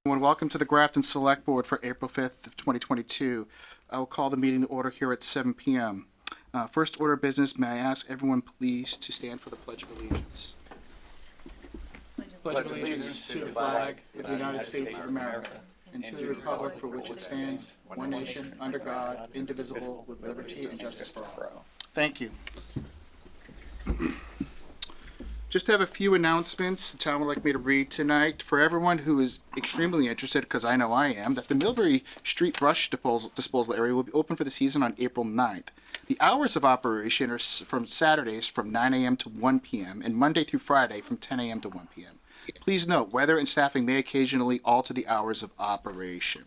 Welcome to the Grafton Select Board for April 5th of 2022. I will call the meeting to order here at 7 p.m. First order of business, may I ask everyone please to stand for the Pledge of Allegiance. Pledge of allegiance to the flag of the United States of America and to the republic for which it stands, one nation, under God, indivisible, with liberty and justice for all. Thank you. Just have a few announcements the town would like me to read tonight. For everyone who is extremely interested, because I know I am, that the Millbury Street brush disposal area will be open for the season on April 9th. The hours of operation are from Saturdays from 9 a.m. to 1 p.m. and Monday through Friday from 10 a.m. to 1 p.m. Please note, weather and staffing may occasionally alter the hours of operation.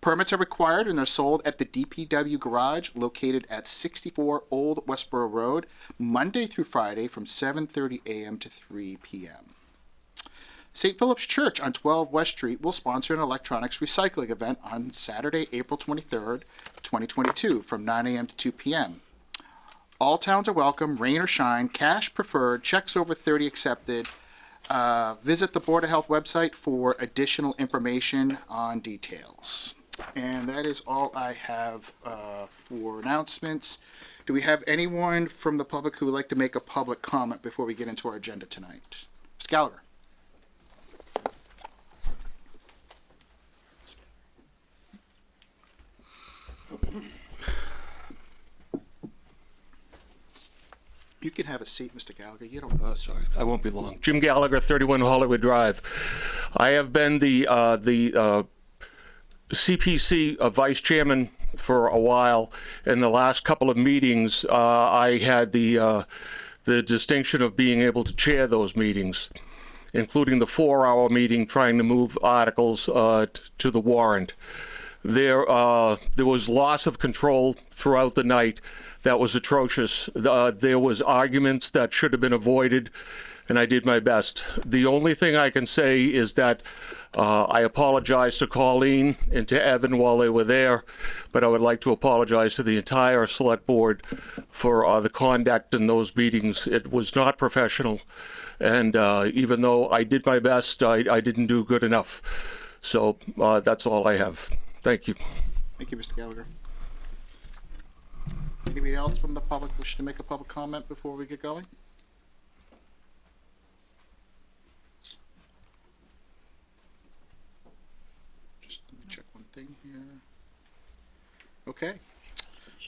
Permits are required and are sold at the DPW garage located at 64 Old Westboro Road, Monday through Friday from 7:30 a.m. to 3 p.m. St. Philip's Church on 12 West Street will sponsor an electronics recycling event on Saturday, April 23rd, 2022 from 9 a.m. to 2 p.m. All towns are welcome, rain or shine, cash preferred, checks over 30 accepted. Visit the Board of Health website for additional information on details. And that is all I have for announcements. Do we have anyone from the public who would like to make a public comment before we get into our agenda tonight? Mr. Gallagher. You can have a seat, Mr. Gallagher. You don't. Oh, sorry, I won't be long. Jim Gallagher, 31 Hollywood Drive. I have been the CPC vice chairman for a while. In the last couple of meetings, I had the distinction of being able to chair those meetings, including the 4-hour meeting trying to move articles to the warrant. There was loss of control throughout the night that was atrocious. There was arguments that should have been avoided, and I did my best. The only thing I can say is that I apologize to Colleen and to Evan while they were there, but I would like to apologize to the entire select board for the conduct in those meetings. It was not professional, and even though I did my best, I didn't do good enough. So that's all I have. Thank you. Thank you, Mr. Gallagher. Anybody else from the public wish to make a public comment before we get going? Just let me check one thing here. Okay,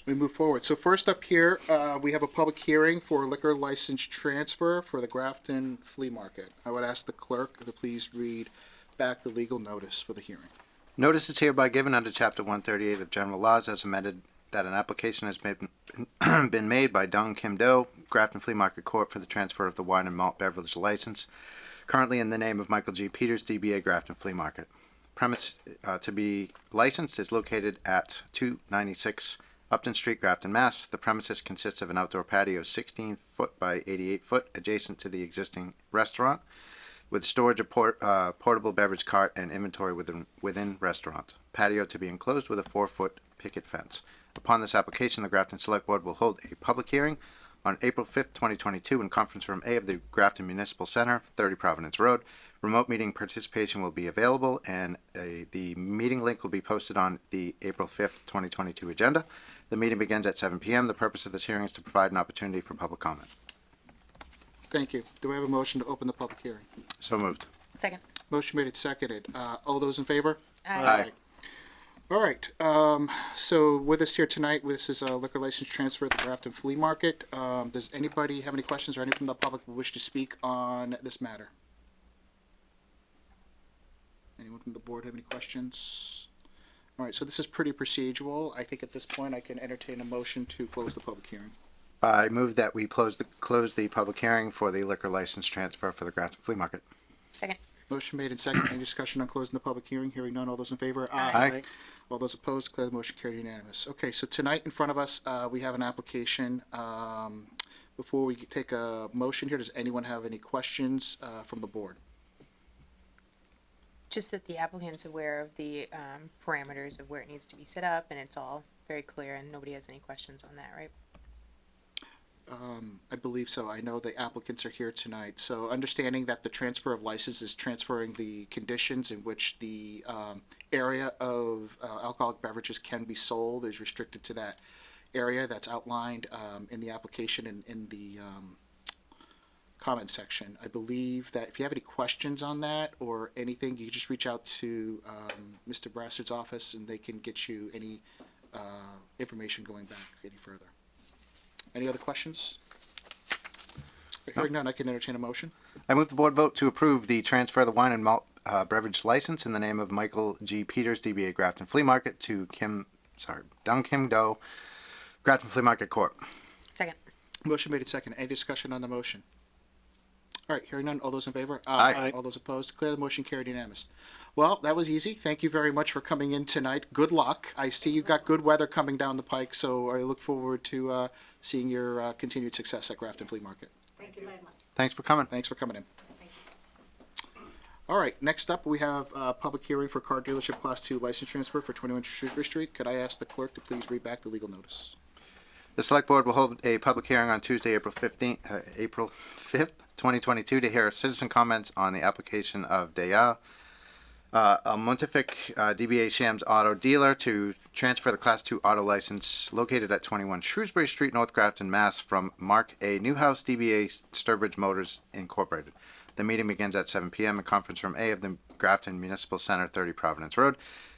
we move forward. So first up here, we have a public hearing for liquor license transfer for the Grafton Flea Market. I would ask the clerk to please read back the legal notice for the hearing. Notice is hereby given under Chapter 138 of General Laws as amended that an application has been made by Dong Kim Do, Grafton Flea Market Corp. For the transfer of the wine and malt beverage license, currently in the name of Michael G. Peters, DBA Grafton Flea Market. Premise to be licensed is located at 296 Upton Street, Grafton, Mass. The premises consists of an outdoor patio 16 foot by 88 foot adjacent to the existing restaurant, with storage of portable beverage cart and inventory within restaurant. Patio to be enclosed with a 4-foot picket fence. Upon this application, the Grafton Select Board will hold a public hearing on April 5th, 2022 in Conference Room A of the Grafton Municipal Center, 30 Providence Road. Remote meeting participation will be available, and the meeting link will be posted on the April 5th, 2022 agenda. The meeting begins at 7 p.m. The purpose of this hearing is to provide an opportunity for public comment. Thank you. Do we have a motion to open the public hearing? So moved. Second. Motion made and seconded. All those in favor? Aye. All right. So with us here tonight, this is a liquor license transfer at the Grafton Flea Market. Does anybody have any questions or anyone from the public who wish to speak on this matter? Anyone from the board have any questions? All right. So this is pretty procedural. I think at this point I can entertain a motion to close the public hearing. I move that we close the public hearing for the liquor license transfer for the Grafton Flea Market. Second. Motion made and second. Any discussion on closing the public hearing? Hearing none. All those in favor? Aye. All those opposed? Declare the motion carried unanimous. Okay, so tonight in front of us, we have an application. Before we take a motion here, does anyone have any questions from the board? Just that the applicant's aware of the parameters of where it needs to be set up, and it's all very clear, and nobody has any questions on that, right? I believe so. I know the applicants are here tonight. So understanding that the transfer of license is transferring the conditions in which the area of alcoholic beverages can be sold is restricted to that area that's outlined in the application and in the comment section. I believe that if you have any questions on that or anything, you just reach out to Mr. Brassard's office and they can get you any information going back any further. Any other questions? Hearing none, I can entertain a motion. I move the board vote to approve the transfer of the wine and malt beverage license in the name of Michael G. Peters, DBA Grafton Flea Market, to Dung Kim Do, Grafton Flea Market Corp. Second. Motion made and second. Any discussion on the motion? All right, hearing none. All those in favor? Aye. All those opposed? Declare the motion carried unanimous. Well, that was easy. Thank you very much for coming in tonight. Good luck. I see you've got good weather coming down the pike, so I look forward to seeing your continued success at Grafton Flea Market. Thank you very much. Thanks for coming. Thanks for coming in. Thank you. All right, next up, we have a public hearing for car dealership Class 2 license transfer for 21 Shrewsbury Street. Could I ask the clerk to please read back the legal notice? The select board will hold a public hearing on Tuesday, April 5th, 2022 to hear citizen comments on the application of Daya Montefic DBA Shams Auto Dealer to transfer the Class 2 auto license located at 21 Shrewsbury Street, North Grafton, Mass. from Mark A. Newhouse DBA Sturbridge Motors Incorporated. The meeting begins at 7 p.m. in conference room A of the Grafton Municipal Center, 30 Providence Road.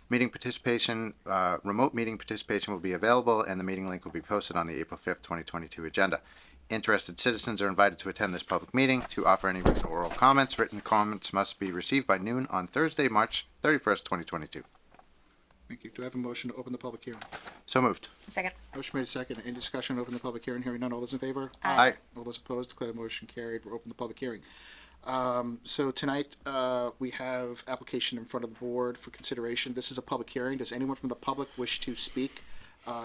Meeting participation, remote meeting participation will be available, and the meeting link will be posted on the April 5th, 2022 agenda. Interested citizens are invited to attend this public meeting. To offer any written or oral comments, written comments must be received by noon on Thursday, March 31st, 2022. Thank you. Do I have a motion to open the public hearing? So moved. Second. Motion made second. Any discussion? Open the public hearing. Hearing none. All those in favor? Aye. All those opposed? Declare the motion carried. We're open the public hearing. So tonight, we have application in front of the board for consideration. This is a public hearing. Does anyone from the public wish to speak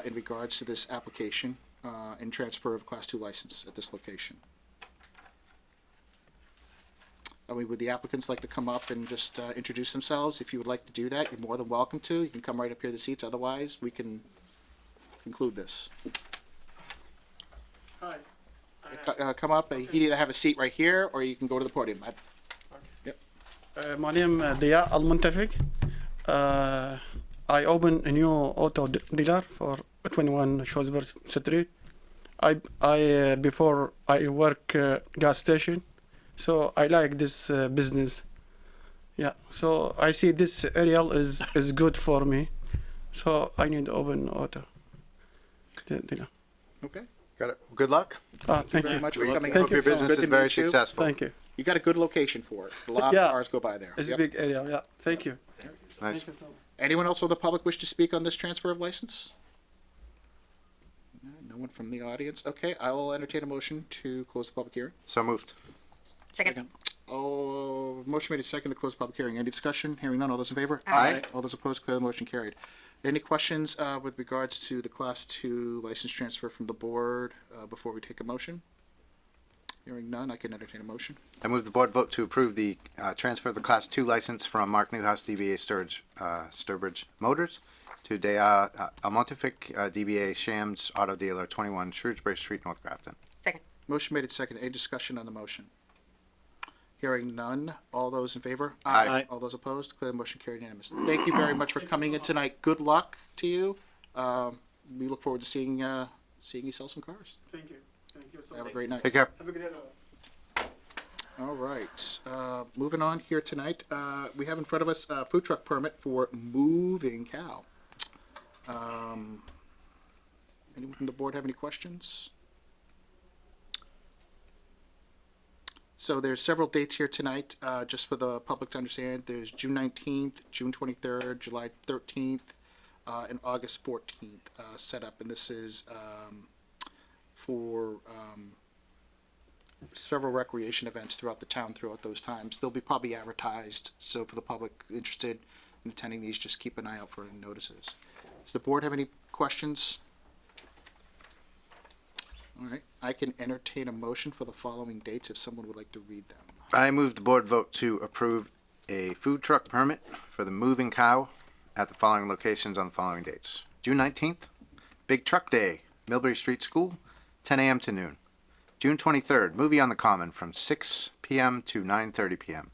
in regards to this application and transfer of Class 2 license at this location? Would the applicants like to come up and just introduce themselves? If you would like to do that, you're more than welcome to. You can come right up here to the seats. Otherwise, we can conclude this. Hi. Come up. You can either have a seat right here or you can go to the podium. My name is Dia Al Muntafik. I open a new auto dealer for 21 Shrewsbury Street. I before I work gas station, so I like this business. Yeah, so I see this area is good for me, so I need to open auto dealer. Okay. Got it. Good luck. Thank you very you. much for coming. Thank Hope you your so business much. is Good to very meet you. successful. Thank you. You got a good location for it. A lot Yeah. of cars go by there. It's Yep. a big area. Yeah. Thank you. Nice. Thank you so much. Anyone else from the public wish to speak on this transfer of license? No one from the audience. Okay, I will entertain a motion to close the public hearing. So moved. Second. Oh, motion made a second to close the public hearing. Any discussion? Hearing none. All those in favor? Aye. All those opposed? Declare the motion carried. Any questions with regards to the Class 2 license transfer from the board before we take a motion? Hearing none, I can entertain a motion. I move the board vote to approve the transfer of the Class 2 license from Mark Newhouse DBA Sturbridge Motors to Daya Montefic DBA Shams Auto Dealer, 21 Shrewsbury Street, North Grafton. Second. Motion made and second. Any discussion on the motion? Hearing none. All those in favor? Aye. All those opposed? Declare the motion carried unanimous. Thank you very much for coming in tonight. Good luck to you. We look forward to seeing you sell some cars. Thank you. Thank you so Have a much. great night. Take care. Have a good day. All right. Moving on here tonight, we have in front of us a food truck permit for Moving Cow. Anyone from the board have any questions? So there's several dates here tonight, just for the public to understand. There's June 19th, June 23rd, July 13th, and August 14th set up. And this is for several recreation events throughout the town throughout those times. They'll be probably advertised, so for the public interested in attending these, just keep an eye out for notices. Does the board have any questions? All right, I can entertain a motion for the following dates if someone would like to read them. I move the board vote to approve a food truck permit for the Moving Cow at the following locations on the following dates. June 19th, Big Truck Day, Millbury Street School, 10 a.m. to noon. June 23rd, Movie on the Common from 6 p.m. to 9:30 p.m.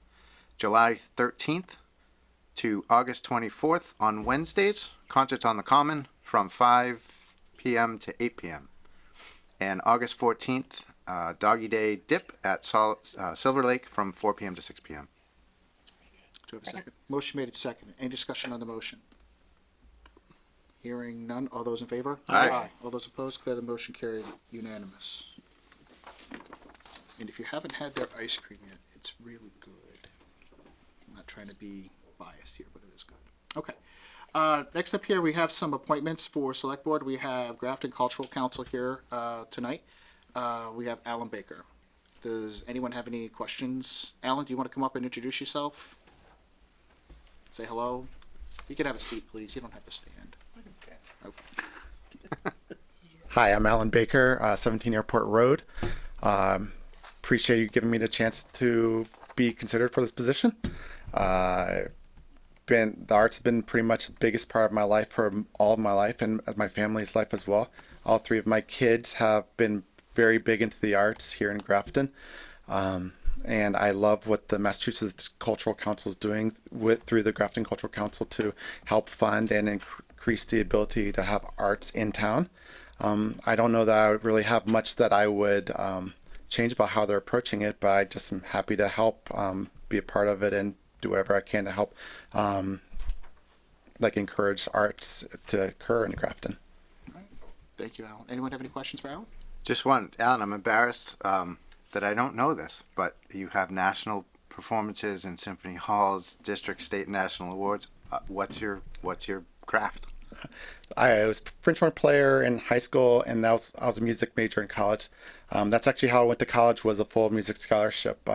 July 13th to August 24th on Wednesdays, concerts on the Common from 5 p.m. to 8 p.m. And August 14th, Doggy Day Dip at Silver Lake from 4 p.m. to 6 p.m. Do I have a second? Motion made and seconded. Any discussion on the motion? Hearing none. All those in favor? Aye. All those opposed? Declare the motion carried unanimous. And if you haven't had their ice cream yet, it's really good. I'm not trying to be biased here, but it is good. Okay. Next up here, we have some appointments for select board. We have Grafton Cultural Council here tonight. We have Alan Baker. Does anyone have any questions? Alan, do you want to come up and introduce yourself? Say hello. You can have a seat, please. You don't have to stand. I can stand. Okay. Hi, I'm Alan Baker, 17 Airport Road. Appreciate you giving me the chance to be considered for this position. The arts has been pretty much the biggest part of my life for all of my life and my family's life as well. All three of my kids have been very big into the arts here in Grafton. And I love what the Massachusetts Cultural Council is doing through the Grafton Cultural Council to help fund and increase the ability to have arts in town. I don't know that I would really have much that I would change about how they're approaching it, but I just am happy to help be a part of it and do whatever I can to help encourage arts to occur in Grafton. Thank you, Alan. Anyone have any questions for Alan? Just one, Alan, I'm embarrassed that I don't know this, but you have national performances in symphony halls, district, state, and national awards. What's your craft? I was a French horn player in high school, and I was a music major in college. That's actually how I went to college, was a full music scholarship.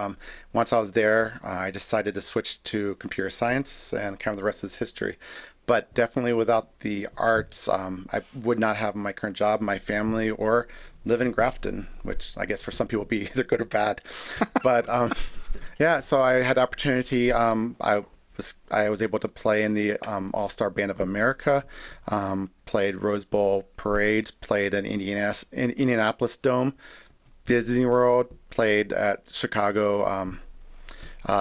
Once I was there, I decided to switch to computer science, and kind of the rest is history. But definitely without the arts, I would not have my current job, my family, or live in Grafton, which I guess for some people would be either good or bad. But yeah, so I had opportunity. I was able to play in the All-Star Band of America, played Rose Bowl parades, played in Indianapolis Dome, Disney World, played at Chicago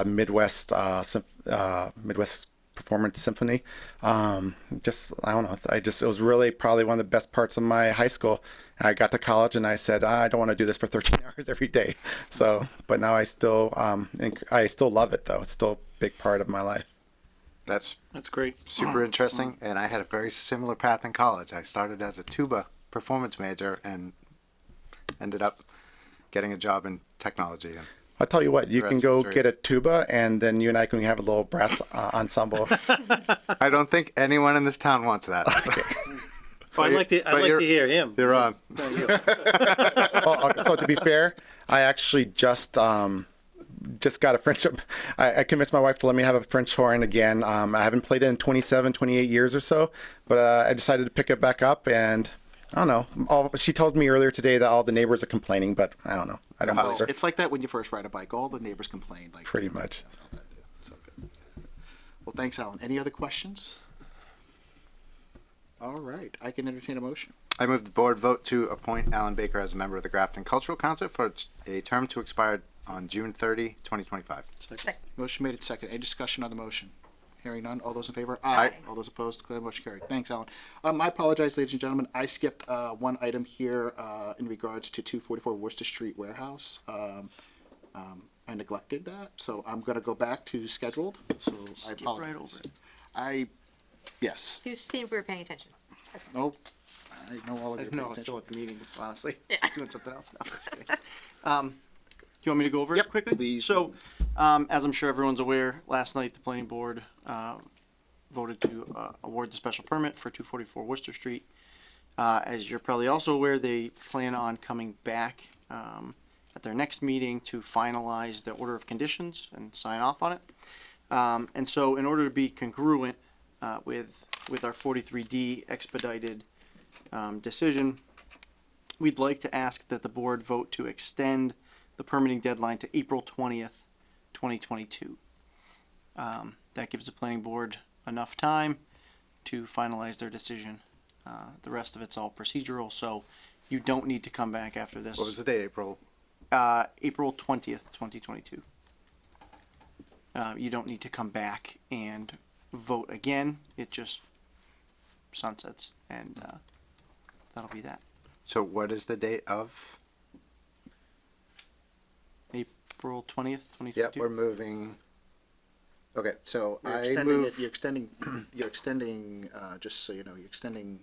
Midwest Performance Symphony. I don't know. It was really probably one of the best parts of my high school. I got to college and I said, I don't want to do this for 13 hours every day. So, but now I still love it though. It's still a big part of my life. That's great. super interesting, and I had a very similar path in college. I started as a tuba performance major and ended up getting a job in technology. And I'll tell you what, you can go Straight. get a tuba and then you and I can have a little brass ensemble. I don't think anyone in this town wants that. Oh, I'd like to hear him. You're on. Thank you. Well, so to be fair, I actually just got a French. I convinced my wife to let me have a French horn again. I haven't played it in 28 years or so, but I decided to pick it back up, and I don't know. She told me earlier today that all the neighbors are complaining, but I don't know. I don't bother. It's like that when you first ride a bike. All the neighbors complain. Like Pretty much. So good. Well, thanks, Alan. Any other questions? All right, I can entertain a motion. I move the board vote to appoint Alan Baker as a member of the Grafton Cultural Council for a term to expire on June 30, 2025. Motion made and second. Any discussion on the motion? Hearing none. All those in favor? Aye. All those opposed? Declare the motion carried. Thanks, Alan. I apologize, ladies and gentlemen. I skipped one item here in regards to 244 Worcester Street Warehouse. I neglected that, so I'm going to go back to scheduled. So I apologize. right over it. Yes. You see if we were paying attention. That's all. Nope. I know all of your No, I'm attention. still at the meeting, honestly. Yeah. Just doing something else now. Just kidding. Do you want me to go over Yep, it quickly? please. So, as I'm sure everyone's aware, last night the planning board voted to award the special permit for 244 Worcester Street. As you're probably also aware, they plan on coming back at their next meeting to finalize the order of conditions and sign off on it. And so in order to be congruent with our 43D expedited decision, we'd like to ask that the board vote to extend the permitting deadline to April 20th, 2022. That gives the planning board enough time to finalize their decision. The rest of it's all procedural, so you don't need to come back after this. What was the date? April? April 20th, 2022. You don't need to come back and vote again. It just sunsets, and that'll be that. So what is the date of? April 20th, 2022. Yep, we're moving. Okay, so You're I extending move. it, you're extending, just so you know, you're extending,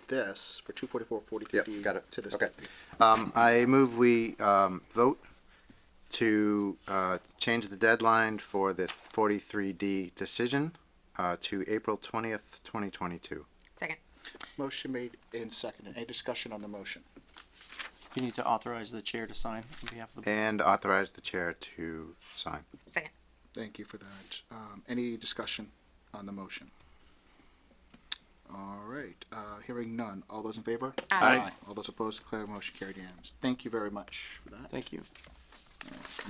this for 244-43D. Yep, got it. To this. Okay. I move we vote to change the deadline for the 43D decision to April 20th, 2022. Second. Motion made and seconded. Any discussion on the motion? You need to authorize the chair to sign on behalf of the board. And authorize the chair to sign. Second. Thank you for that. Any discussion on the motion? All right, hearing none. All those in favor? Aye. All those opposed, declare motion carried unanimous. Thank you very much for that. Thank you.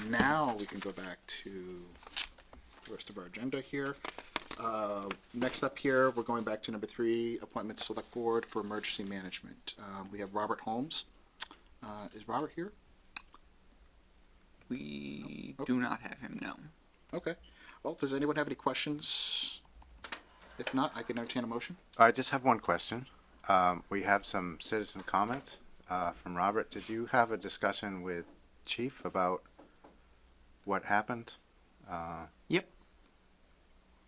Now we can go back to the rest of our agenda here. Next up here, we're going back to number 3, appointment select board for emergency management. We have Robert Holmes. Is Robert here? We do not have him, no. Okay. Well, does anyone have any questions? If not, I can entertain a motion. I just have one question. We have some citizen comments from Robert. Did you have a discussion with Chief about what happened? Yep.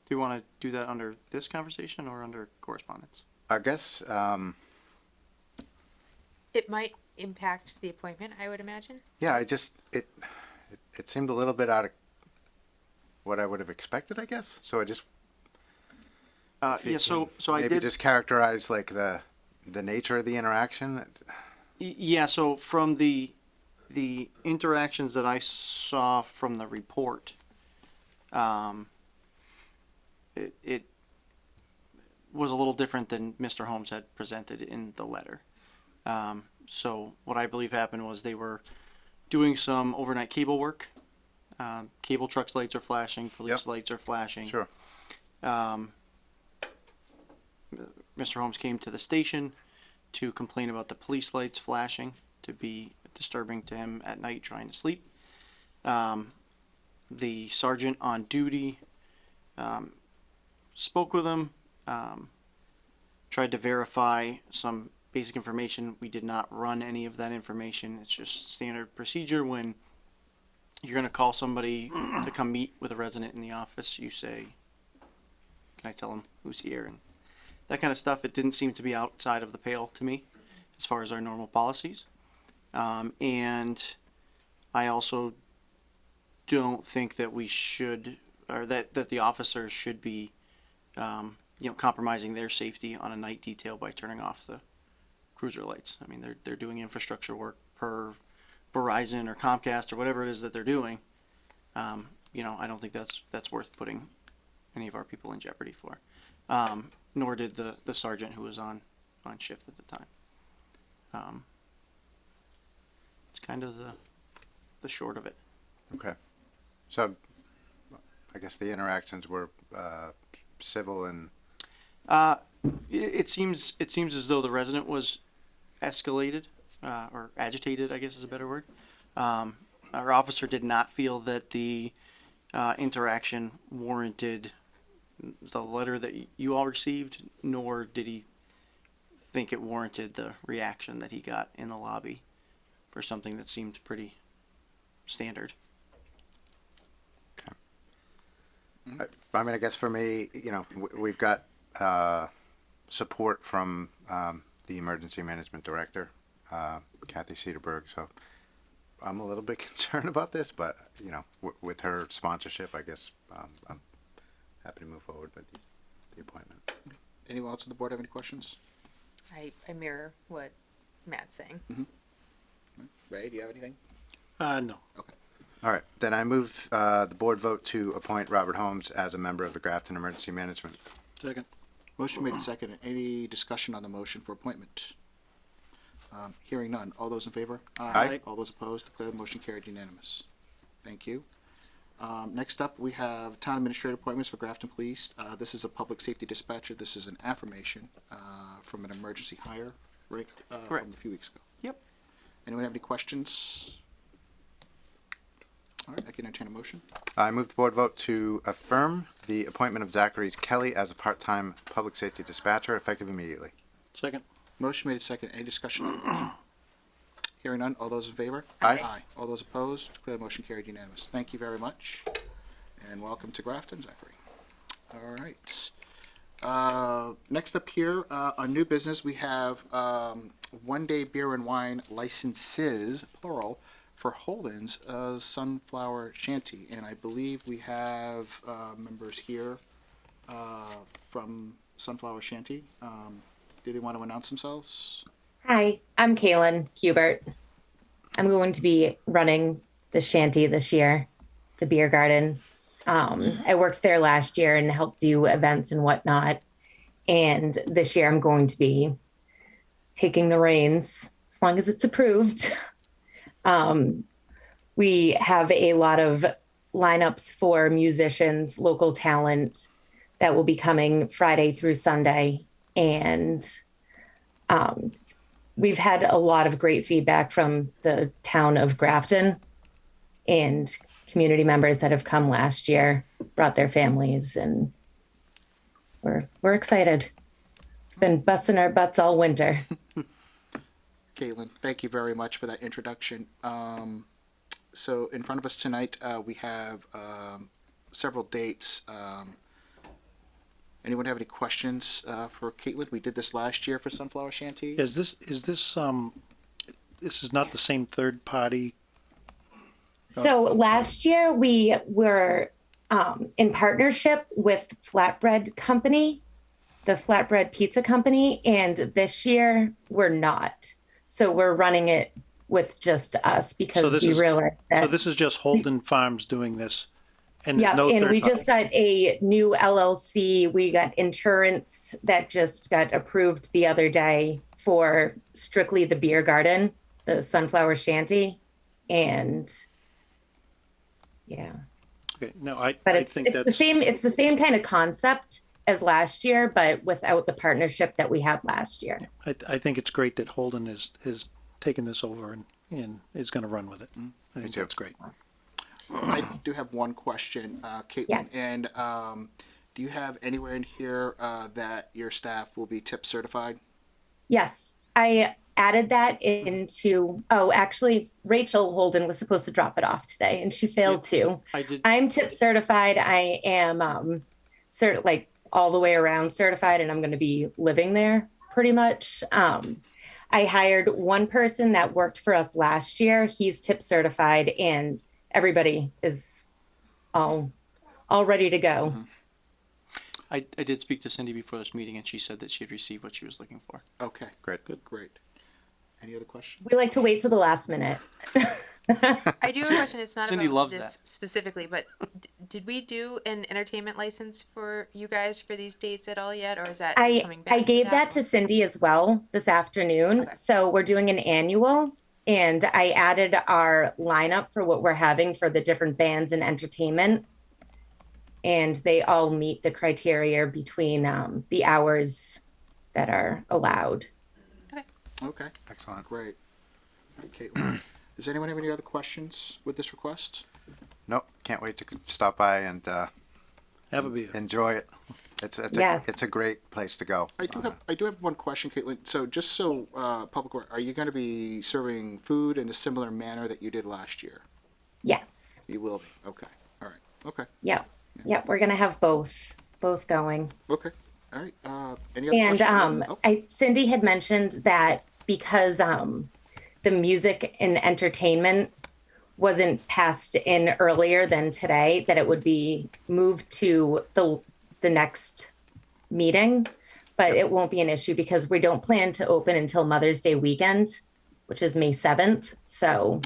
Do you want to do that under this conversation or under correspondence? I guess It might impact the appointment, I would imagine. yeah. It seemed a little bit out of what I would have expected. I guess so. I just Yeah, so I maybe did. just characterize like the nature of the interaction. Yeah, so from the interactions that I saw from the report, it was a little different than Mr. Holmes had presented in the letter. So what I believe happened was they were doing some overnight cable work. Cable trucks lights are flashing, police Yep. lights are flashing. Sure. Mr. Holmes came to the station to complain about the police lights flashing, to be disturbing to him at night trying to sleep. The sergeant on duty spoke with him, tried to verify some basic information. We did not run any of that information. It's just standard procedure when you're going to call somebody to come meet with a resident in the office. You say, can I tell him who's here? And that kind of stuff. It didn't seem to be outside of the pale to me as far as our normal policies. And I also don't think that we should, or that the officers should be, compromising their safety on a night detail by turning off the cruiser lights. I mean, they're doing infrastructure work per Verizon or Comcast or whatever it is that they're doing. I don't think that's worth putting any of our people in jeopardy for. Nor did the sergeant who was on shift at the time. It's kind of the short of it. Okay. So I guess the interactions were civil and It seems as though the resident was escalated or agitated, I guess is a better word. Our officer did not feel that the interaction warranted the letter that you all received, nor did he think it warranted the reaction that he got in the lobby for something that seemed pretty standard. I mean, I guess for me, we've got support from the emergency management director, Kathy Cedarberg. So I'm a little bit concerned about this, but with her sponsorship, I guess I'm happy to move forward with the appointment. Anyone else on the board have any questions? I mirror what Matt's saying. Ray, do you have anything? No. All right, then I move the board vote to appoint Robert Holmes as a member of the Grafton Emergency Management. Second. Motion made second. Any discussion on the motion for appointment? Hearing none. All those in favor? Aye. All those opposed? Declare the motion carried unanimous. Thank you. Next up, we have town administrator appointments for Grafton Police. This is a public safety dispatcher. This is an affirmation from an emergency hire, right? Correct. From a few weeks ago. Yep. Anyone have any questions? All right, I can entertain a motion. I move the board vote to affirm the appointment of Zachary Kelly as a part-time public safety dispatcher effective immediately. Second. Motion made second. Any discussion on the motion? Hearing none. All those in favor? Aye. Aye. All those opposed? Declare the motion carried unanimous. Thank you very much. And welcome to Grafton, Zachary. All right. Next up here, on new business, we have one-day beer and wine licenses, plural, for Holden's Sunflower Shanty. And I believe we have members here from Sunflower Shanty. Do they want to announce themselves? Hi, I'm Kaylin Hubert. I'm going to be running the shanty this year, the beer garden. I worked there last year and helped do events and whatnot. And this year I'm going to be taking the reins as long as it's approved. We have a lot of lineups for musicians, local talent that will be coming Friday through Sunday. And we've had a lot of great feedback from the town of Grafton and community members that have come last year, brought their families, and we're excited. Been busting our butts all winter. Caitlin, thank you very much for that introduction. So in front of us tonight, we have several dates. Anyone have any questions for Caitlin? We did this last year for Sunflower Shanty. This is not the same third party? So last year we were in partnership with Flatbread Company, the Flatbread Pizza Company, and this year we're not. So we're running it with just us because we realized that. So this is just Holden Farms doing this, and there's Yeah, no and third we party. just got a new LLC. We got insurance that just got approved the other day for strictly the beer garden, the Sunflower Shanty, and yeah. Okay, no, But I it's think the that's same. It's the same kind of concept as last year, but without the partnership that we had last year. I think it's great that Holden is taken this over and is going to run with it. I think too. that's great. I do have one question, Caitlin. Yes. And do you have anywhere in here that your staff will be tip certified? Yes, I added that into. Oh, actually, Rachel Holden was supposed to drop it off today, and she failed to. I did. I'm tip certified. I am like all the way around certified, and I'm going to be living there pretty much. I hired one person that worked for us last year. He's tip certified, and everybody is all ready to go. Mm-hmm. I did speak to Cindy before this meeting, and she said that she had received what she was looking for. Okay, Great. good, great. Any other questions? We like to wait till the last minute. I do have a question. It's not Cindy about loves this that. specifically, but did we do an entertainment license for you guys for these dates at all yet, or is that coming back? I gave that to Cindy as well this afternoon. Okay. So we're doing an annual, and I added our lineup for what we're having for the different bands and entertainment. And they all meet the criteria between the hours that are allowed. Okay, Excellent. great. Caitlin, does anyone have any other questions with this request? Nope, can't wait to stop by and Have a beer. enjoy it. Yes. It's a great place to go. I do have one question, Caitlin. So just so public, are you going to be serving food in a similar manner that you did last year? Yes. You will be. Okay. All right. Okay. Yep. Yep. We're gonna have both going. Okay. All right. Any other And questions? Oh, Cindy had mentioned that because the music and entertainment wasn't passed in earlier than today, that it would be moved to the next meeting. but it won't be an issue because we don't plan to open until Mother's Day weekend, which is May 7th. So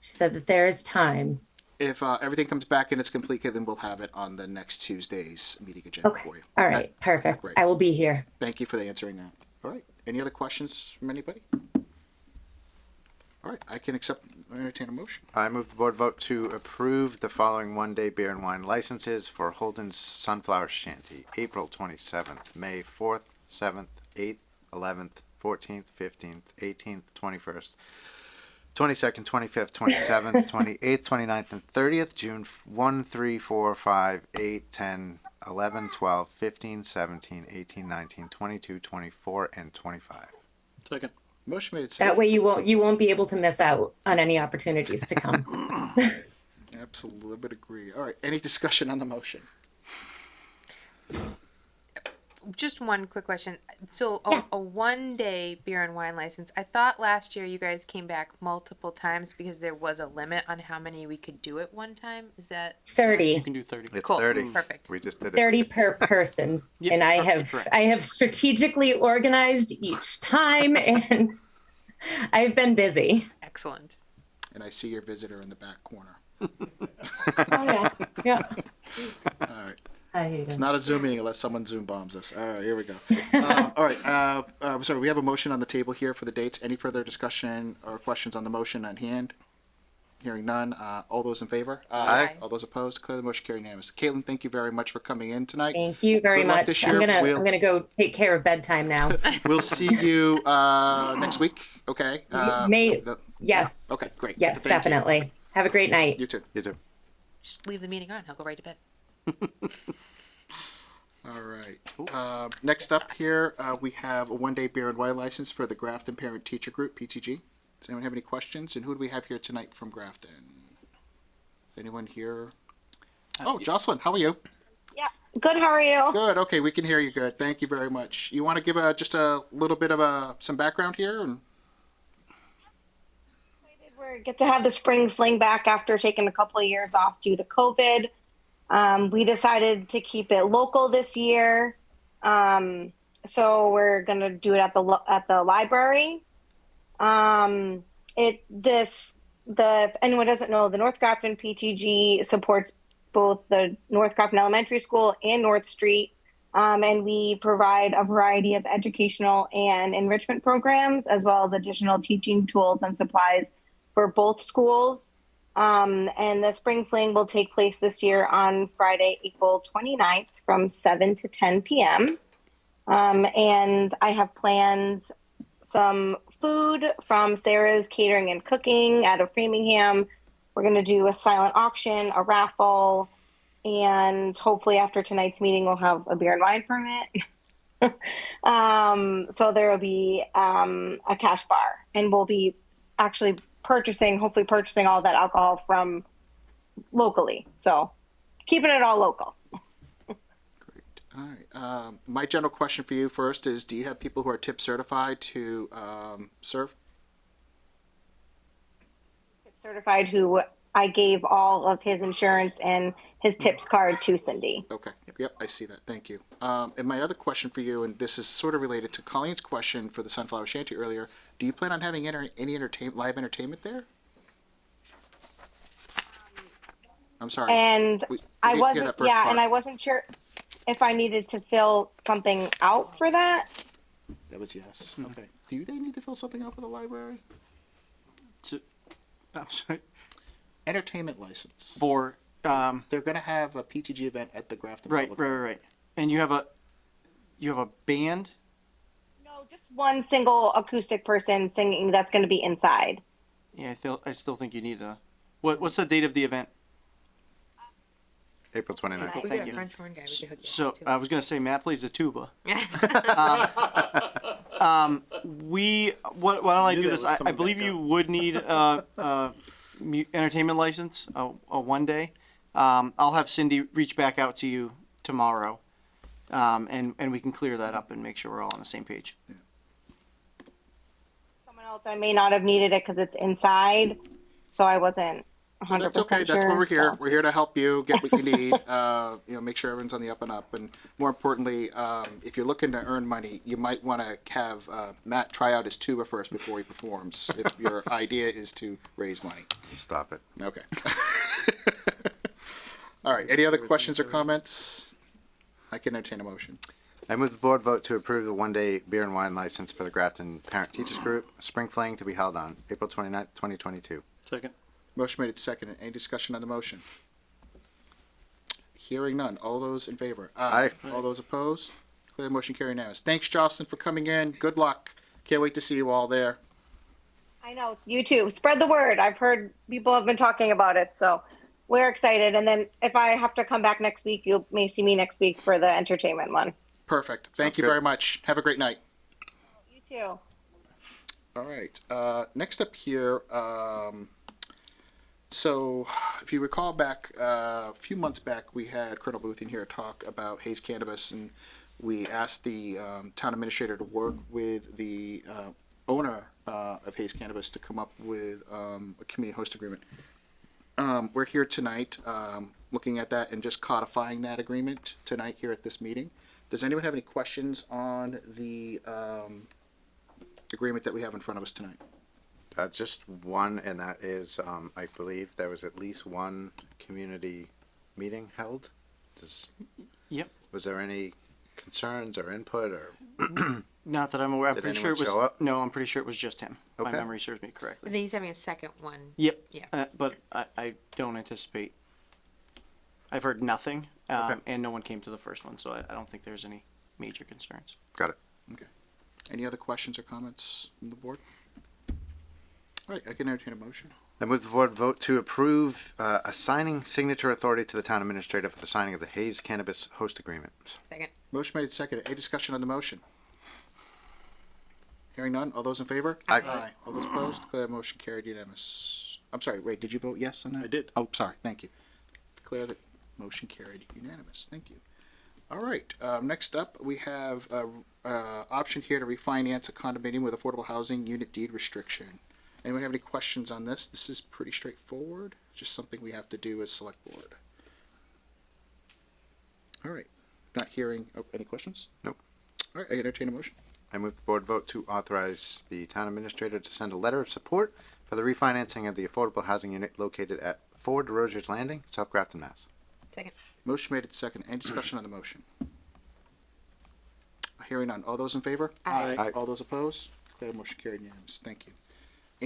she said that there is time. If everything comes back and it's complete, then we'll have it on the next Tuesday's meeting agenda Okay. for you. All right. Perfect. Great. I will be here. Thank you for answering that. All right. Any other questions from anybody? All right. I can entertain a motion. I move the board vote to approve the following one-day beer and wine licenses for Holden's Sunflower Shanty, April 27th, May 4th, 7th, 8th, 11th, 14th, 15th, 18th, 21st, 22nd, 25th, 27th, 28th, 29th, and 30th, June 1, 3, 4, 5, 8, 10, 11, 12, 15, 17, 18, 19, 22, 24, and 25. Second. Motion made. That way you won't be able to miss out on any opportunities to come. Absolutely would agree. All right. Any discussion on the motion? Just one quick question. So Yeah. a 1-day beer and wine license. I thought last year you guys came back multiple times because there was a limit on how many we could do at one time. Is that 30. You can do 30. It's Cool. 30. Perfect. We just did it. 30 per person. Yep, And I perfectly have correct. I have strategically organized each time and I've been busy. excellent? And I see your visitor in the back corner. Oh yeah. Yeah. All right. I hate It's him. not a Zoom meeting unless someone Zoom bombs us. All right, here we go. All right, sorry, we have a motion on the table here for the dates. Any further discussion or questions on the motion at hand? Hearing none. All those in favor? Aye. All those opposed? Declare the motion carried unanimous. Caitlin, thank you very much for coming in tonight. Thank you very Good luck much. this I'm year. gonna go take care of bedtime now. We'll see you next week. Okay. May yes. Okay, great. Yes, Thank you. definitely. Have a great night. You too. You too. Just leave the meeting on. He'll go right to bed. All right. Next up here, we have a 1-day beer and wine license for the Grafton Parent Teacher Group, PTG. Does anyone have any questions? And who do we have here tonight from Grafton? Is anyone here? Oh, Jocelyn, how are you? Good, how are you? Good. Okay, we can hear you good. Thank you very much. You want to give just a little bit of some background here? And We get to have the spring fling back after taking a couple of years off due to COVID. We decided to keep it local this year. So we're going to do it at the library. If anyone doesn't know, the North Grafton PTG supports both the North Grafton Elementary School and North Street. And we provide a variety of educational and enrichment programs, as well as additional teaching tools and supplies for both schools. And the Spring Fling will take place this year on Friday, April 29th from 7 to 10 p.m. And I have planned some food from Sarah's Catering and Cooking out of Framingham. We're going to do a silent auction, a raffle, and hopefully after tonight's meeting, we'll have a beer and wine permit. So there will be a cash bar, and we'll be actually hopefully purchasing all that alcohol from locally. So keeping it all local. great. All right. My general question for you first is: do you have people who are tip certified to serve? Certified who I gave all of his insurance and his tips card to Cindy. Okay. Yep, I see that. Thank you. And my other question for you, and this is sort of related to Colleen's question for the Sunflower Shanty earlier. Do you plan on having any live entertainment there? I'm sorry. And We I didn't hear wasn't, that first part. and I wasn't sure if I needed to fill something out for that. That was yes. Okay. Do they need to fill something out for the library? I'm sorry. Entertainment license. For They're going to have a PTG event at the Grafton. right. Public Library. And you have a band. No, just one single acoustic person singing that's going to be inside. Yeah, I still think you need a. What's the date of the event? April 29th. We Thank got a you. French horn guy. We could hook you So up, too. I was gonna say Matt plays the tuba. Why don't I knew do that this? was I coming believe back you up. would need a entertainment license, a 1-day. I'll have Cindy reach back out to you tomorrow, and we can clear that up and make sure we're all on the same page. Someone else, I may not have needed it because it's inside, so I wasn't 100% That's okay. That's sure, why we're here. so. We're here to help you get what you need. Make sure everyone's on the up and up. And more importantly, if you're looking to earn money, you might want to have Matt try out his tuba first before he performs. If your idea is to raise money. Stop it. Okay. All right. Any other questions or comments? I can entertain a motion. I move the board vote to approve the one-day beer and wine license for the Grafton Parent Teachers Group, Spring Fling, to be held on April 29th, 2022. Second. Motion made and seconded. Any discussion on the motion? Hearing none. All those in favor? Aye. All those opposed? Clear motion carried now. Thanks, Jocelyn, for coming in. Good luck. Can't wait to see you all there. I know, you too. Spread the word. I've heard people have been talking about it, so we're excited. And then if I have to come back next week, you may see me next week for the entertainment one. Perfect. Thank Sounds you good. very much. Have a great night. You too. All right. Next up here, so if you recall back a few months back, we had Colonel Booth in here talk about Hayes Cannabis, and we asked the town administrator to work with the owner of Hayes Cannabis to come up with a community host agreement. We're here tonight looking at that and just codifying that agreement tonight here at this meeting. Does anyone have any questions on the agreement that we have in front of us tonight? Just one, and that is, I believe there was at least one community meeting held. Yep. Was there any concerns or input or? Not that I'm aware. I'm Did pretty sure it anyone was. show up? No, I'm pretty sure it was just him. My Okay. memory serves me correctly. Then he's having a second one. Yep. Yeah. But I don't anticipate. I've heard nothing, Okay. and no one came to the first one, so I don't think there's any major concerns. Got it. Any other questions or comments from the board? All right, I can entertain a motion. I move the board vote to approve assigning signature authority to the town administrator for the signing of the Hayes Cannabis Host Agreement. Second. Motion made and seconded. Any discussion on the motion? Hearing none. All those in favor? Aye. All those opposed? Declare motion carried unanimous. I'm sorry, wait, did you vote yes on that? I did. Oh, sorry, thank you. Declare that motion carried unanimous. Thank you. All right, next up, we have option here to refinance a condominium with affordable housing unit deed restriction. Anyone have any questions on this? This is pretty straightforward, just something we have to do as select board. All right, not hearing, any questions? Nope. All right, I entertain a motion. I move the board vote to authorize the town administrator to send a letter of support for the refinancing of the affordable housing unit located at 4 DeRozier's Landing, South Grafton, Mass. Second. Motion made and seconded. Any discussion on the motion? Hearing none. All those in favor? Aye. Aye. All those opposed? Declare motion carried unanimous. Thank you.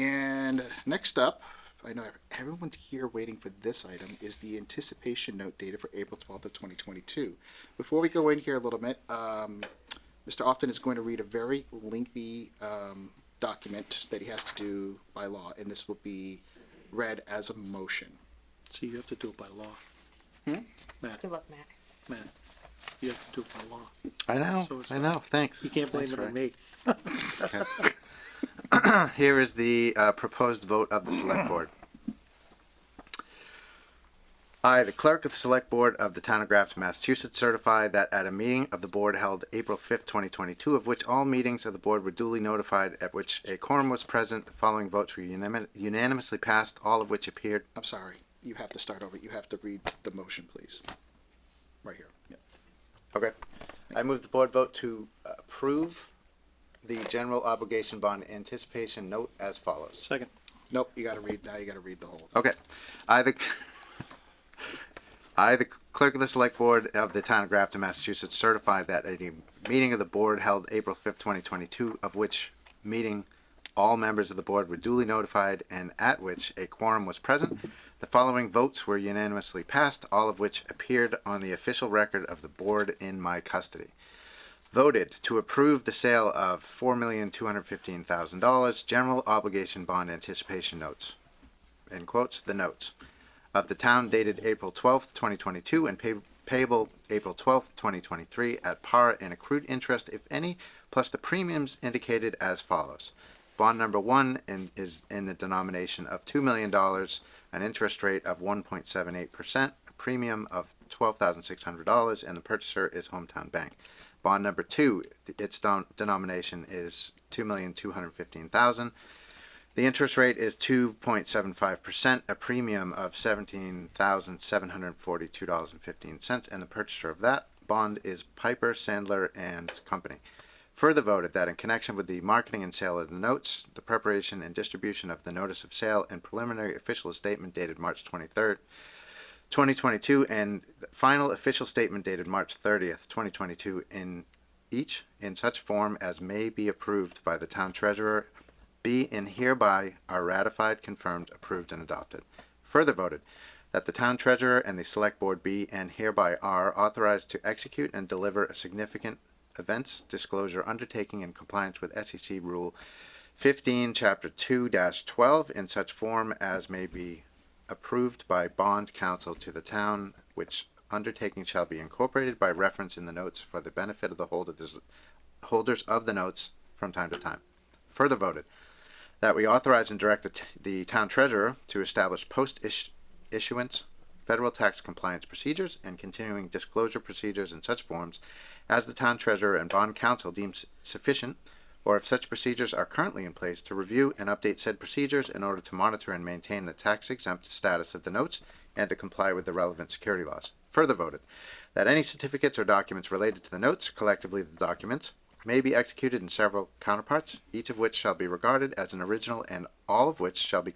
And next up, I know everyone's here waiting for this item, is the anticipation note dated for April 12th of 2022. Before we go in here a little bit, Mr. Often is going to read a very lengthy document that he has to do by law, and this will be read as a motion. See, you have to do it by law. Matt, Good luck, Matt. Matt, you have to do it by law. I know, So it's I know, thanks. You can't blame Thanks, it on Ray. me. Here is the proposed vote of the select board. I, the clerk of the select board of the town of Grafton, Massachusetts, certify that at a meeting of the board held April 5th, 2022, of which all meetings of the board were duly notified, at which a quorum was present, the following votes were unanimously passed, all of which appeared. I'm sorry, you have to start over. You have to read the motion, please. Right here. Yep. Okay. I move the board vote to approve the general obligation bond anticipation note as follows. Second. Nope, you gotta read, now you gotta read the whole. Okay. I, the clerk of the select board of the town of Grafton, Massachusetts, certify that at a meeting of the board held April 5th, 2022, of which meeting all members of the board were duly notified and at which a quorum was present, the following votes were unanimously passed, all of which appeared on the official record of the board in my custody. Voted to approve the sale of $4,215,000 general obligation bond anticipation notes, in quotes, the notes, of the town dated April 12th, 2022 and payable April 12th, 2023 at par and accrued interest, if any, plus the premiums indicated as follows. Bond number 1 is in the denomination of $2 million, an interest rate of 1.78%, a premium of $12,600, and the purchaser is Hometown Bank. Bond number 2, its denomination is $2,215,000. The interest rate is 2.75%, a premium of $17,742.15, and the purchaser of that bond is Piper Sandler and Company. Further voted that in connection with the marketing and sale of the notes, the preparation and distribution of the notice of sale and preliminary official statement dated March 23rd, 2022, and the final official statement dated March 30th, 2022, in such form as may be approved by the town treasurer, be and hereby are ratified, confirmed, approved, and adopted. Further voted that the town treasurer and the select board be and hereby are authorized to execute and deliver a significant events disclosure undertaking in compliance with SEC Rule 15, Chapter 2-12 in such form as may be approved by bond counsel to the town, which undertaking shall be incorporated by reference in the notes for the benefit of the holders of the notes from time to time. Further voted that we authorize and direct the town treasurer to establish post-issuance federal tax compliance procedures and continuing disclosure procedures in such forms as the town treasurer and bond counsel deems sufficient, or if such procedures are currently in place, to review and update said procedures in order to monitor and maintain the tax-exempt status of the notes and to comply with the relevant security laws. Further voted that any certificates or documents related to the notes, collectively the documents, may be executed in several counterparts, each of which shall be regarded as an original and all of which shall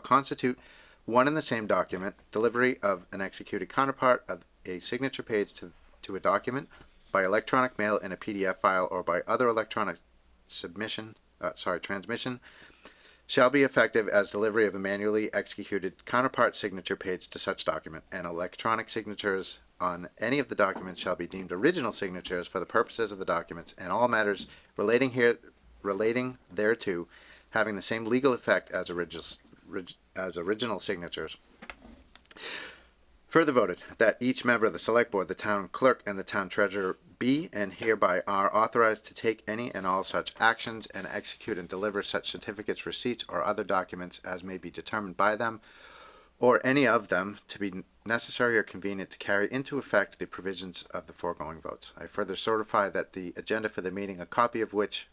constitute one and the same document. Delivery of an executed counterpart of a signature page to a document by electronic mail in a PDF file or by other electronic transmission shall be effective as delivery of a manually executed counterpart signature page to such document, and electronic signatures on any of the documents shall be deemed original signatures for the purposes of the documents, and all matters relating thereto having the same legal effect as original signatures. Further voted that each member of the select board, the town clerk, and the town treasurer be and hereby are authorized to take any and all such actions and execute and deliver such certificates, receipts, or other documents as may be determined by them, or any of them to be necessary or convenient to carry into effect the provisions of the foregoing votes. I further certify that the agenda for the meeting, a copy of which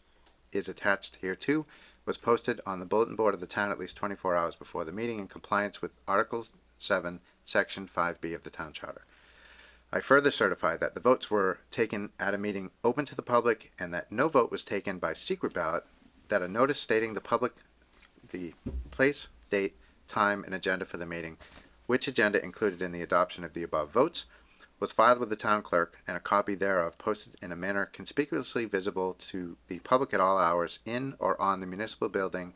is attached hereto, was posted on the bulletin board of the town at least 24 hours before the meeting in compliance with Article 7, Section 5B of the town charter. I further certify that the votes were taken at a meeting open to the public and that no vote was taken by secret ballot, that a notice stating the place, date, time, and agenda for the meeting, which agenda included in the adoption of the above votes, was filed with the town clerk, and a copy thereof posted in a manner conspicuously visible to the public at all hours in or on the municipal building,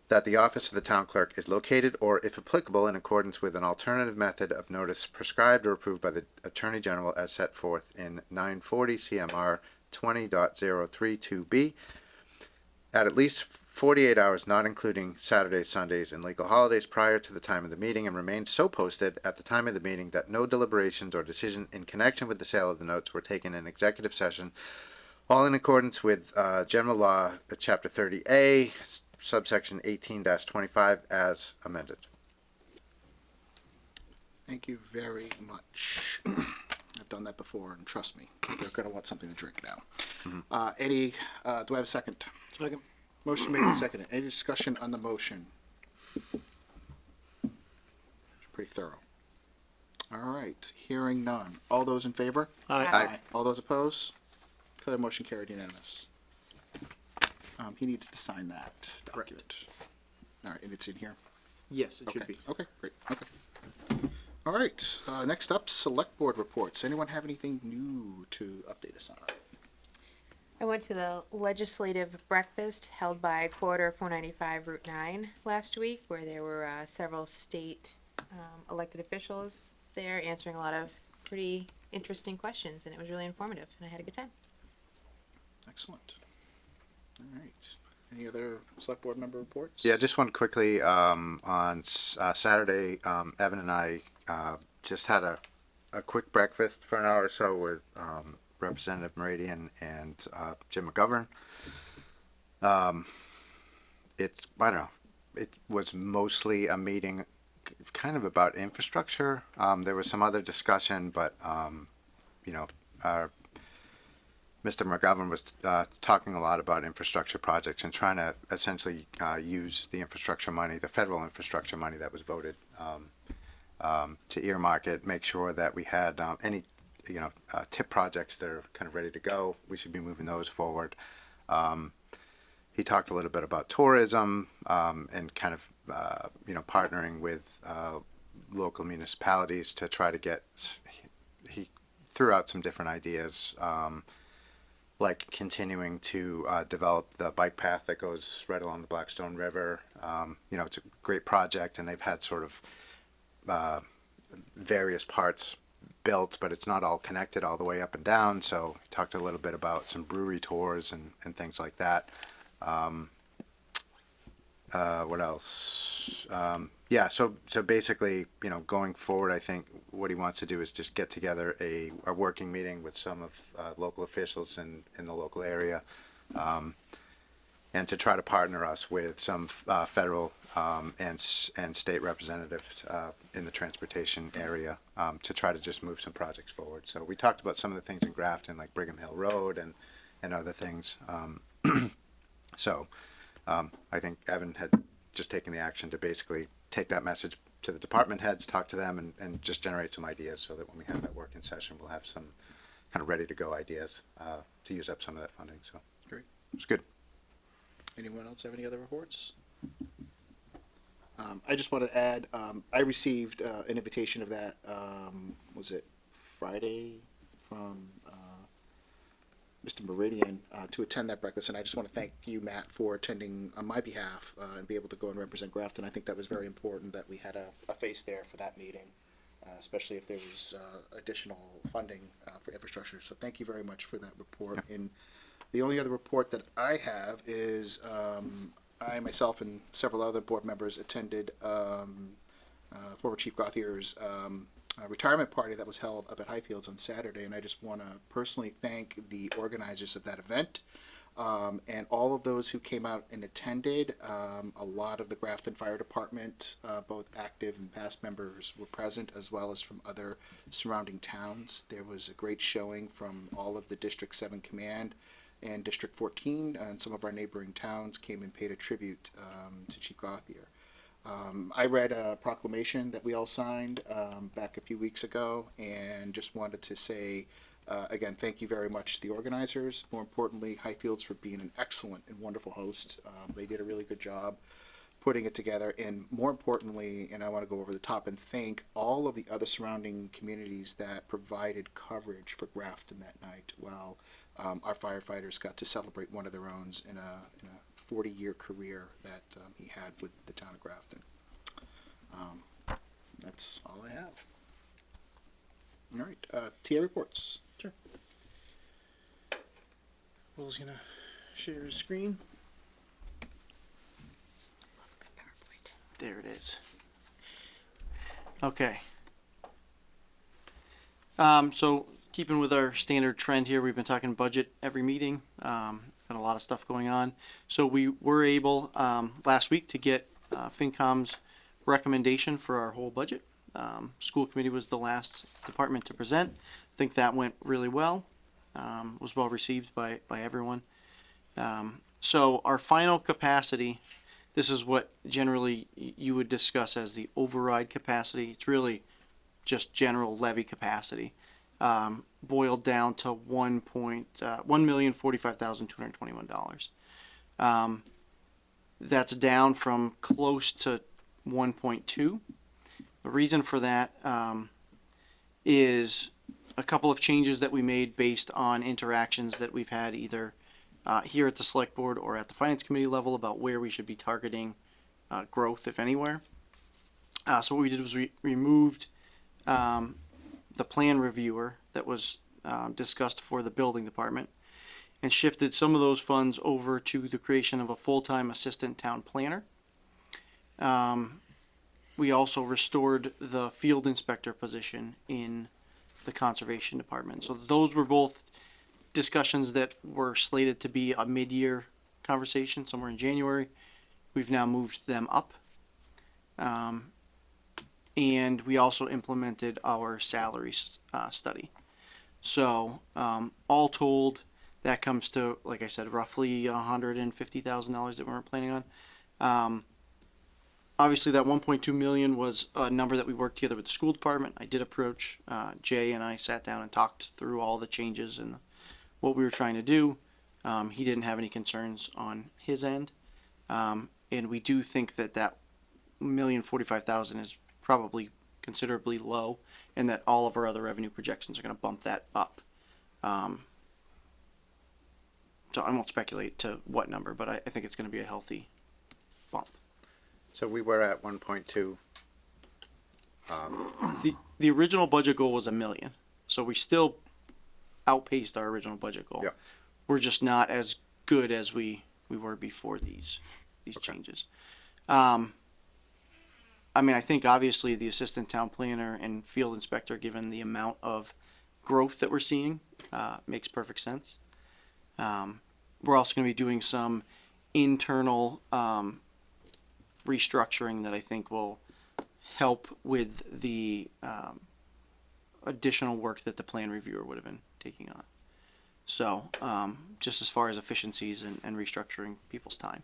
that the office of the town clerk is located, or if applicable, in accordance with an alternative method of notice prescribed or approved by the Attorney General as set forth in 940 CMR 20.032B, at least 48 hours, not including Saturdays, Sundays, and legal holidays prior to the time of the meeting, and remained so posted at the time of the meeting that no deliberations or decision in connection with the sale of the notes were taken in executive session, all in accordance with General Law, Chapter 30A, subsection 18-25, as amended. Thank you very much. I've done that before, and trust me, they're going to want something to drink now. Do I have a second? Second. Motion made and seconded. Any discussion on the motion? Pretty thorough. All right, hearing none. All those in favor? Aye. All those opposed? Declare motion carried unanimous. He needs to sign that document. All right, and it's in here? Yes, it should be. Okay, great. Okay. All right, next up, select board reports. Anyone have anything new to update us on? I went to the legislative breakfast held by Quarter 495 Route 9 last week, where there were several state elected officials there answering a lot of pretty interesting questions, and it was really informative, and I had a good time. Excellent. All right. Any other select board member reports? Yeah, just one quickly. On Saturday, Evan and I just had a quick breakfast for an hour or so with Representative Meridian and Jim McGovern. I don't know, it was mostly a meeting kind of about infrastructure. There was some other discussion, but our Mr. McGovern was talking a lot about infrastructure projects and trying to essentially use the infrastructure money, the federal infrastructure money that was voted, to earmark it, make sure that we had any, tip projects that are kind of ready to go. We should be moving those forward. He talked a little bit about tourism and kind of, partnering with local municipalities to try to get. He threw out some different ideas. Like continuing to develop the bike path that goes right along the Blackstone River. It's a great project, and they've had sort of various parts built, but it's not all connected all the way up and down. So he talked a little bit about some brewery tours and things like that. What else? So basically, going forward, I think what he wants to do is just get together a working meeting with some of local officials in the local area, and to try to partner us with some federal and state representatives in the transportation area to try to just move some projects forward. So we talked about some of the things in Grafton, like Brigham Hill Road and other things. I think Evan had just taken the action to basically take that message to the department heads, talk to them, and just generate some ideas so that when we have that working session, we'll have some kind of ready to go ideas to use up some of that funding. So Great. It's good. Anyone else have any other reports? I just want to add, I received an invitation of that, was it Friday, from Mr. Meridian to attend that breakfast, and I just want to thank you, Matt, for attending on my behalf and be able to go and represent Grafton. I think that was very important that we had a face there for that meeting, especially if there was additional funding for infrastructure. So thank you very much for that report. Yeah. And the only other report that I have is I myself and several other board members attended former Chief Gauthier's retirement party that was held up at Highfields on Saturday, and I just want to personally thank the organizers of that event and all of those who came out and attended. A lot of the Grafton Fire Department, both active and past members, were present, as well as from other surrounding towns. There was a great showing from all of the District 7 Command and District 14, and some of our neighboring towns came and paid a tribute to Chief Gauthier. I read a proclamation that we all signed back a few weeks ago, and just wanted to say, again, thank you very much to the organizers. More importantly, Highfields for being an excellent and wonderful host. They did a really good job putting it together, and more importantly, and I want to go over the top and thank all of the other surrounding communities that provided coverage for Grafton that night. Well, our firefighters got to celebrate one of their own in a 40-year career that he had with the town of Grafton. That's all I have. All right, TA reports. Sure. Will's gonna share his screen. There it is. Okay. So keeping with our standard trend here, we've been talking budget every meeting. Got a lot of stuff going on. So we were able last week to get FinCom's recommendation for our whole budget. School committee was the last department to present. I think that went really well. Was well received by everyone. So our final capacity, this is what generally you would discuss as the override capacity. It's really just general levy capacity, boiled down to $1,045,221. That's down from close to 1.2. The reason for that is a couple of changes that we made based on interactions that we've had either here at the select board or at the finance committee level about where we should be targeting growth, if anywhere. So what we did was we removed the plan reviewer that was discussed for the building department and shifted some of those funds over to the creation of a full-time assistant town planner. We also restored the field inspector position in the conservation department. So those were both discussions that were slated to be a mid-year conversation somewhere in January. We've now moved them up. And we also implemented our salaries study. So all told, that comes to, like I said, roughly $150,000 that we weren't planning on. Obviously, that 1.2 million was a number that we worked together with the school department. I did approach Jay, and I sat down and talked through all the changes and what we were trying to do. He didn't have any concerns on his end, and we do think that that $1,045,000 is probably considerably low, and that all of our other revenue projections are going to bump that up. So I won't speculate to what number, but I think it's going to be a healthy bump. So we were at 1.2. The original budget goal was $1 million, so we still outpaced our original budget goal. Yeah. We're just not as good as we were before these Okay. changes. I mean, I think obviously the assistant town planner and field inspector, given the amount of growth that we're seeing, makes perfect sense. We're also going to be doing some internal restructuring that I think will help with the additional work that the plan reviewer would have been taking on. So, just as far as efficiencies and restructuring people's time.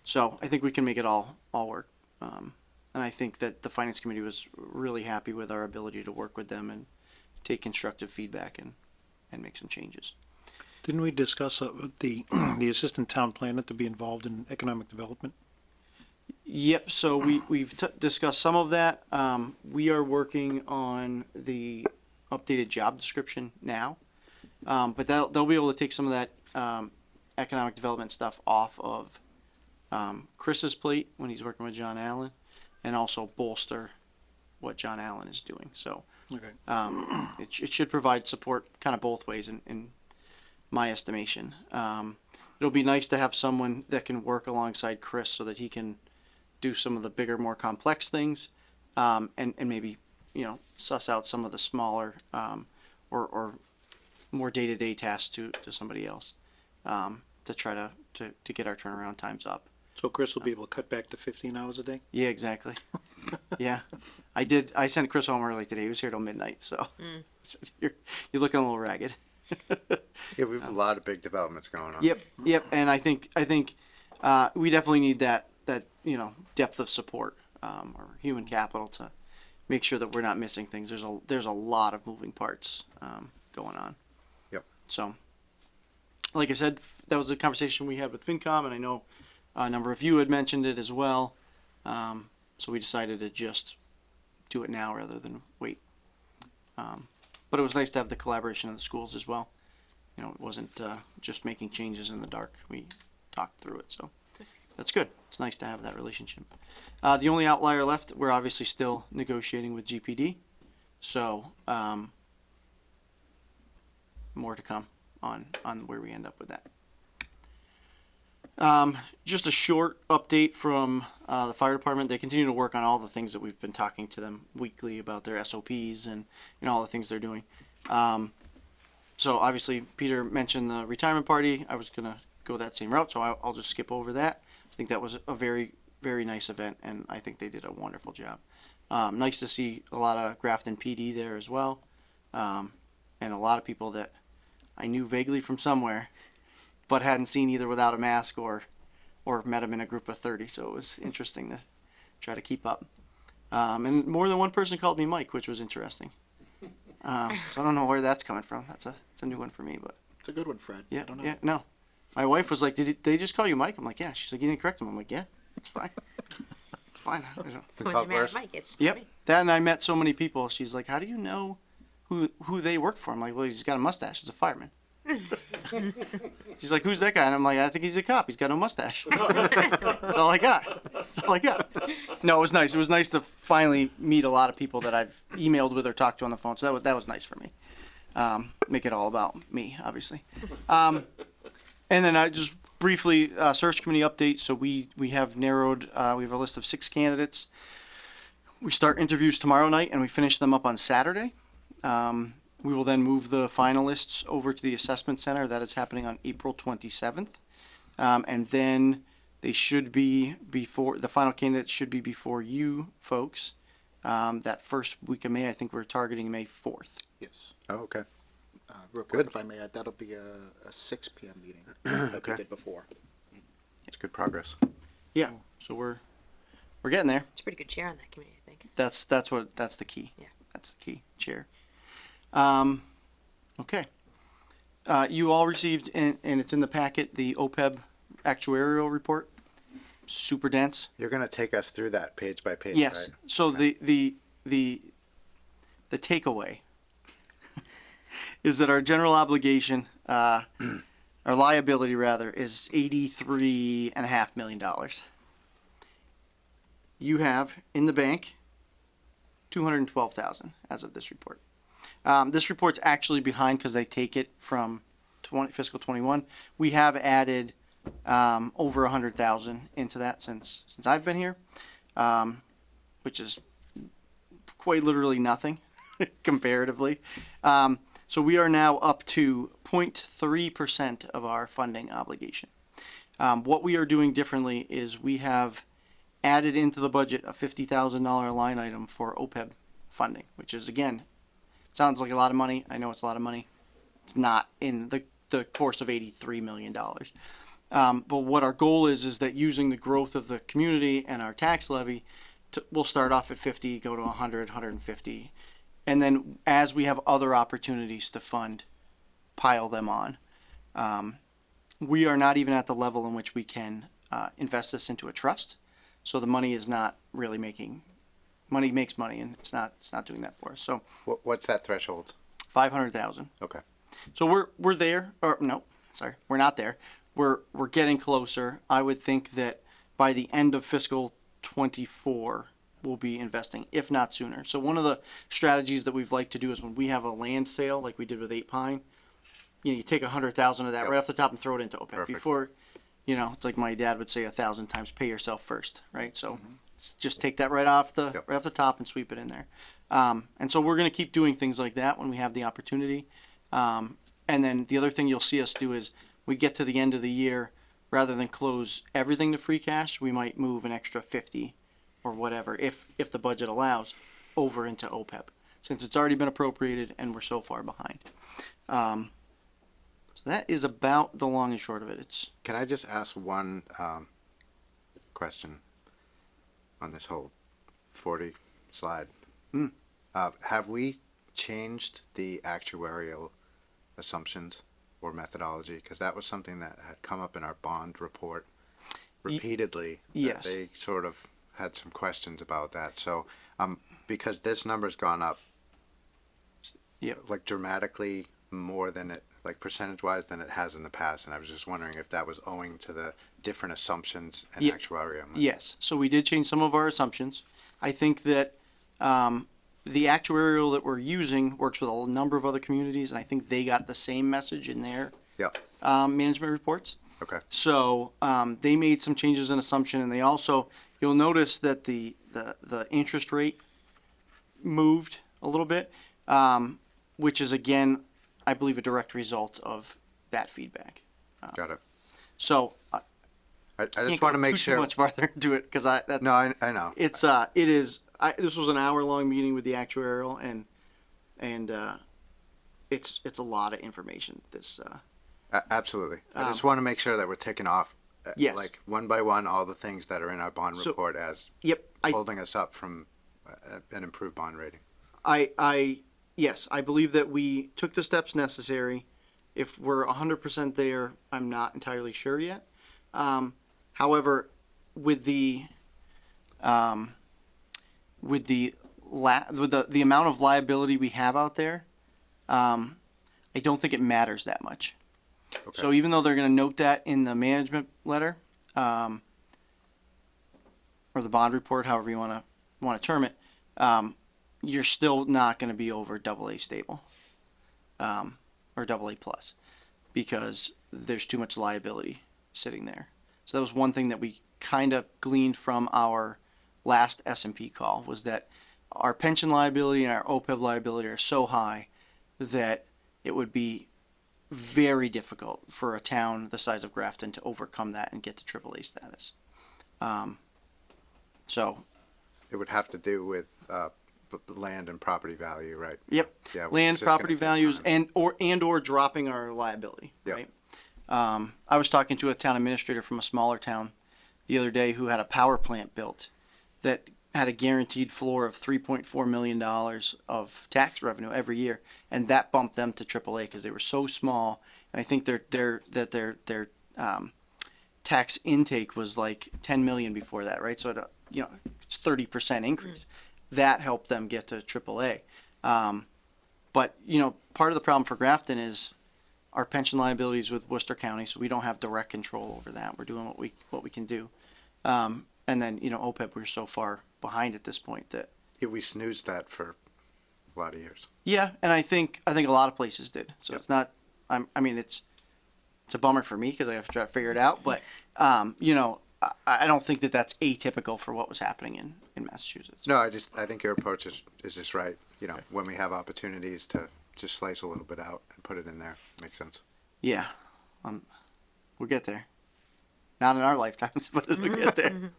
So I think we can make it all work. And I think that the finance committee was really happy with our ability to work with them and take constructive feedback and make some changes. Didn't we discuss the assistant town planner to be involved in economic development? Yep. So we've discussed some of that. We are working on the updated job description now, but they'll be able to take some of that economic development stuff off of Chris's plate when he's working with John Allen, and also bolster what John Allen is doing. So Okay. it should provide support kind of both ways in my estimation. It'll be nice to have someone that can work alongside Chris so that he can do some of the bigger, more complex things, and maybe, suss out some of the smaller or more day-to-day tasks to somebody else, to try to get our turnaround times up. So Chris will be able to cut back to 15 hours a day? Yeah, exactly. Yeah, I sent Chris home early today. He was here till midnight, so, so you're looking a little ragged. Yeah, we have a lot of big developments going on. Yep, and I think we definitely need that depth of support, or human capital to make sure that we're not missing things. There's a lot of moving parts going on. Yep. So, like I said, that was a conversation we had with FinCom, and I know a number of you had mentioned it as well. So we decided to just do it now rather than wait. But it was nice to have the collaboration of the schools as well. It wasn't just making changes in the dark. We talked through it, so that's good. It's nice to have that relationship. The only outlier left, we're obviously still negotiating with GPD, so more to come on where we end up with that. Just a short update from the fire department. They continue to work on all the things that we've been talking to them weekly about their SOPs and all the things they're doing. So obviously Peter mentioned the retirement party. I was gonna go that same route, so I'll just skip over that. I think that was a very, very nice event, and I think they did a wonderful job. Nice to see a lot of Grafton PD there as well, and a lot of people that I knew vaguely from somewhere, but hadn't seen either without a mask or met them in a group of 30. So it was interesting to try to keep up. And more than one person called me Mike, which was interesting. So I don't know where that's coming from. It's a new one for me, but It's a good one, Fred. yeah, I don't know. yeah, no. My wife was like, "Did they just call you Mike?" I'm like, "Yeah." She's like, "You didn't correct him." I'm like, "Yeah, it's fine, it's fine." I don't- When called you marry worse. Mike, it's Yep. me. That, and I met so many people. She's like, "How do you know who they work for?" I'm like, "Well, he's got a mustache. He's a fireman." She's like, "Who's that guy?" And I'm like, "I think he's a cop. He's got no mustache." That's all I got. That's all I got. No, it was nice. It was nice to finally meet a lot of people that I've emailed with or talked to on the phone. So that was nice for me. Make it all about me, obviously. And then I just briefly search committee update. So we have narrowed. We have a list of 6 candidates. We start interviews tomorrow night and we finish them up on Saturday. We will then move the finalists over to the assessment center. That is happening on April 27th. And then they should be before, the final candidates should be before you folks. That first week of May, I think we're targeting May 4th. Yes. Oh, okay. Real quick, if I may add, that'll be a 6 p.m. meeting like we Okay. did before. It's good progress. Yeah. So we're getting there. It's a pretty good chair on that committee, I think. That's the key. Yeah. That's the key. Chair. Okay. You all received, and it's in the packet, the Opeb actuarial report. Super dense. You're going to take us through that page by page, Yes. right? So the takeaway is that our general obligation, our liability rather, is $83.5 million. You have in the bank $212,000 as of this report. This report's actually behind because they take it from fiscal 21. We have added over 100,000 into that since I've been here, which is quite literally nothing comparatively. So we are now up to 0.3% of our funding obligation. What we are doing differently is we have added into the budget a $50,000 line item for Opeb funding, which is, again, sounds like a lot of money. I know it's a lot of money. It's not in the course of $83 million. But what our goal is that using the growth of the community and our tax levy, we'll start off at 50, go to 100, 150. And then as we have other opportunities to fund, pile them on. We are not even at the level in which we can invest this into a trust. So the money is not really money makes money, and it's not doing that for us. So What's that threshold? 500,000. Okay. So we're there, or no, sorry, we're not there. We're getting closer. I would think that by the end of fiscal 24, we'll be investing, if not sooner. So one of the strategies that we've liked to do is when we have a land sale, like we did with 8 Pine, you take 100,000 of that Yep. right off the top and throw it into OPEB. Perfect. Before, it's like my dad would say 1,000 times, pay yourself first, right? So just take that right off the Yep. right off the top and sweep it in there. And so we're going to keep doing things like that when we have the opportunity. And then the other thing you'll see us do is we get to the end of the year, rather than close everything to free cash, we might move an extra 50 or whatever, if the budget allows, over into OPEB, since it's already been appropriated and we're so far behind. So that is about the long and short of it. It's Can I just ask one question on this whole 40 slide? Have we changed the actuarial assumptions or methodology? Because that was something that had come up in our bond report repeatedly. Yes. They sort of had some questions about that. So because this number's gone up like dramatically more than it, like percentage-wise, than it has in the past, and I was just wondering if that was owing to the different assumptions and actuarial. Yes. So we did change some of our assumptions. I think that the actuarial that we're using works with a number of other communities, and I think they got the same message in their management reports. Okay. So they made some changes in assumption, and they also, you'll notice that the interest rate moved a little bit, which is, again, I believe, a direct result of that feedback. Got it. So I can't just go want to make too sure. much farther into it because I know. it's it is. This was an hour-long meeting with the actuarial, and it's a lot of information. This Absolutely. I just want to make sure that we're ticking off, Yes. like one by one, all the things that are in our bond So- report as I holding us up from an improved bond rating. Yes, I believe that we took the steps necessary. If we're 100% there, I'm not entirely sure yet. However, with the amount of liability we have out there, I don't think it matters that much. Okay. So even though they're going to note that in the management letter, or the bond report, however you want to term it, you're still not going to be over AA stable, or AA plus, because there's too much liability sitting there. So that was one thing that we kind of gleaned from our last S&P call, was that our pension liability and our OPEB liability are so high that it would be very difficult for a town the size of Grafton to overcome that and get to AAA status. So It would have to do with land and property value, right? Yep. Yeah. which is Land, just gonna property take values, time. and or dropping our liability. Yep. Right. I was talking to a town administrator from a smaller town the other day who had a power plant built that had a guaranteed floor of $3.4 million of tax revenue every year, and that bumped them to AAA because they were so small. And I think their tax intake was like 10 million before that, right? So it's 30% increase. That helped them get to AAA. But part of the problem for Grafton is our pension liabilities with Worcester County, so we don't have direct control over that. We're doing what we can do. And then OPEB, we're so far behind at this point that We snoozed that for a lot of years. yeah, and I think a lot of places did. So it's not. It's a bummer for me because I have to try to figure it out. But I don't think that that's atypical for what was happening in Massachusetts. No, I think your approach is just right. When we have opportunities to just slice a little bit out and put it in there, makes sense. Yeah, we'll get there. Not in our lifetimes, but we'll get there.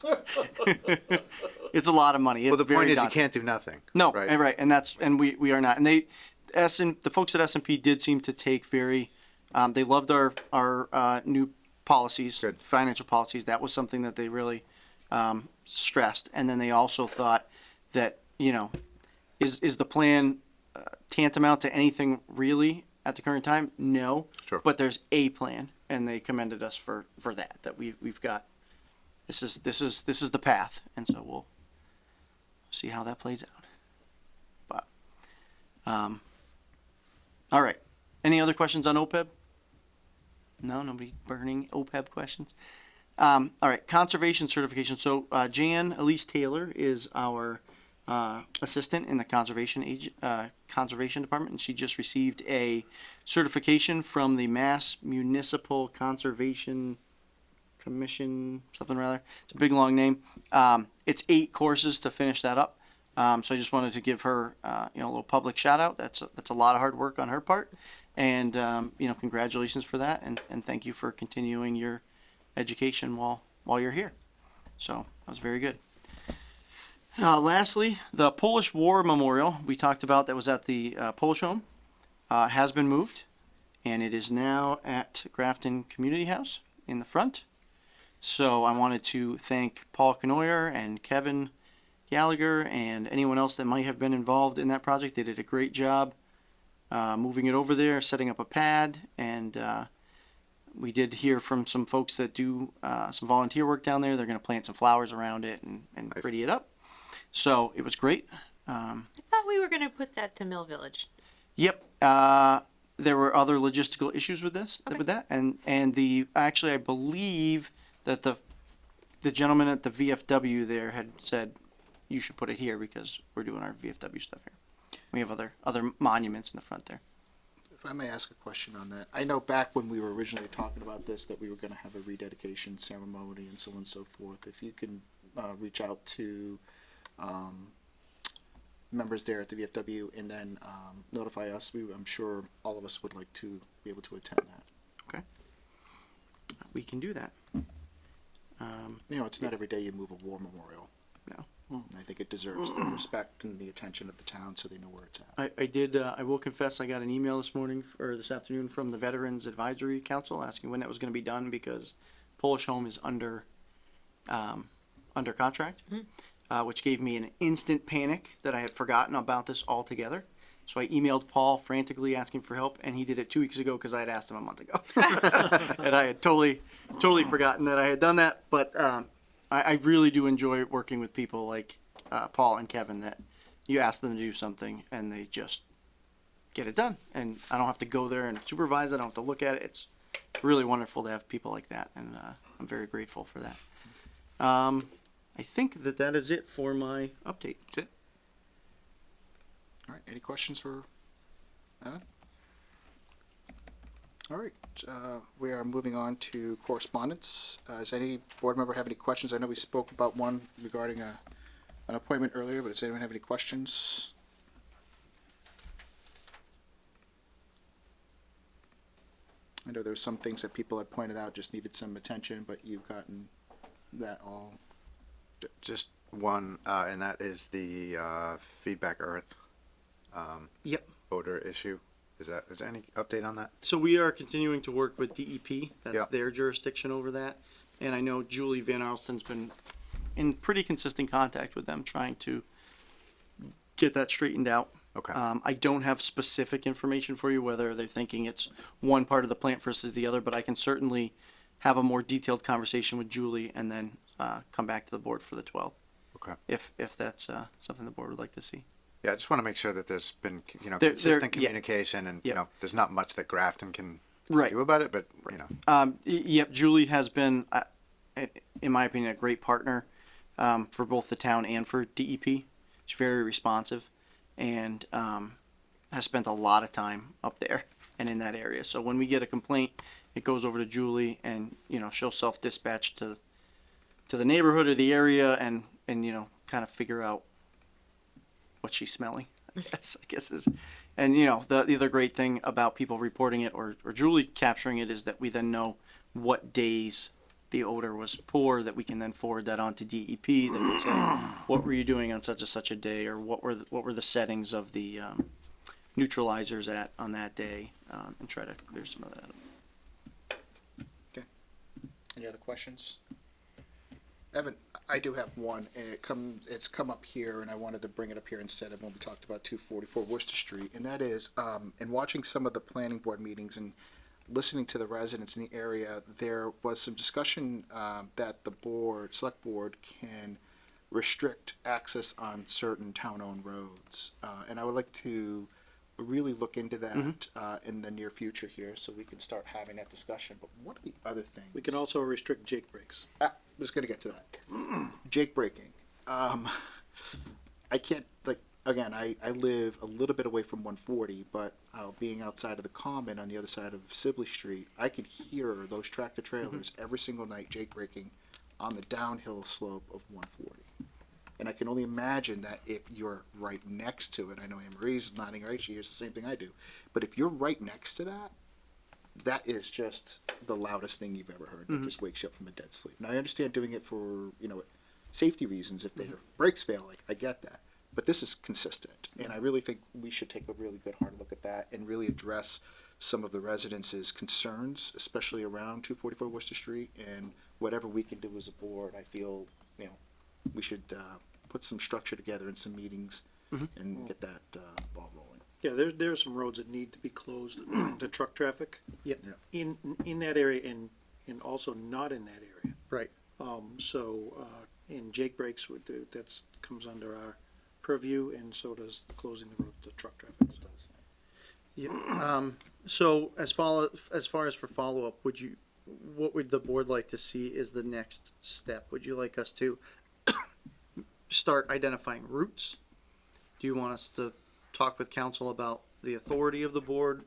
It's a lot of money. It's Well, the point very is daunting. you can't do nothing. No, right? right, and we are not. And the folks at S&P did seem to take very. They loved our new policies, Good. financial policies. That was something that they really stressed. And then they also thought that is the plan tantamount to anything really at the current time? No, Sure. but there's a plan, and they commended us for that. That we've got. This is the path, and so we'll see how that plays out. But, all right. Any other questions on OPEB? No, nobody burning OPEB questions. All right, conservation certification. So Jan Elise Taylor is our assistant in the conservation department, and she just received a certification from the Mass Municipal Conservation Commission, something rather. It's a big long name. It's 8 courses to finish that up. So I just wanted to give her a little public shout out. That's a lot of hard work on her part, and congratulations for that, and thank you for continuing your education while you're here. So that was very good. Lastly, the Polish War Memorial we talked about that was at the Polish Home has been moved, and it is now at Grafton Community House in the front. So I wanted to thank Paul Knoyer and Kevin Gallagher and anyone else that might have been involved in that project. They did a great job moving it over there, setting up a pad, and we did hear from some folks that do some volunteer work down there. They're going to plant some flowers around it and Nice. pretty it up. So it was great. I thought we were going to put that to Mill Village. Yep. There were other logistical issues with that, and I believe that the gentleman at the VFW there had said you should put it here because we're doing our VFW stuff here. We have other monuments in the front there. If I may ask a question on that, I know back when we were originally talking about this that we were going to have a rededication ceremony and so on and so forth. If you can reach out to members there at the VFW and then notify us, I'm sure all of us would like to be able to attend that. Okay. We can do that. It's not every day you move a war memorial. No. And I think it deserves the respect and the attention of the town so they know where it's at. I did. I will confess, I got an email this afternoon from the Veterans Advisory Council asking when that was going to be done because Polish Home is under contract, which gave me an instant panic that I had forgotten about this altogether. So I emailed Paul frantically asking for help, and he did it 2 weeks ago because I had asked him a month ago, and I had totally forgotten that I had done that. But I really do enjoy working with people like Paul and Kevin that you ask them to do something and they just get it done. And I don't have to go there and supervise it. I don't have to look at it. It's really wonderful to have people like that. And I'm very grateful for that. I think that is it for my update. That's it. All right. Any questions for Evan? All right. We are moving on to correspondence. Does any board member have any questions? I know we spoke about one regarding an appointment earlier, but does anyone have any questions? I know there were some things that people had pointed out just needed some attention, but you've gotten that all. Just one, and that is the Feedback Earth Yep. odor issue. Is there any update on that? So we are continuing to work with DEP. That's Yeah. their jurisdiction over that. And I know Julie Van Arsden's been in pretty consistent contact with them, trying to get that straightened out. Okay. I don't have specific information for you, whether they're thinking it's one part of the plant versus the other, but I can certainly have a more detailed conversation with Julie and then come back to the board for the 12th. Okay. If that's something the board would like to see. Yeah, I just want to make sure that there's been, There- consistent yeah. communication and, Yeah. there's not much that Grafton can Right. do about it, but, Yep, Julie has been, in my opinion, a great partner for both the town and for DEP. She's very responsive and has spent a lot of time up there and in that area. So when we get a complaint, it goes over to Julie, and she'll self-dispatch to the neighborhood or the area, and kind of figure out what she's smelling. I guess is, and the other great thing about people reporting it or Julie capturing it is that we then know what days the odor was poor, that we can then forward that on to DEP. That would say, what were you doing on such a day, or what were the settings of the neutralizers on that day, and try to clear some of that up. Any other questions? Evan, I do have one, and it's come up here, and I wanted to bring it up here instead of when we talked about 244 Worcester Street, and that is, in watching some of the planning board meetings and listening to the residents in the area, there was some discussion that the select board can restrict access on certain town-owned roads, and I would like to really look into that in the near future here, so we can start having that discussion. But what are the other things? We can also restrict Jake breaks. I was going to get to that. Jake breaking. I can't, again, I live a little bit away from 140, but being outside of the common on the other side of Sibley Street, I could hear those tractor trailers every single night Jake breaking on the downhill slope of 140. And I can only imagine that if you're right next to it, I know Anne Marie's nodding right, she hears the same thing I do. But if you're right next to that, that is just the loudest thing you've ever heard. It just wakes you up from a dead sleep. Now I understand doing it for, safety reasons if their brakes fail, I get that. But this is consistent. And I really think we should take a really good hard look at that and really address some of the residents' concerns, especially around 244 Worcester Street, and whatever we can do as a board, I feel, we should put some structure together in some meetings and get that ball rolling. Yeah, there are some roads that need to be closed to truck traffic. Yep. In that area and also not in that area. Right. In Jake breaks, that's comes under our purview, and so does closing the road to truck traffic. Yeah. So as far as for follow up, what would the board like to see is the next step? Would you like us to start identifying routes? Do you want us to talk with council about the authority of the board?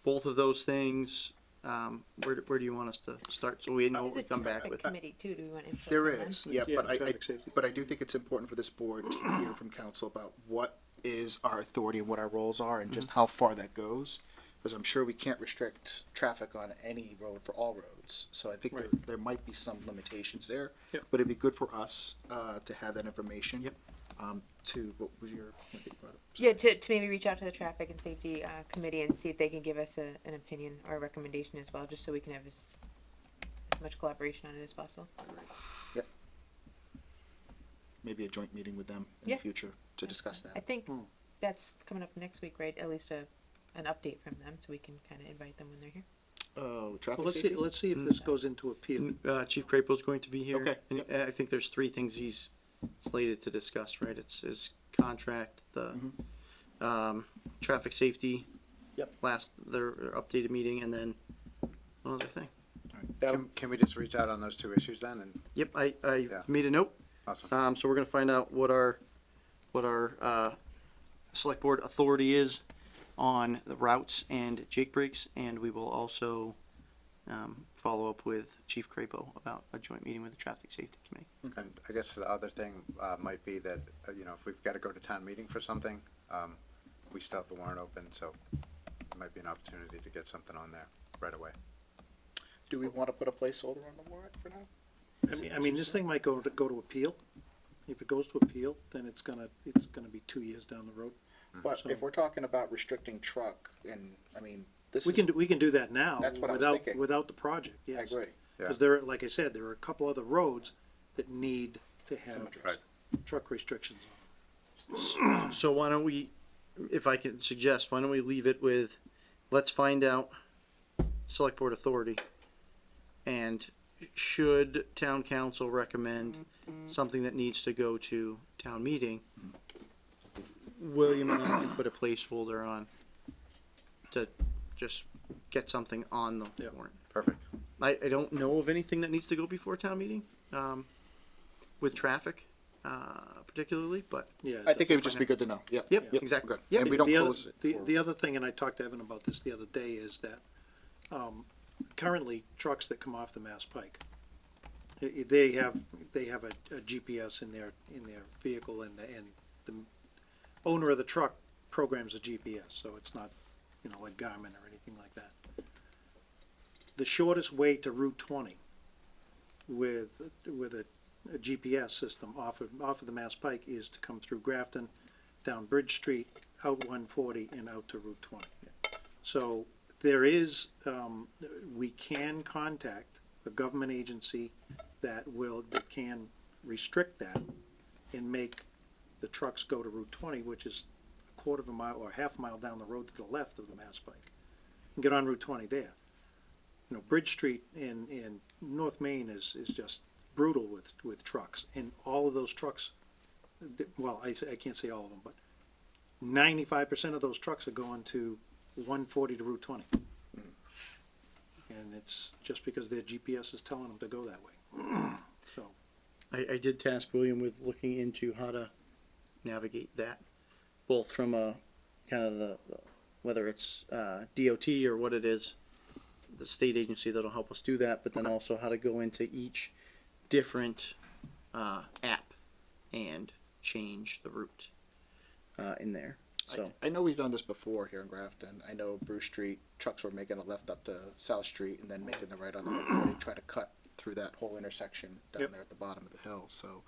Both of those things. Where do you want us to start so we know what we come back with? Committee too. Do we want input? There from them? is, yeah, Yeah, but traffic safety. but I do think it's important for this board to hear from council about what is our authority and what our roles are, and just how far that goes. Because I'm sure we can't restrict traffic on any road for all roads. So I think Right. there might be some limitations there. Yep. But it'd be good for us to have that information. Yep. What was your? What you brought up? Yeah, to maybe reach out to the traffic and safety committee and see if they can give us an opinion or a recommendation as well, just so we can have as much collaboration on it as possible. Maybe a joint meeting with them in Yeah. the future to discuss I that. think that's coming up next week, right? At least an update from them, so we can kind of invite them when they're here. Oh, traffic Well, safety? let's see if this goes into appeal. Chief Crapo's going to be here. Okay. And I think there's three things he's slated to discuss, right? It's his contract, the traffic safety. Yep. Their updated meeting, and then one other thing. Can we just reach out on those two issues then? And Yep, I Yeah. made a note. awesome. So we're gonna find out what our select board authority is on the routes and Jake breaks, and we will also follow up with Chief Crapo about a joint meeting with the traffic safety committee. And I guess the other thing might be that, if we've got to go to town meeting for something, we still have the warrant open, so it might be an opportunity to get something on there right away. Do we want to put a placeholder on the warrant for now? I mean, this thing might go to appeal. If it goes to appeal, then it's gonna be 2 years down the road. But So- if we're talking about restricting truck, and, I mean, this We is, can do that now That's what I was without, thinking. without the project, I yes. agree. Because there, like I said, there are a couple other roads that need to have Right. truck restrictions on So why don't we, if I can suggest, why don't we leave it with, let's find out select board authority. And should town council recommend something that needs to go to town meeting, William and I can put a placeholder on to just get something on the Yeah. warrant. Perfect. I don't know of anything that needs to go before town meeting, with traffic, particularly, but it. Yeah. I think it would just be good to know, yeah. Yep, exactly. Good. Yep. And we don't The other- close it. The other thing, and I talked to Evan about this the other day, is that, currently, trucks that come off the Mass Pike, they have a GPS in their vehicle, and the owner of the truck programs a GPS, so it's not, like Garmin or anything like that. The shortest way to Route 20 with a GPS system off of the Mass Pike is to come through Grafton, down Bridge Street, out 140, and out to Route 20. So there is, we can contact a government agency that can restrict that and make the trucks go to Route 20, which is a quarter of a mile or half a mile down the road to the left of the Mass Pike, and get on Route 20 there. Bridge Street in North Main is just brutal with trucks, and all of those trucks, well, I can't say all of them, but 95% of those trucks are going to 140 to Route 20. And it's just because their GPS is telling them to go that way. So, I did task William with looking into how to navigate that, both from a kind of the whether it's DOT or what it is, the state agency that'll help us do that, but then also how to go into each different app and change the route in there. So I know we've done this before here in Grafton. I know Bruce Street, trucks were making a left up to South Street and then making the right on the 140, try to cut through that whole intersection down Yep. there at the bottom of the hill. So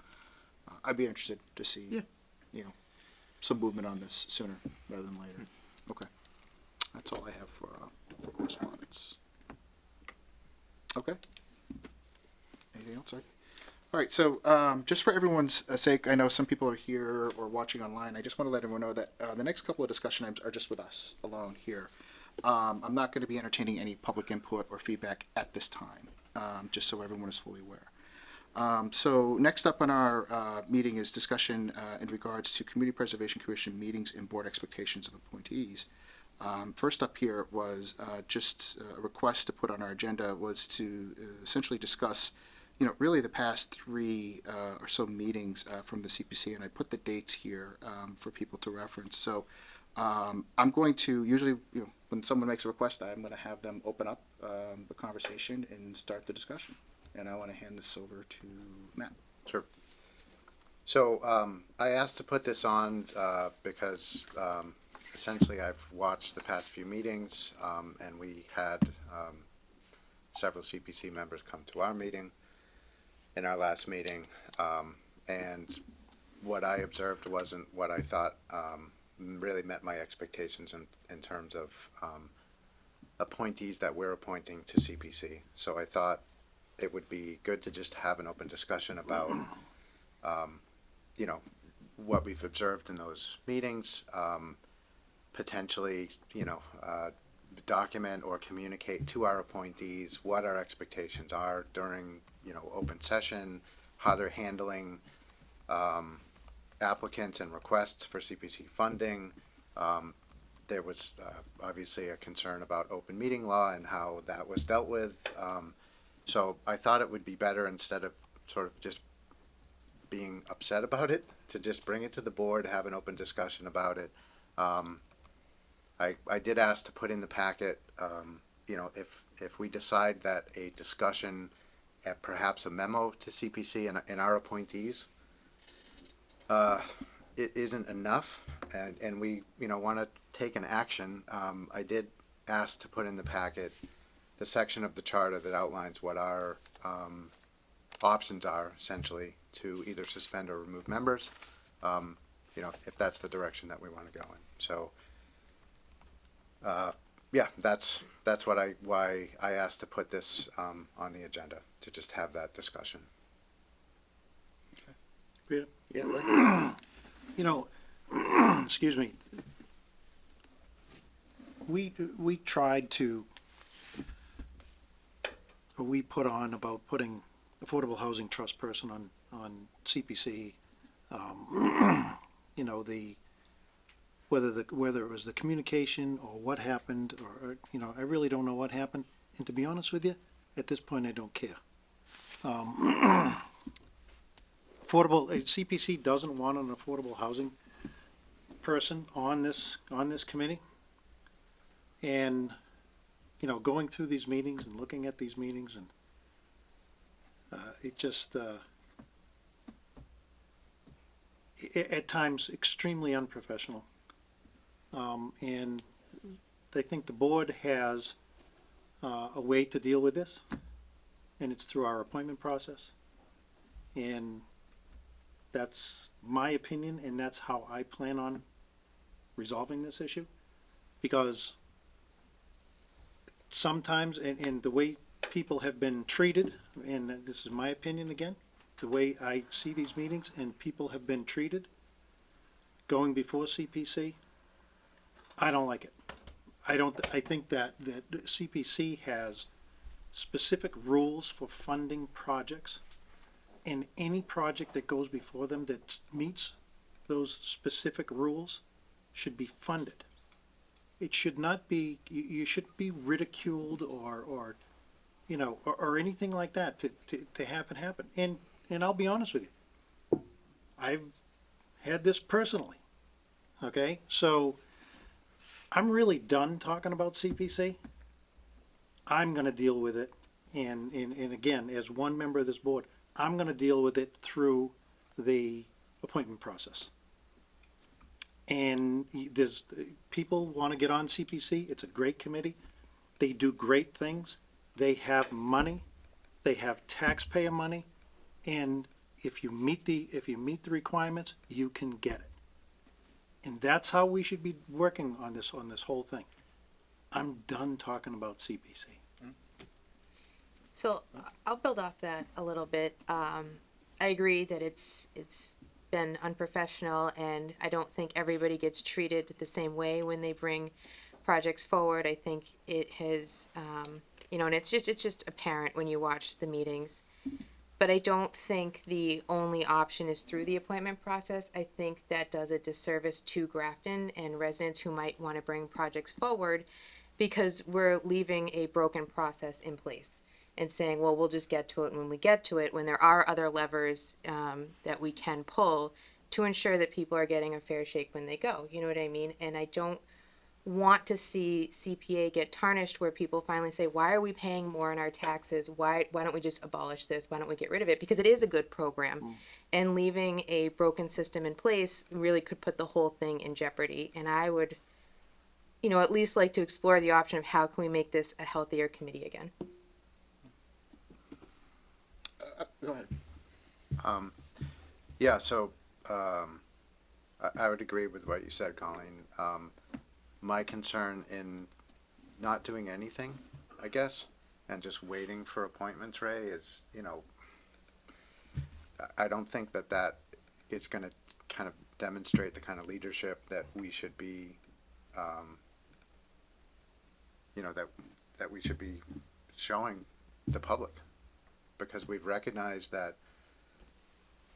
I'd be interested to see, Yeah. some movement on this sooner rather than later. Okay. That's all I have for correspondence. Okay. Anything else? Sorry. All right, so just for everyone's sake, I know some people are here or watching online. I just want to let everyone know that the next couple of discussion items are just with us alone here. I'm not going to be entertaining any public input or feedback at this time, just so everyone is fully aware. So next up on our meeting is discussion in regards to Community Preservation Commission meetings and board expectations of appointees. First up here was just a request to put on our agenda was to essentially discuss really the past 3 or so meetings from the CPC, and I put the dates here for people to reference. So I'm going to usually, when someone makes a request, I'm going to have them open up the conversation and start the discussion. And I want to hand this over to Matt. Sure. So I asked to put this on because essentially I've watched the past few meetings, and we had several CPC members come to our meeting in our last meeting, and what I observed wasn't what I thought really met my expectations in terms of appointees that we're appointing to CPC. So I thought it would be good to just have an open discussion about what we've observed in those meetings, potentially document or communicate to our appointees what our expectations are during open session, how they're handling applicants and requests for CPC funding. There was obviously a concern about open meeting law and how that was dealt with. So I thought it would be better, instead of sort of just being upset about it, to just bring it to the board, have an open discussion about it. I did ask to put in the packet, if we decide that a discussion, perhaps a memo to CPC and our appointees, it isn't enough, and we want to take an action. I did ask to put in the packet the section of the charter that outlines what our options are, essentially, to either suspend or remove members, you know, if that's the direction that we want to go in. So, yeah, that's why I asked to put this on the agenda, to just have that discussion. Rita? Yeah, You know, excuse me. We tried to, or we put on about putting affordable housing trust person on CPC. You know, whether it was the communication or what happened, or you know, I really don't know what happened. And to be honest with you, at this point, I don't care. CPC doesn't want an affordable housing person on this committee. And, you know, going through these meetings and looking at these meetings, and it just, at times, extremely unprofessional. And I think the board has a way to deal with this, and it's through our appointment process. And that's my opinion, and that's how I plan on resolving this issue. Because sometimes, and the way people have been treated, and this is my opinion again, the way I see these meetings and people have been treated going before CPC, I don't like it. I think that CPC has specific rules for funding projects, and any project that goes before them that meets those specific rules should be funded. It should not be, you shouldn't be ridiculed or you know, or anything like that to have it happen. And I'll be honest with you, I've had this personally, okay? So I'm really done talking about CPC. I'm gonna deal with it, and again, as one member of this board, I'm gonna deal with it through the appointment process. And there's, people want to get on CPC. It's a great committee. They do great things. They have money. They have taxpayer money. And if you meet the requirements, you can get it. And that's how we should be working on this whole thing. I'm done talking about CPC. So I'll build off that a little bit. I agree that it's been unprofessional, and I don't think everybody gets treated the same way when they bring projects forward. I think it has, you know, and it's just apparent when you watch the meetings. But I don't think the only option is through the appointment process. I think that does a disservice to Grafton and residents who might want to bring projects forward, because we're leaving a broken process in place and saying, well, we'll just get to it when we get to it, when there are other levers that we can pull to ensure that people are getting a fair shake when they go. You know what I mean? And I don't want to see CPA get tarnished where people finally say, why are we paying more in our taxes? Why don't we just abolish this? Why don't we get rid of it? Because it is a good program. And leaving a broken system in place really could put the whole thing in jeopardy. And I would, you know, at least like to explore the option of how can we make this a healthier committee again. go ahead. Yeah, so I would agree with what you said, Colleen. My concern in not doing anything, I guess, and just waiting for appointments, Ray, is, you know, I don't think that is going to kind of demonstrate the kind of leadership that we should be, you know, that we should be showing the public, because we've recognized that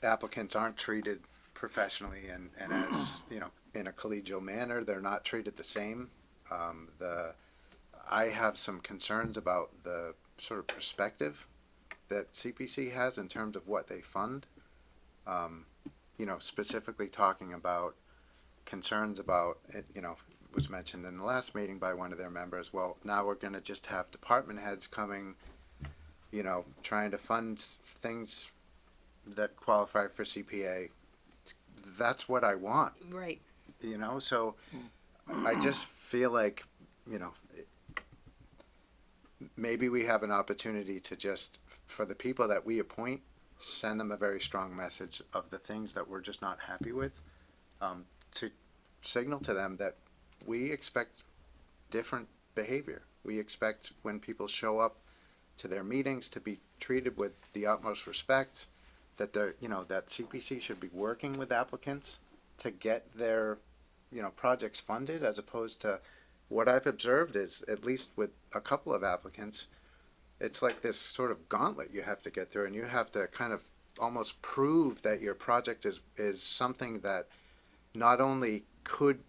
applicants aren't treated professionally and as, you know, in a collegial manner. They're not treated the same. I have some concerns about the sort of perspective that CPC has in terms of what they fund. You know, specifically talking about concerns about it, you know, was mentioned in the last meeting by one of their members. Well, now we're going to just have department heads coming, you know, trying to fund things that qualify for CPA. That's what I want. Right. You know, so I just feel like, you know, maybe we have an opportunity to just, for the people that we appoint, send them a very strong message of the things that we're just not happy with, to signal to them that we expect different behavior. We expect when people show up to their meetings to be treated with the utmost respect, that they're, that CPC should be working with applicants to get their, projects funded, as opposed to what I've observed is, at least with a couple of applicants, it's like this sort of gauntlet you have to get through, and you have to kind of almost prove that your project is something that not only could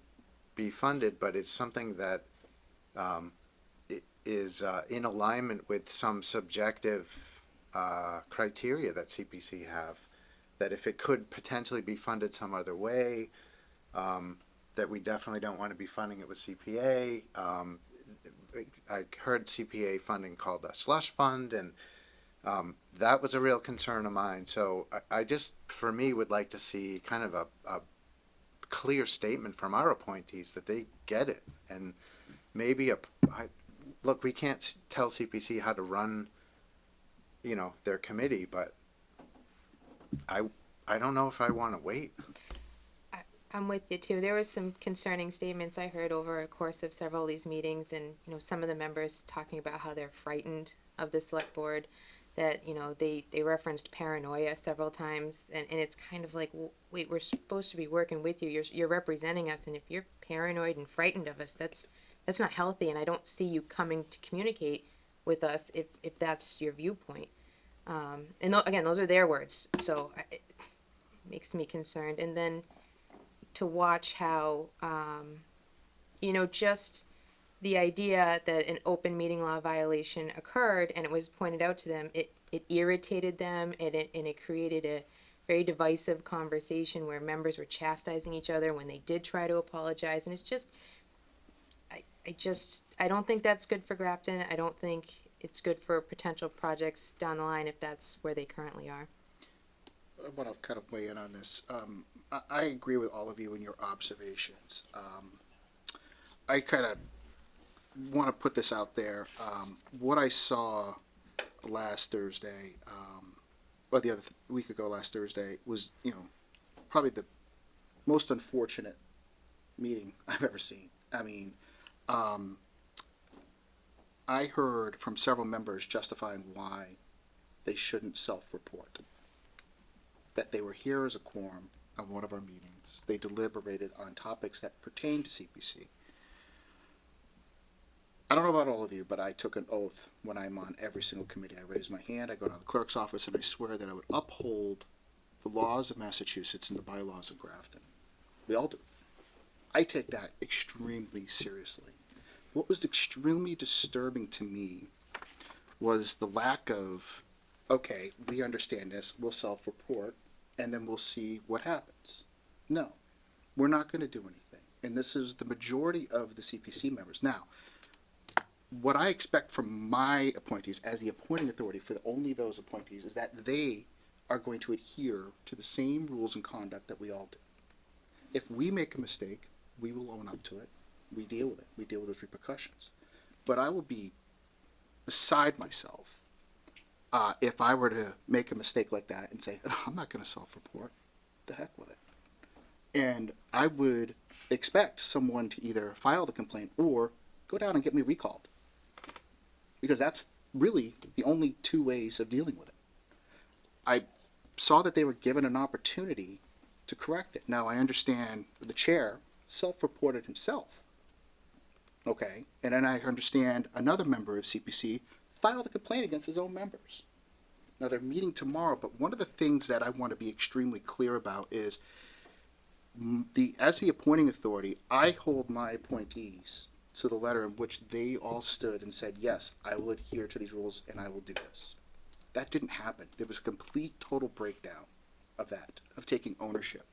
be funded, but it's something that is in alignment with some subjective criteria that CPC have, that if it could potentially be funded some other way, that we definitely don't want to be funding it with CPA. I heard CPA funding called a slush fund, and that was a real concern of mine. So I just, for me, would like to see kind of a clear statement from our appointees that they get it, and maybe look, we can't tell CPC how to run, their committee, but I don't know if I want to wait. I'm with you too. There was some concerning statements I heard over a course of several of these meetings, and some of the members talking about how they're frightened of the select board, that they referenced paranoia several times, and it's kind of like, well, wait, we're supposed to be working with you. You're representing us, and if you're paranoid and frightened of us, that's not healthy, and I don't see you coming to communicate with us if that's your viewpoint. Again, those are their words, so it makes me concerned. And then to watch how, just the idea that an open meeting law violation occurred and it was pointed out to them, it irritated them, and it created a very divisive conversation where members were chastising each other when they did try to apologize. And it's just, I don't think that's good for Grafton. I don't think it's good for potential projects down the line if that's where they currently are. I want to kind of weigh in on this. I agree with all of you in your observations. I kind of want to put this out there. What I saw last Thursday, or the other week ago last Thursday, was, probably the most unfortunate meeting I've ever seen. I mean, I heard from several members justifying why they shouldn't self-report. That they were here as a quorum on one of our meetings. They deliberated on topics that pertain to CPC. I don't know about all of you, but I took an oath when I'm on every single committee. I raise my hand, I go to the clerk's office, and I swear that I would uphold the laws of Massachusetts and the bylaws of Grafton. We all do. I take that extremely seriously. What was extremely disturbing to me was the lack of, okay, we understand this, we'll self-report, and then we'll see what happens. No, we're not going to do anything. And this is the majority of the CPC members. Now, what I expect from my appointees as the appointing authority for only those appointees is that they are going to adhere to the same rules and conduct that we all do. If we make a mistake, we will own up to it. We deal with it. We deal with those repercussions. But I will be beside myself if I were to make a mistake like that and say, oh, I'm not going to self-report. The heck with it. And I would expect someone to either file the complaint or go down and get me recalled. Because that's really the only two ways of dealing with it. I saw that they were given an opportunity to correct it. Now, I understand the chair self-reported himself. Okay, and then I understand another member of CPC filed a complaint against his own members. Now, they're meeting tomorrow, but one of the things that I want to be extremely clear about is as the appointing authority, I hold my appointees to the letter in which they all stood and said, yes, I will adhere to these rules and I will do this. That didn't happen. There was a complete, total breakdown of that, of taking ownership.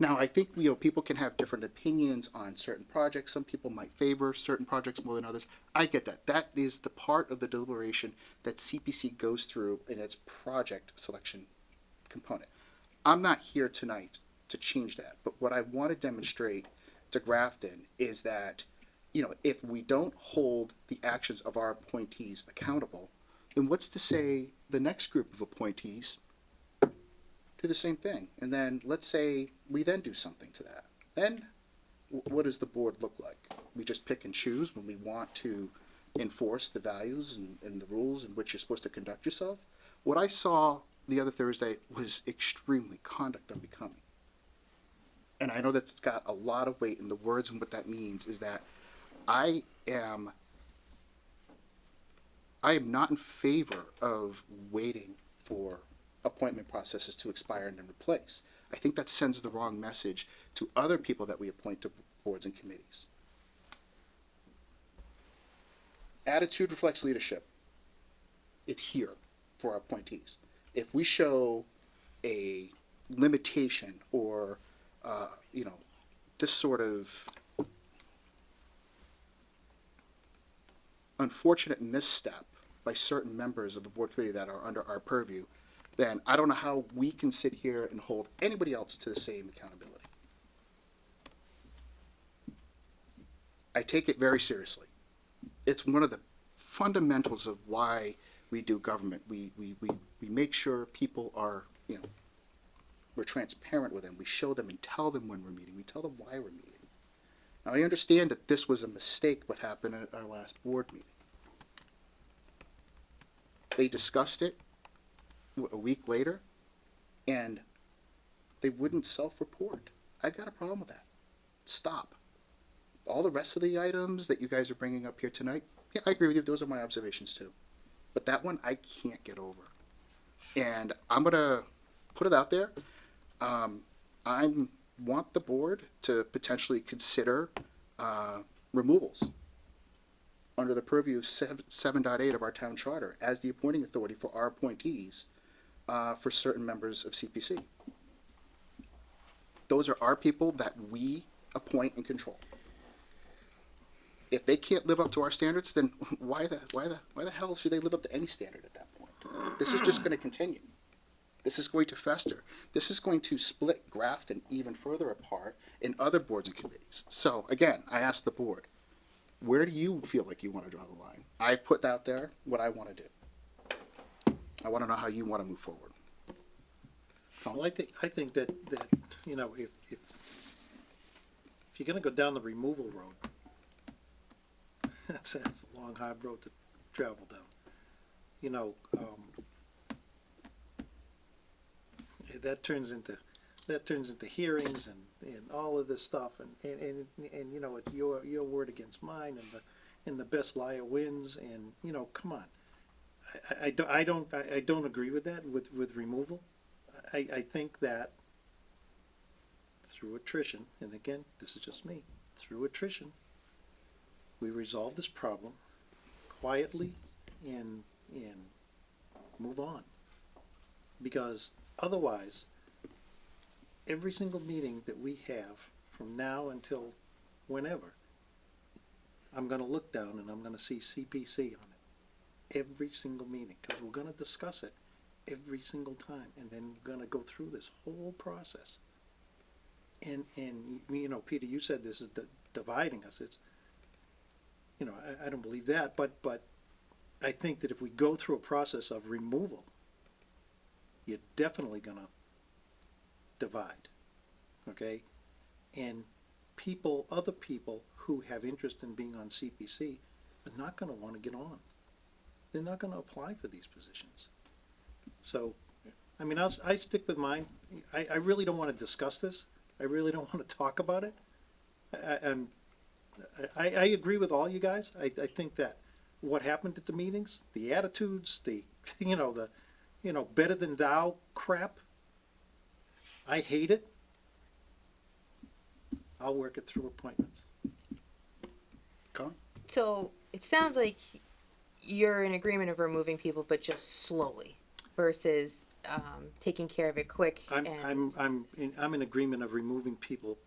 Now, I think people can have different opinions on certain projects. Some people might favor certain projects more than others. I get that. That is the part of the deliberation that CPC goes through in its project selection component. I'm not here tonight to change that, but what I want to demonstrate to Grafton is that, if we don't hold the actions of our appointees accountable, then what's to say the next group of appointees do the same thing. And then let's say we then do something to that. Then what does the board look like? We just pick and choose when we want to enforce the values and the rules in which you're supposed to conduct yourself. What I saw the other Thursday was extremely conduct unbecoming. And I know that's got a lot of weight in the words, and what that means is that I am not in favor of waiting for appointment processes to expire and then replace. I think that sends the wrong message to other people that we appoint to boards and committees. Attitude reflects leadership. It's here for our appointees. If we show a limitation or, this sort of unfortunate misstep by certain members of the board committee that are under our purview, then I don't know how we can sit here and hold anybody else to the same accountability. I take it very seriously. It's one of the fundamentals of why we do government. We make sure people are, we're transparent with them. We show them and tell them when we're meeting. We tell them why we're meeting. Now, I understand that this was a mistake what happened at our last board meeting. They discussed it a week later, and they wouldn't self-report. I got a problem with that. Stop. All the rest of the items that you guys are bringing up here tonight, yeah, I agree with you. Those are my observations too. But that one, I can't get over. And I'm going to put it out there. I want the board to potentially consider removals under the purview of 7.8 of our town charter as the appointing authority for our appointees for certain members of CPC. Those are our people that we appoint and control. If they can't live up to our standards, then why the hell should they live up to any standard at that point? This is just going to continue. This is going to fester. This is going to split Grafton even further apart in other boards and committees. So again, I ask the board, where do you feel like you want to draw the line? I've put out there what I want to do. I want to know how you want to move forward. Well, I think that if you're going to go down the removal road, that's a long, hard road to travel down. That turns into hearings and all of this stuff, and it's your word against mine, and the best liar wins, and come on. I don't agree with that with removal. I think that through attrition, and again, this is just me, through attrition, we resolve this problem quietly and move on. Because otherwise, every single meeting that we have from now until whenever, I'm going to look down and I'm going to see CPC on it. Every single meeting, because we're going to discuss it every single time, and then we're going to go through this whole process. And Peter, you said this is dividing us. It's, I don't believe that, but I think that if we go through a process of removal, you're definitely gonna divide, okay? And other people who have interest in being on CPC are not gonna wanna get on. They're not gonna apply for these positions. So, I stick with mine. I really don't wanna discuss this. I really don't wanna talk about it. I agree with all you guys. I think that what happened at the meetings, the attitudes, the better than thou crap, I hate it. I'll work it through appointments. Colin? So it sounds like you're in agreement of removing people, but just slowly versus taking care of it quick. I'm in agreement of removing people,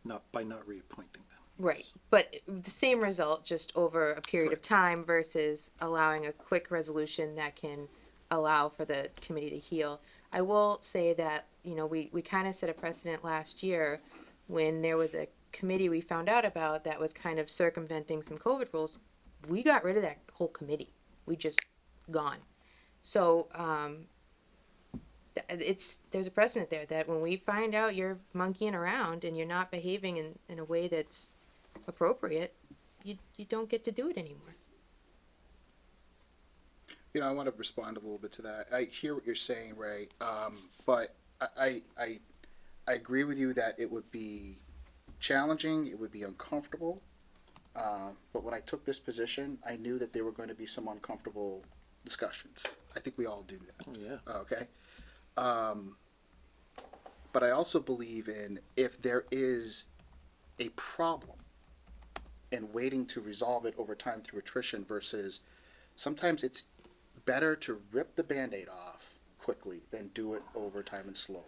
not reappointing them. Right, but the same result, just over a period of time versus allowing a quick resolution that can allow for the committee to heal. I will say that, we kind of set a precedent last year when there was a committee we found out about that was kind of circumventing some COVID rules. We got rid of that whole committee. We just gone. So, there's a precedent there that when we find out you're monkeying around and you're not behaving in a way that's appropriate, you don't get to do it anymore. You know, I want to respond a little bit to that. I hear what you're saying, Ray, but I agree with you that it would be challenging, it would be uncomfortable. But when I took this position, I knew that there were going to be some uncomfortable discussions. I think we all do that. Oh, yeah. Okay. But I also believe in if there is a problem and waiting to resolve it over time through attrition versus sometimes it's better to rip the Band-Aid off quickly than do it over time and slowly.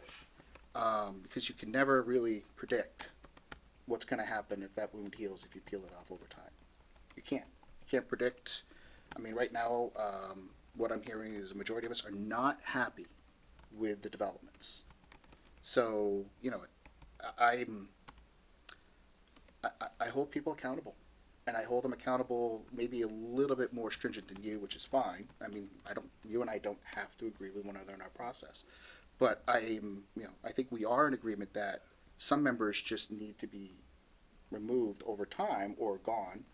Because you can never really predict what's going to happen if that wound heals if you peel it off over time. You can't predict. I mean, right now, what I'm hearing is a majority of us are not happy with the developments. So, you know, I hold people accountable, and I hold them accountable maybe a little bit more stringent than you, which is fine. I mean, you and I don't have to agree with one another in our process, but I think we are in agreement that some members just need to be removed over time or gone.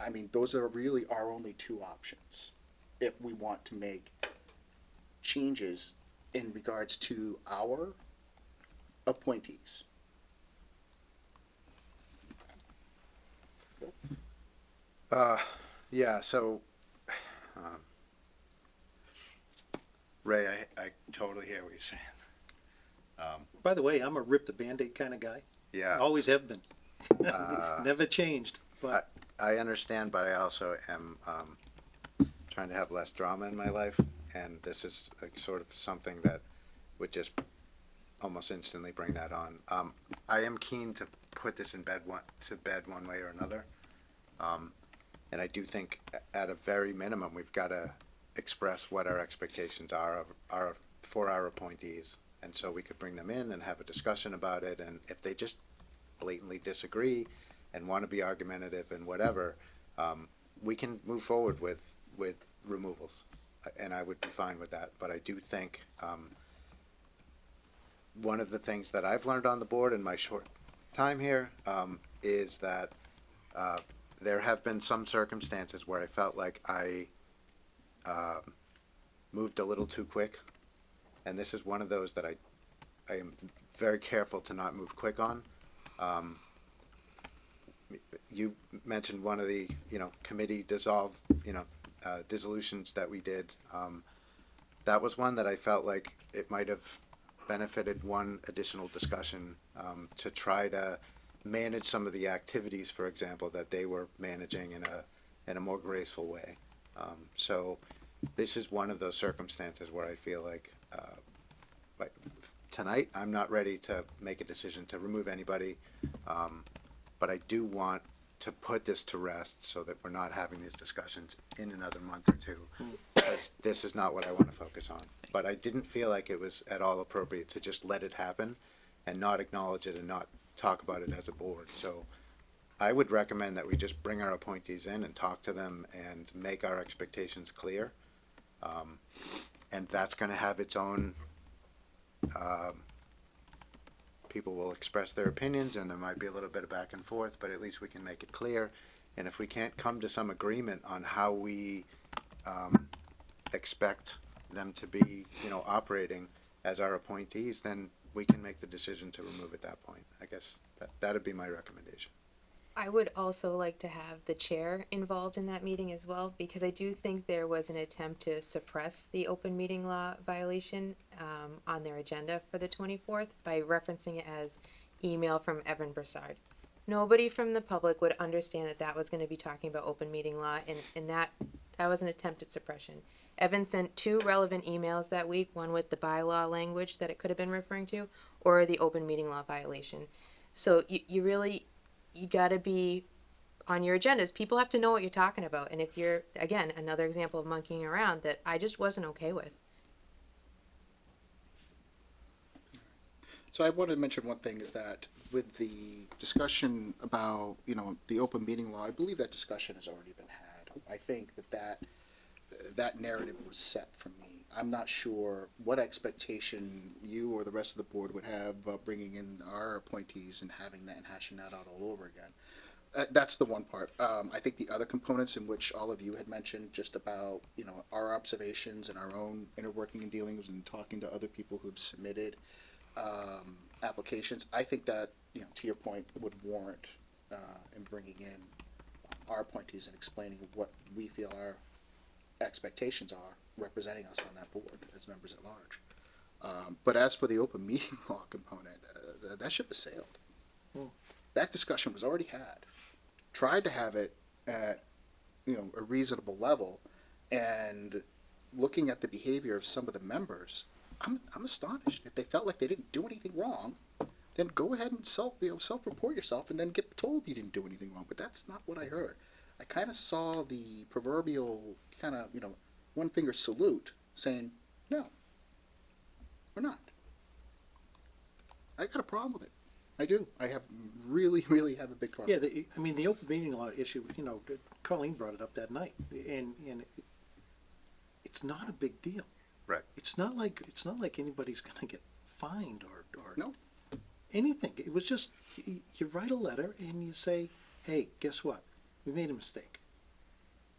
I mean, those are really our only two options if we want to make changes in regards to our appointees. Yeah, so, Ray, I totally hear what you're saying. By the way, I'm a rip the Band-Aid kind of guy. Yeah. Always have been. Never changed, but I understand, but I also am trying to have less drama in my life, and this is like sort of something that would just almost instantly bring that on. I am keen to put this in bed one way or another, and I do think at a very minimum we've got to express what our expectations are for our appointees, and so we could bring them in and have a discussion about it, and if they just blatantly disagree and want to be argumentative and whatever, we can move forward with removals, and I would be fine with that. But I do think one of the things that I've learned on the board in my short time here is that there have been some circumstances where I felt like I moved a little too quick, and this is one of those that I am very careful to not move quick on. You mentioned one of the committee dissolutions that we did. That was one that I felt like it might have benefited one additional discussion to try to manage some of the activities, for example, that they were managing in a more graceful way. So this is one of those circumstances where I feel like tonight I'm not ready to make a decision to remove anybody, but I do want to put this to rest so that we're not having these discussions in another month or two, because this is not what I want to focus on. But I didn't feel like it was at all appropriate to just let it happen and not acknowledge it and not talk about it as a board. So I would recommend that we just bring our appointees in and talk to them and make our expectations clear. And that's going to have its own, people will express their opinions and there might be a little bit of back and forth, but at least we can make it clear. And if we can't come to some agreement on how we expect them to be, operating as our appointees, then we can make the decision to remove at that point. I guess that'd be my recommendation. I would also like to have the chair involved in that meeting as well, because I do think there was an attempt to suppress the open meeting law violation on their agenda for the 24th by referencing it as email from Evan Broussard. Nobody from the public would understand that that was going to be talking about open meeting law, and that was an attempt at suppression. Evan sent 2 relevant emails that week, one with the bylaw language that it could have been referring to, or the open meeting law violation. So you gotta be on your agendas. People have to know what you're talking about. And if you're, again, another example of monkeying around that I just wasn't okay with. So I wanted to mention one thing is that with the discussion about, the open meeting law, I believe that discussion has already been had. I think that narrative was set for me I'm not sure what expectation you or the rest of the board would have about bringing in our appointees and having that and hashing that out all over again. That's the one part. I think the other components in which all of you had mentioned, just about, you know, our observations and our own inner working and dealings and talking to other people who've submitted applications, I think that, you know, to your point, would warrant in bringing in our appointees and explaining what we feel our expectations are, representing us on that board as members at large. But as for the open meeting law component, that ship has sailed. That discussion was already had. Tried to have it at, you know, a reasonable level, and looking at the behavior of some of the members, I'm astonished. If they felt like they didn't do anything wrong, then go ahead and self-report yourself, and then get told you didn't do anything wrong. But that's not what I heard. I kind of saw the proverbial kind of, you know, one finger salute saying, no, we're not. I got a problem with it. I do. I have really have a big problem. Yeah, the open meeting law issue, you know, Colleen brought it up that night, and it's not a big deal. Right. It's not like anybody's gonna get fined or No. anything. It was just, you write a letter and you say, hey, guess what? We made a mistake.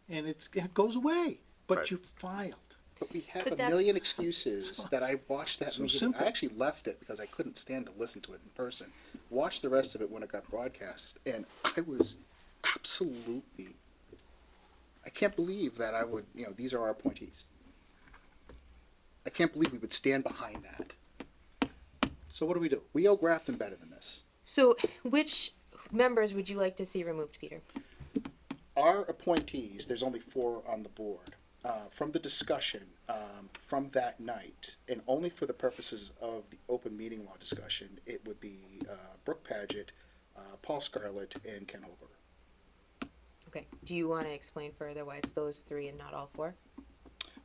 And it goes away, but Right. you filed. But we have But a that's- million excuses that I watched that So meeting. simple. I actually left it because I couldn't stand to listen to it in person. Watched the rest of it when it got broadcast, and I was absolutely, I can't believe that I would, you know, these are our appointees. I can't believe we would stand behind that. So what do we do? We owe Grafton better than this. So, which members would you like to see removed, Peter? Our appointees, there's only 4 on the board. From the discussion from that night, and only for the purposes of the open meeting law discussion, it would be Brooke Paget, Paul Scarlett, and Ken Holberg. Okay. Do you want to explain further why it's those 3 and not all 4?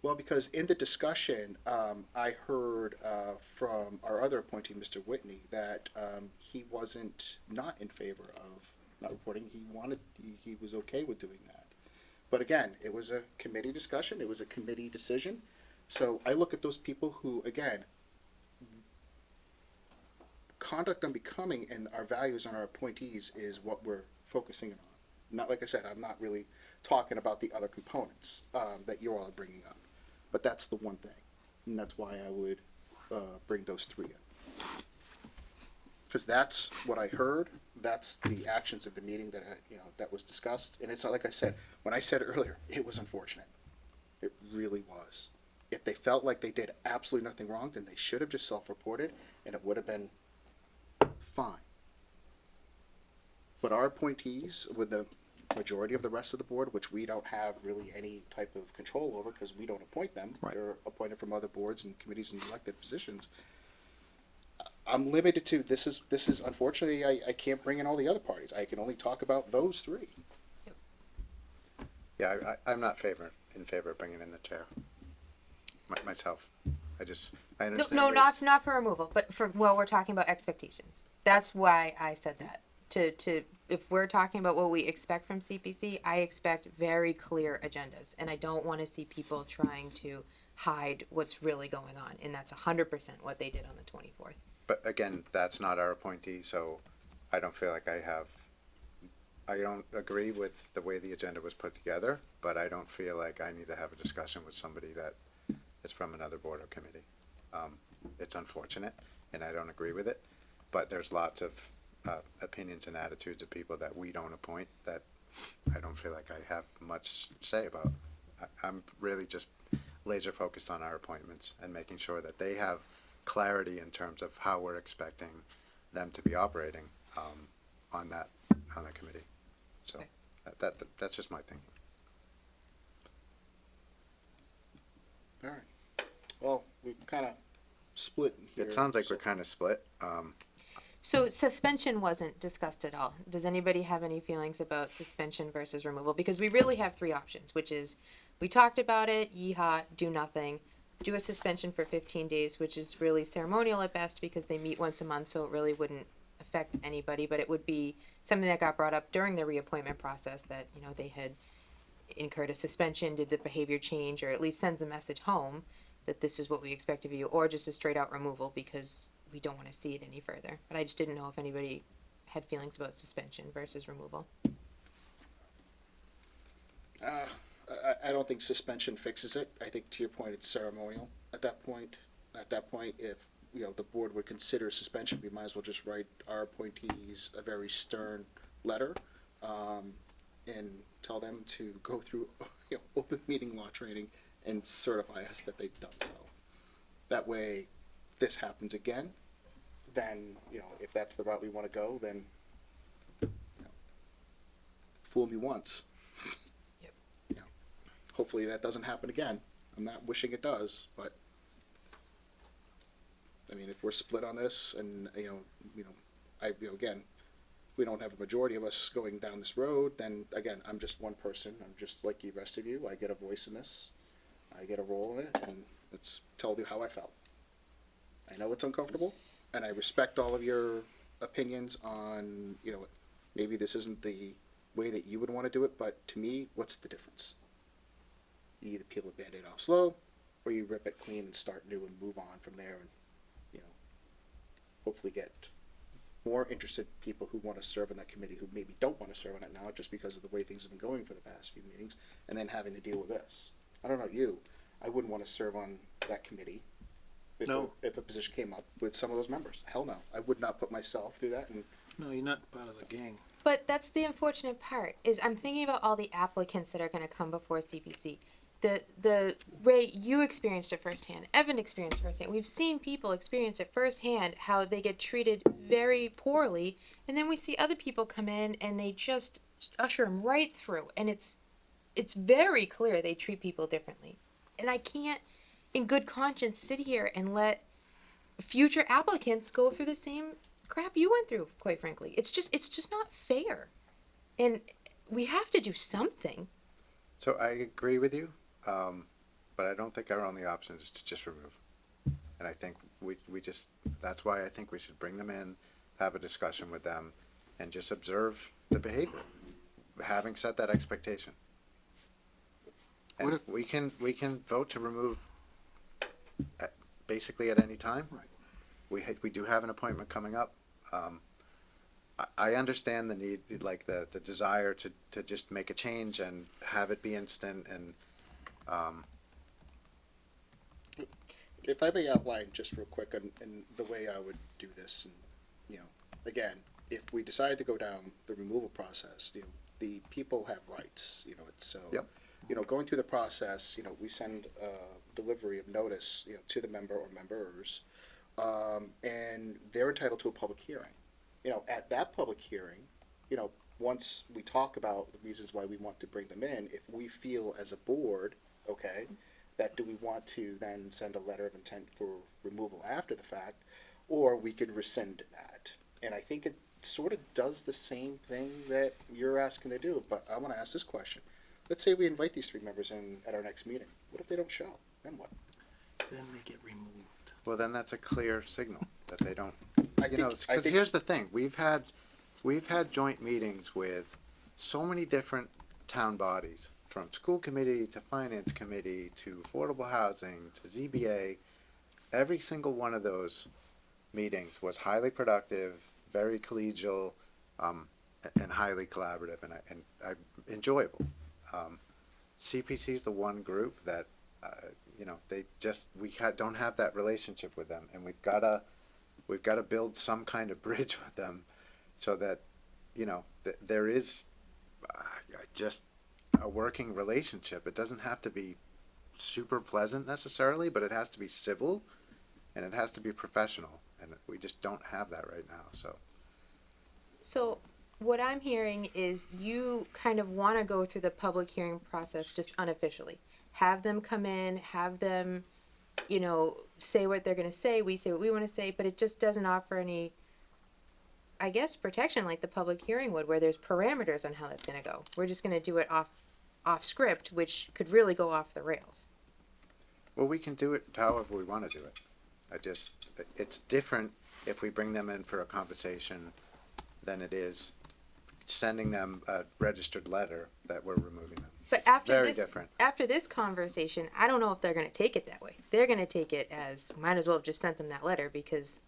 Well, because in the discussion, I heard from our other appointee, Mr. Whitney, that he wasn't not in favor of not reporting. He was okay with doing that. But again, it was a committee discussion. It was a committee decision. So I look at those people who, again, conduct unbecoming and our values on our appointees is what we're focusing on. Not, like I said, I'm not really talking about the other components that you're all bringing up. But that's the one thing. And that's why I would bring those 3 in. Because that's what I heard. That's the actions of the meeting that that was discussed. And it's not, like I said, when I said earlier, it was unfortunate. It really was. If they felt like they did absolutely nothing wrong, then they should have just self-reported, and it would have been fine. But our appointees, with the majority of the rest of the board, which we don't have really any type of control over because we don't appoint them, Right. they're appointed from other boards and committees and elected positions. I'm limited to this is unfortunately I can't bring in all the other parties. I can only talk about those 3. Yeah, I'm not in favor of bringing in the chair. Myself. I understand. No, there's- not for removal, but we're talking about expectations. That's why I said that. To if we're talking about what we expect from CPC, I expect very clear agendas, and I don't want to see people trying to hide what's really going on, and that's 100% what they did on the 24th. But again, that's not our appointee, so I don't feel like I don't agree with the way the agenda was put together, but I don't feel like I need to have a discussion with somebody that is from another board or committee. It's unfortunate, and I don't agree with it, but there's lots of opinions and attitudes of people that we don't appoint that I don't feel like I have much say about. I'm really just laser focused on our appointments and making sure that they have clarity in terms of how we're expecting them to be operating on that committee. So Okay. that's just my thinking. All right. Well, we kind of split here. It sounds like so- we're kind of split. So suspension wasn't discussed at all. Does anybody have any feelings about suspension versus removal? Because we really have 3 options, which is we talked about it, yeehaw, do nothing, do a suspension for 15 days, which is really ceremonial at best because they meet once a month, so it really wouldn't affect anybody, but it would be something that got brought up during the reappointment process that, they had incurred a suspension, did the behavior change, or at least sends a message home that this is what we expect of you, or just a straight out removal because we don't want to see it any further. But I just didn't know if anybody had feelings about suspension versus removal. I don't think suspension fixes it. I think to your point, it's ceremonial at that point. At that point, if the board would consider suspension, we might as well just write our appointees a very stern letter, and tell them to go through open meeting law training and certify us that they've done so. That way, if this happens again, then if that's the route we want to go, then fool me once. Hopefully that doesn't happen again. I'm not wishing it does, but I mean, if we're split on this, and again, if we don't have a majority of us going down this road, then again, I'm just one person. I'm just like the rest of you. I get a voice in this. I get a role in it, and let's tell you how I felt. I know it's uncomfortable, and I respect all of your opinions on maybe this isn't the way that you would want to do it, but to me, what's the difference? You either peel the Band-Aid off slow, or you rip it clean and start new and move on from there, and hopefully get more interested people who want to serve on that committee who maybe don't want to serve on it now just because of the way things have been going for the past few meetings, and then having to deal with this. I don't know you, I wouldn't want to serve on that committee if a position came up with some of those members. Hell no, I would not put myself through that. And No, you're not part of the gang. But that's the unfortunate part, is I'm thinking about all the applicants that are going to come before CPC. The Ray, you experienced it firsthand. Evan experienced it firsthand. We've seen people experience it firsthand, how they get treated very poorly, and then we see other people come in and they just usher them right through, and it's very clear they treat people differently. And I can't, in good conscience, sit here and let future applicants go through the same crap you went through, quite frankly. It's just not fair. And we have to do something. So I agree with you, but I don't think our only option is to just remove. And I think we just, that's why I think we should bring them in, have a discussion with them, and just observe the behavior, having set that expectation. And What if- we can vote to remove basically at any time. Right. We do have an appointment coming up. I understand the need, like the desire to just make a change and have it be instant, and if I may outline just real quick and the way I would do this, and again, if we decide to go down the removal process, the people have rights, it's so. Yep. Going through the process, we send a delivery of notice, to the member or members, and they're entitled to a public hearing. At that public hearing, once we talk about the reasons why we want to bring them in, if we feel as a board, okay, that do we want to then send a letter of intent for removal after the fact, or we could rescind that. And I think it sort of does the same thing that you're asking to do, but I want to ask this question. Let's say we invite these three members in at our next meeting. What if they don't show? Then what? Then they get removed. well, then that's a clear signal that they don't. I Because think here's the thing: we've had joint meetings with so many different town bodies, from school committee to finance committee to affordable housing to ZBA. Every single one of those meetings was highly productive, very collegial, and highly collaborative, and enjoyable. CPC is the one group that don't have that relationship with them, and we've got to build some kind of bridge with them, so that there is just a working relationship. It doesn't have to be super pleasant necessarily, but it has to be civil, and it has to be professional, and we just don't have that right now. So what I'm hearing is you kind of want to go through the public hearing process just unofficially. Have them come in, have them, say what they're going to say. We say what we want to say, but it just doesn't offer any, I guess, protection like the public hearing would, where there's parameters on how that's going to go. We're just going to do it off script, which could really go off the rails. Well, we can do it however we want to do it. It's different if we bring them in for a conversation than it is sending them a registered letter that we're removing them. But after Very this, different. after this conversation, I don't know if they're going to take it that way. They're going to take it as might as well have just sent them that letter because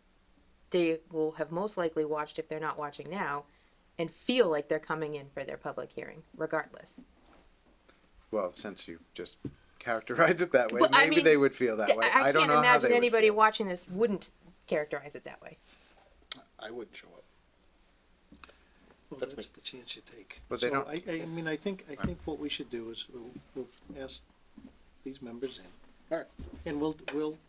they will have most likely watched if they're not watching now, and feel like they're coming in for their public hearing, regardless. Well, since you just characterized it that way, Well, I maybe mean, they would feel that way. I don't can't know how imagine they anybody would feel. watching this wouldn't characterize it that way. I wouldn't show up. Well, That's that's the chance you take. But they So don't- I mean, I think what we should do is we'll ask these members in. All right. And we'll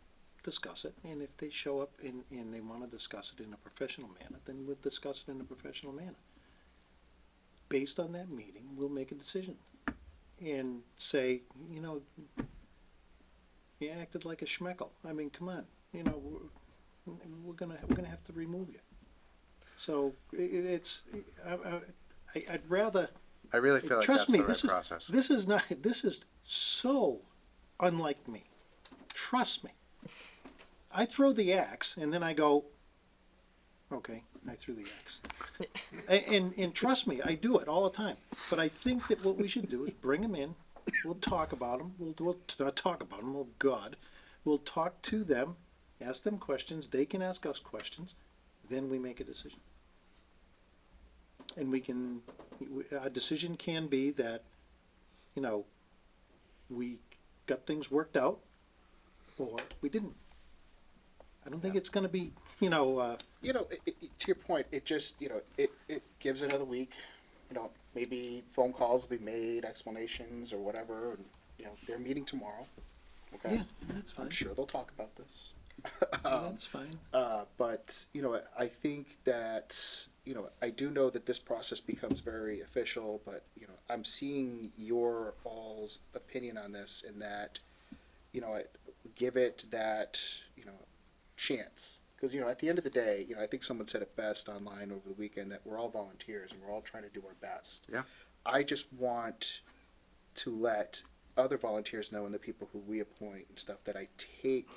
discuss it, and if they show up and they wanna discuss it in a professional manner, then we'll discuss it in a professional manner. Based on that meeting, we'll make a decision and say, you know, you acted like a schmeckle. I mean, come on, you know, we're gonna have to remove you. So I'd rather. I really feel like Trust that's me, the right process. This is so unlike me. Trust me. I throw the axe and then I go, okay, I threw the axe. And trust me, I do it all the time. But I think that what we should do is bring them in. We'll talk about them. We'll not talk about them. Oh God, we'll talk to them, ask them questions. They can ask us questions. Then we make a decision. And a decision can be that, you know, we got things worked out, or we didn't. I don't think it's gonna be, You know, to your point, it just, it gives another week. Maybe phone calls will be made, explanations or whatever. And, they're meeting tomorrow. Okay. yeah, that's fine. I'm sure they'll talk about this. That's fine. But, I think that, I do know that this process becomes very official, but, I'm seeing your all's opinion on this in that, give it that, chance. Because, at the end of the day, I think someone said it best online over the weekend that we're all volunteers and we're all trying to do our best. Yeah. I just want to let other volunteers know and the people who we appoint and stuff that I take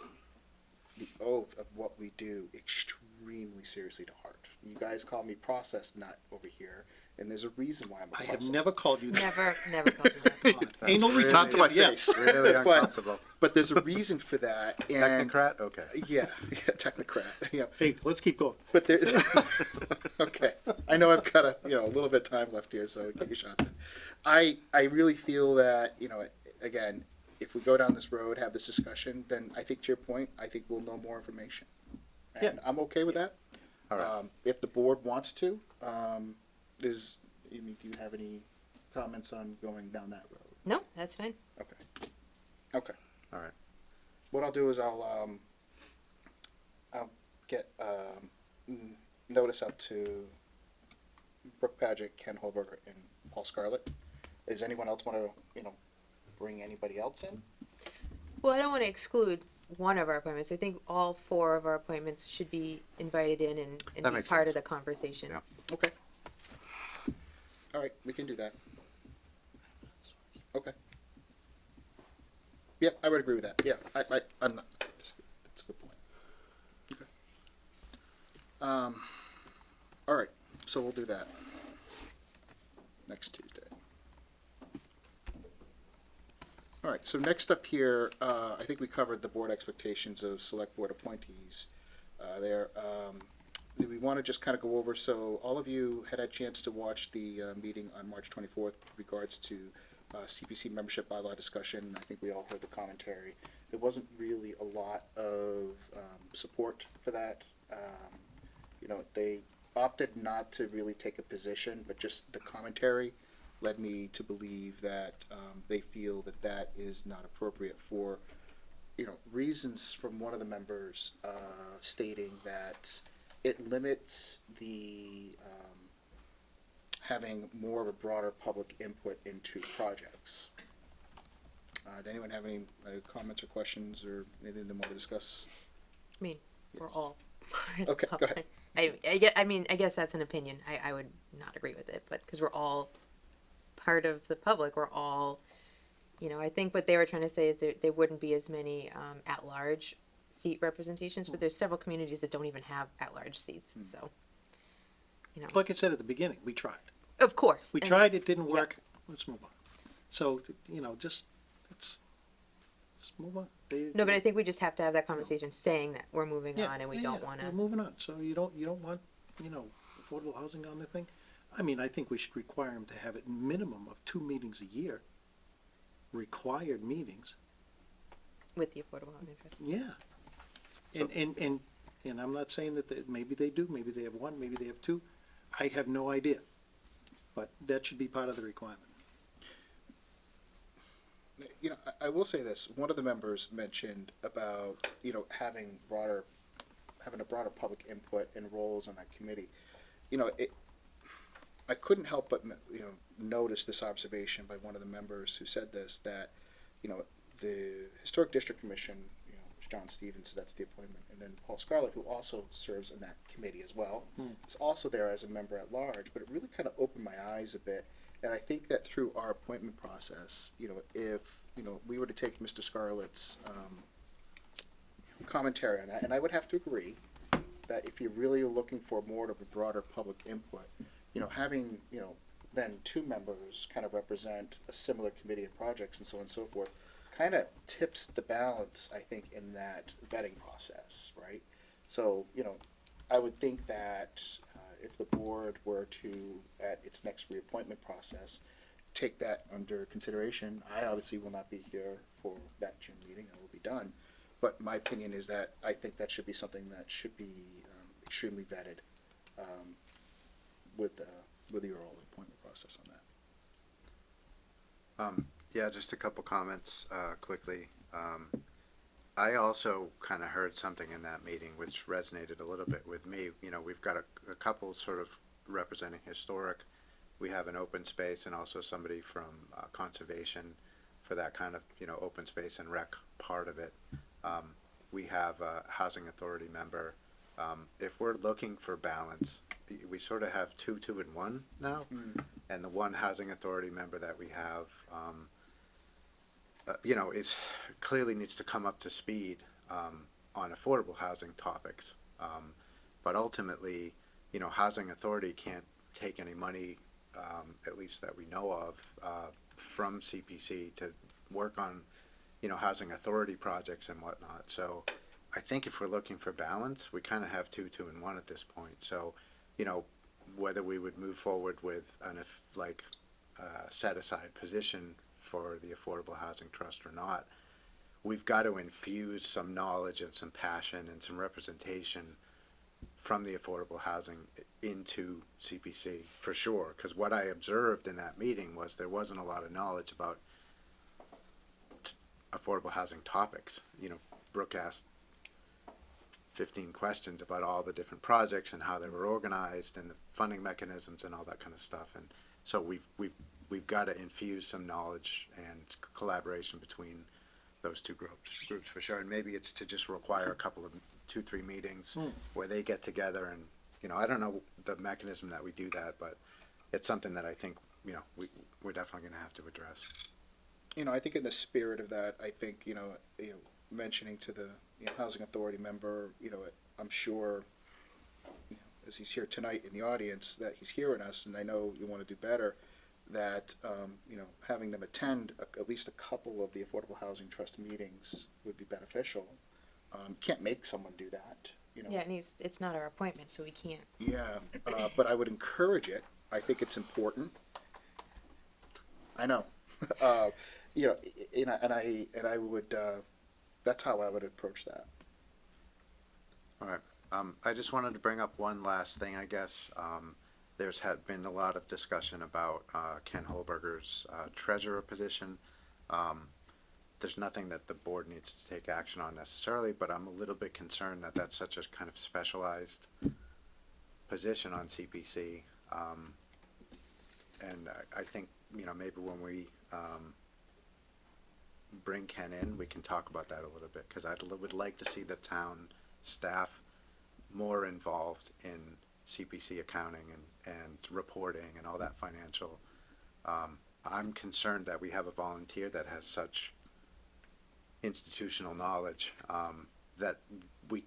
the oath of what we do extremely seriously to heart. You guys call me process nut over here, and there's a reason why I'm a I process have never called you that. Never called me that. Anal really- Not to my retentive, face. yes. Really But- uncomfortable. But there's a reason for that. And Technocrat? Okay. yeah, technocrat. Hey, let's keep going. But there, okay. I know I've got a little bit of time left here, so get your shots in. I really feel that again, if we go down this road, have this discussion, then I think to your point, I think we'll know more information, and Yeah. I'm okay with that. All right. If the board wants to, do you have any comments on going down that road? No, that's fine. Okay. Okay. All right. What I'll do is I'll get notice out to Brooke Paget, Ken Holberger, and Paul Scarlett. Does anyone else want to bring anybody else in? Well, I don't want to exclude one of our appointments. I think all four of our appointments should be invited in and That be makes part sense. of the conversation. Yeah. Okay. All right, we can do that. Okay. Yeah, I would agree with that. Yeah, I'm not. That's a good point. Okay. All right, so we'll do that next Tuesday. All right, so next up here, I think we covered the board expectations of select board appointees. We want to just kind of go over, so all of you had a chance to watch the meeting on March 24th with regards to CPC membership bylaw discussion. I think we all heard the commentary. There wasn't really a lot of support for that. They opted not to really take a position, but just the commentary led me to believe that they feel that that is not appropriate for, reasons from one of the members stating that it limits the having more of a broader public input into projects. Did anyone have any comments or questions or anything they want to discuss? I mean, we're Yes. all part of the Okay, go public. I guess that's an opinion. I would not agree with it, but because we're all part of the public, we're all, I think what they were trying to say is there wouldn't be as many at-large seat representations, but there's several communities that don't even have at-large seats, so, Like I said at the beginning, we tried. of course. We and- tried, it didn't work. Let's move on. So, you know, just, let's move on. No, but I think we just have to have that conversation saying that we're moving Yeah, on and we yeah, don't yeah, wanna. we're moving on, so you don't want, you know, affordable housing on the thing? I mean, I think we should require them to have a minimum of 2 meetings a year, required meetings, With the affordable housing trust. yeah. And I'm not saying that maybe they do, maybe they have 1, maybe they have 2, I have no idea. But that should be part of the requirement. You know, I will say this, one of the members mentioned about, you know, having a broader public input and roles on that committee. You know, I couldn't help but, you know, notice this observation by one of the members who said this, that, you know, the Historic District Commission, you know, John Stevens, that's the appointment, and then Paul Scarlett, who also serves on that committee as well, is also there as a member at large, but it really kind of opened my eyes a bit. And I think that through our appointment process, you know, if, you know, we were to take Mr. Scarlett's commentary on that, and I would have to agree that if you're really looking for more of a broader public input, you know, having, you know, then 2 members kind of represent a similar committee of projects and so on and so forth, kind of tips the balance, I think, in that vetting process, right? So, you know, I would think that if the board were to, at its next reappointment process, take that under consideration. I obviously will not be here for that June meeting. I will be done. But my opinion is that I think that should be something that should be extremely vetted with your all appointment process on that. Yeah, just a couple comments quickly. I also kind of heard something in that meeting which resonated a little bit with me. You know, we've got a couple sort of representing historic. We have an open space and also somebody from conservation for that kind of, you know, open space and rec part of it. We have a housing authority member. If we're looking for balance, we sort of have 2, 2, and 1 now. And the one housing authority member that we have, you know, is clearly needs to come up to speed on affordable housing topics. But ultimately, you know, housing authority can't take any money, at least that we know of, from CPC to work on, you know, housing authority projects and whatnot. So I think if we're looking for balance, we kind of have 2, 2, and 1 at this point. So, you know, whether we would move forward with set aside position for the Affordable Housing Trust or not, we've got to infuse some knowledge and some passion and some representation from the affordable housing into CPC for sure. Because what I observed in that meeting was there wasn't a lot of knowledge about affordable housing topics. You know, Brooke asked 15 questions about all the different projects and how they were organized and the funding mechanisms and all that kind of stuff. And so we've got to infuse some knowledge and collaboration between those two groups for sure. And maybe it's to just require a couple of 2-3 meetings where they get together and, you know, I don't know the mechanism that we do that, but it's something that I think, you know, we're definitely going to have to address. You know, I think in the spirit of that, I think, you know, mentioning to the housing authority member, you know, I'm sure, you know, as he's here tonight in the audience, that he's hearing us, and I know you want to do better, that, you know, having them attend at least a couple of the Affordable Housing Trust meetings would be beneficial. Can't make someone do that, you know. Yeah, it's not our appointment, so we can't. Yeah, but I would encourage it. I think it's important. I know. You know, and I would, that's how I would approach that. All right. I just wanted to bring up one last thing, I guess. There's had been a lot of discussion about Ken Holberger's treasurer position. There's nothing that the board needs to take action on necessarily, but I'm a little bit concerned that that's such a kind of specialized position on CPC. And I think, you know, maybe when we bring Ken in, we can talk about that a little bit, because I would like to see the town staff more involved in CPC accounting and reporting and all that financial. I'm concerned that we have a volunteer that has such institutional knowledge that we,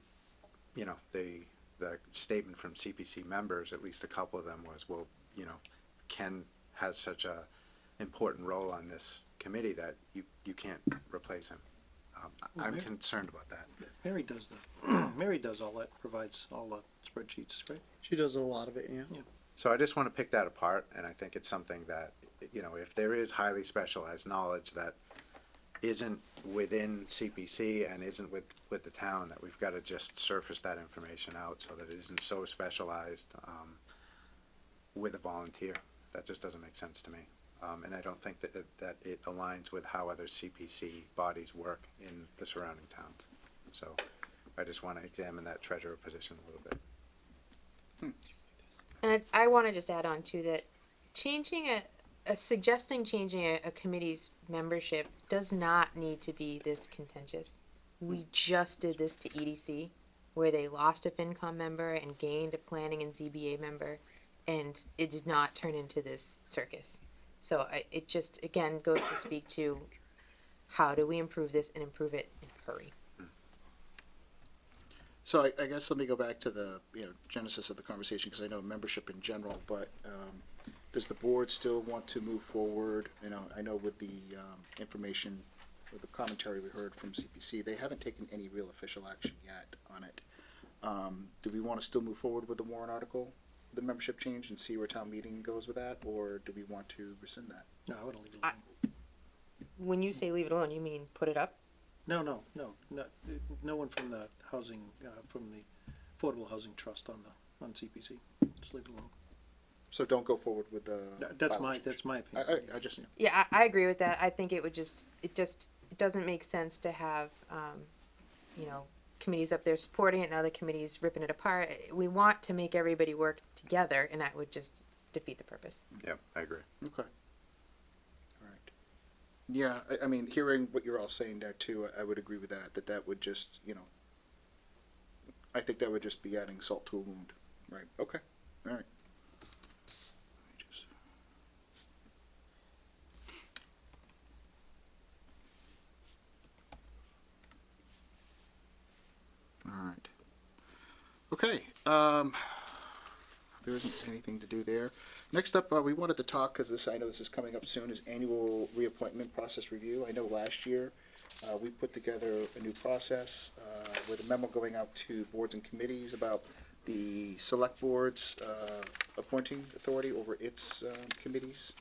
you know, the statement from CPC members, at least a couple of them was, well, you know, Ken has such a important role on this committee that you can't replace him. I'm Mary- concerned about that. Mary does the, Mary does all that, provides all the spreadsheets, right? She does a lot of it, yeah. So I just want to pick that apart, and I think it's something that, if there is highly specialized knowledge that isn't within CPC and isn't with the town, that we've got to just surface that information out so that it isn't so specialized with a volunteer. That just doesn't make sense to me. And I don't think that it aligns with how other CPC bodies work in the surrounding towns. So I just want to examine that treasurer position a little bit. And I want to just add on to that, suggesting changing a committee's membership does not need to be this contentious. We just did this to EDC, where they lost a FinCom member and gained a planning and ZBA member, and it did not turn into this circus. So it just, again, goes to speak to how do we improve this and improve it in a hurry. So I guess let me go back to the genesis of the conversation, because I know membership in general, but does the board still want to move forward? I know with the information, with the commentary we heard from CPC, they haven't taken any real official action yet on it. Do we want to still move forward with the warrant article, the membership change, and see where town meeting goes with that, or do we want to rescind that? No, I would leave it alone. When you say leave it alone, you mean put it up? No one from the housing, from the Affordable Housing Trust on CPC. Just leave it alone. So don't go forward with the. That's bylaw my change. opinion. I just. Yeah, I agree with that. I think it doesn't make sense to have, committees up there supporting it and other committees ripping it apart. We want to make everybody work together, and that would just defeat the purpose. Yeah, I agree. Okay. All right. Yeah, I mean, hearing what you're all saying there too, I would agree with that. That would just, I think that would just be adding salt to a wound. Right. Okay. All right. All right. Okay. There isn't anything to do there. Next up, we wanted to talk, because I know this is coming up soon, is annual reappointment process review. I know last year we put together a new process with a memo going out to boards and committees about the select board's appointing authority over its committees.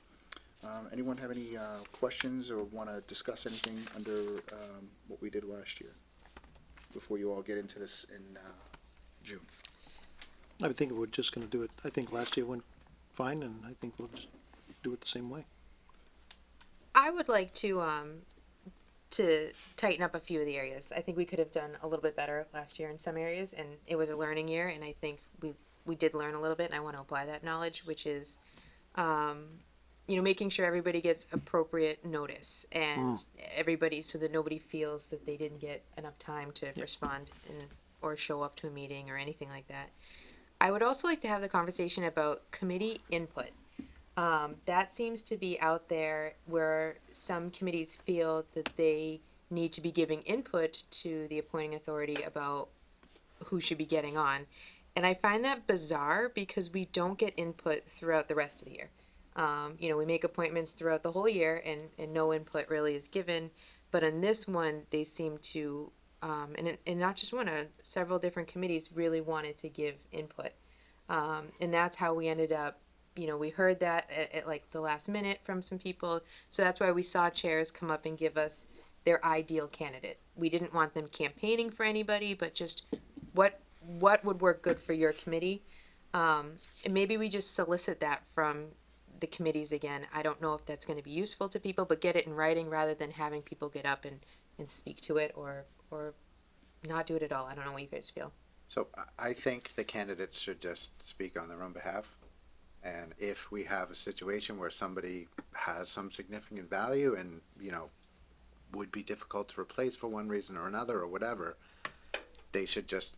Anyone have any questions or want to discuss anything under what we did last year before you all get into this in June? I would think we're just gonna do it, I think last year went fine, and I think we'll just do it the same way. I would like to tighten up a few of the areas. I think we could have done a little bit better last year in some areas, and it was a learning year, and I think we did learn a little bit, and I want to apply that knowledge, which is, making sure everybody gets appropriate notice, and everybody, so that nobody feels that they didn't get enough time to respond or show up to a meeting or anything like that. I would also like to have the conversation about committee input. That seems to be out there where some committees feel that they need to be giving input to the appointing authority about who should be getting on. And I find that bizarre because we don't get input throughout the rest of the year. We make appointments throughout the whole year and no input really is given. But on this one, they seem to, and not just one, several different committees really wanted to give input. And that's how we ended up, we heard that at like the last minute from some people. So that's why we saw chairs come up and give us their ideal candidate. We didn't want them campaigning for anybody, but just what would work good for your committee. And maybe we just solicit that from the committees again. I don't know if that's going to be useful to people, but get it in writing rather than having people get up and speak to it or not do it at all. I don't know what you guys feel. So I think the candidates should just speak on their own behalf. And if we have a situation where somebody has some significant value and, would be difficult to replace for one reason or another or whatever, they should just,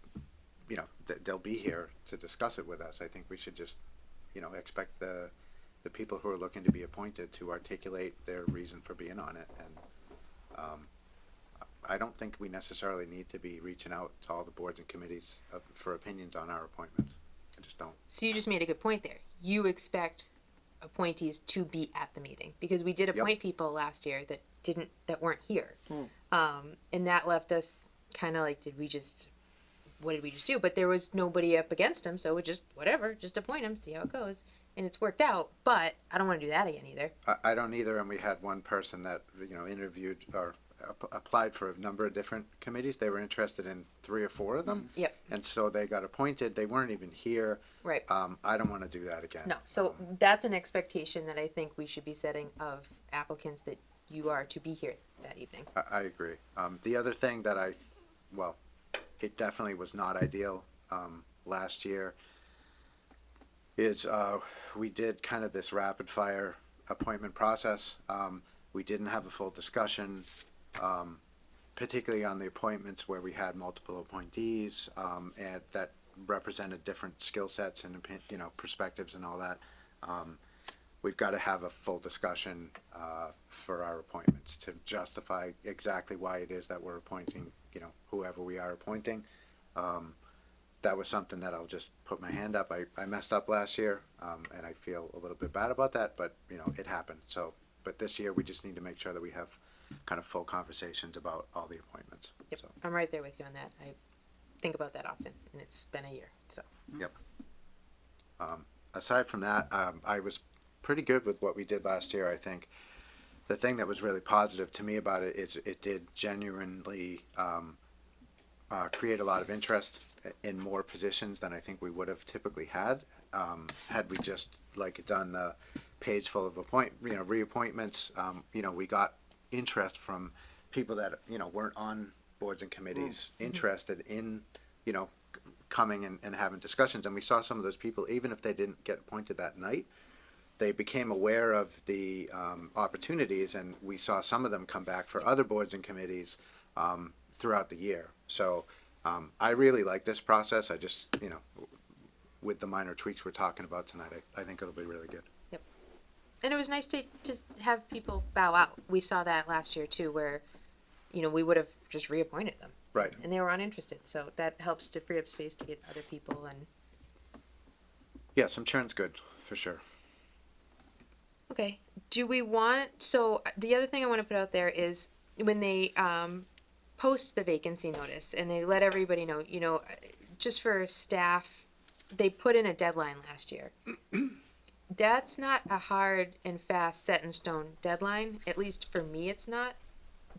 they'll be here to discuss it with us. I think we should just, expect the people who are looking to be appointed to articulate their reason for being on it. And I don't think we necessarily need to be reaching out to all the boards and committees for opinions on our appointments. I just don't. So you just made a good point there. You expect appointees to be at the meeting, because we did appoint people last year that weren't here. And that left us kind of like, what did we just do? But there was nobody up against them, so we just, whatever, just appoint them, see how it goes. And it's worked out, but I don't want to do that again either. I don't either, and we had one person that, interviewed or applied for a number of different committees. They were interested in 3 or 4 of them. Yep. And so they got appointed. They weren't even here. Right. I don't want to do that again. No, so that's an expectation that I think we should be setting of applicants, that you are to be here that evening. I agree. The other thing that it definitely was not ideal last year is we did kind of this rapid fire appointment process. We didn't have a full discussion, particularly on the appointments where we had multiple appointees and that represented different skill sets and perspectives and all that. We've got to have a full discussion for our appointments to justify exactly why it is that we're appointing, whoever we are appointing. That was something that I'll just put my hand up. I messed up last year, and I feel a little bit bad about that, but it happened. So, but this year we just need to make sure that we have kind of full conversations about all the appointments. Yep. So, I'm right there with you on that. I think about that often, and it's been a year, so. yep. Aside from that, I was pretty good with what we did last year. I think the thing that was really positive to me about it is it did genuinely create a lot of interest in more positions than I think we would have typically had we just done a page full of reappointments. We got interest from people that weren't on boards and committees interested in coming and having discussions, and we saw some of those people, even if they didn't get appointed that night, they became aware of the opportunities, and we saw some of them come back for other boards and committees throughout the year. So I really like this process. I just, with the minor tweaks we're talking about tonight, I think it'll be really good. Yep. And it was nice to have people bow out. We saw that last year too, where, we would have just reappointed them. Right. And they were uninterested. So that helps to free up space to get other people. And yeah, some churn's good for sure. okay. Do we want, so the other thing I want to put out there is when they post the vacancy notice and they let everybody know, just for staff, they put in a deadline last year. That's not a hard and fast set in stone deadline. At least for me, it's not.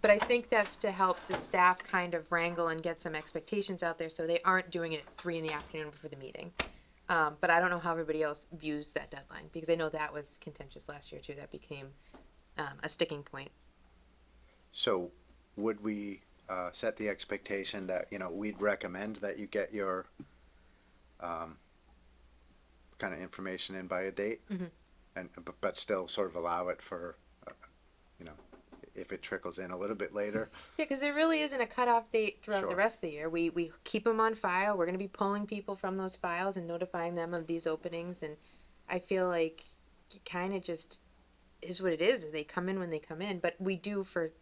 But I think that's to help the staff kind of wrangle and get some expectations out there so they aren't doing it at 3 p.m. before the meeting. But I don't know how everybody else views that deadline, because I know that was contentious last year too. That became a sticking point. So would we set the expectation that, we'd recommend that you get your kind of information in by a date, and but still sort of allow it for, if it trickles in a little bit later. Yeah, because there really isn't a cutoff date throughout Sure. the rest of the year. We keep them on file. We're going to be pulling people from those files and notifying them of these openings. And I feel like it kind of just is what it is. They come in when they come in. But we do, for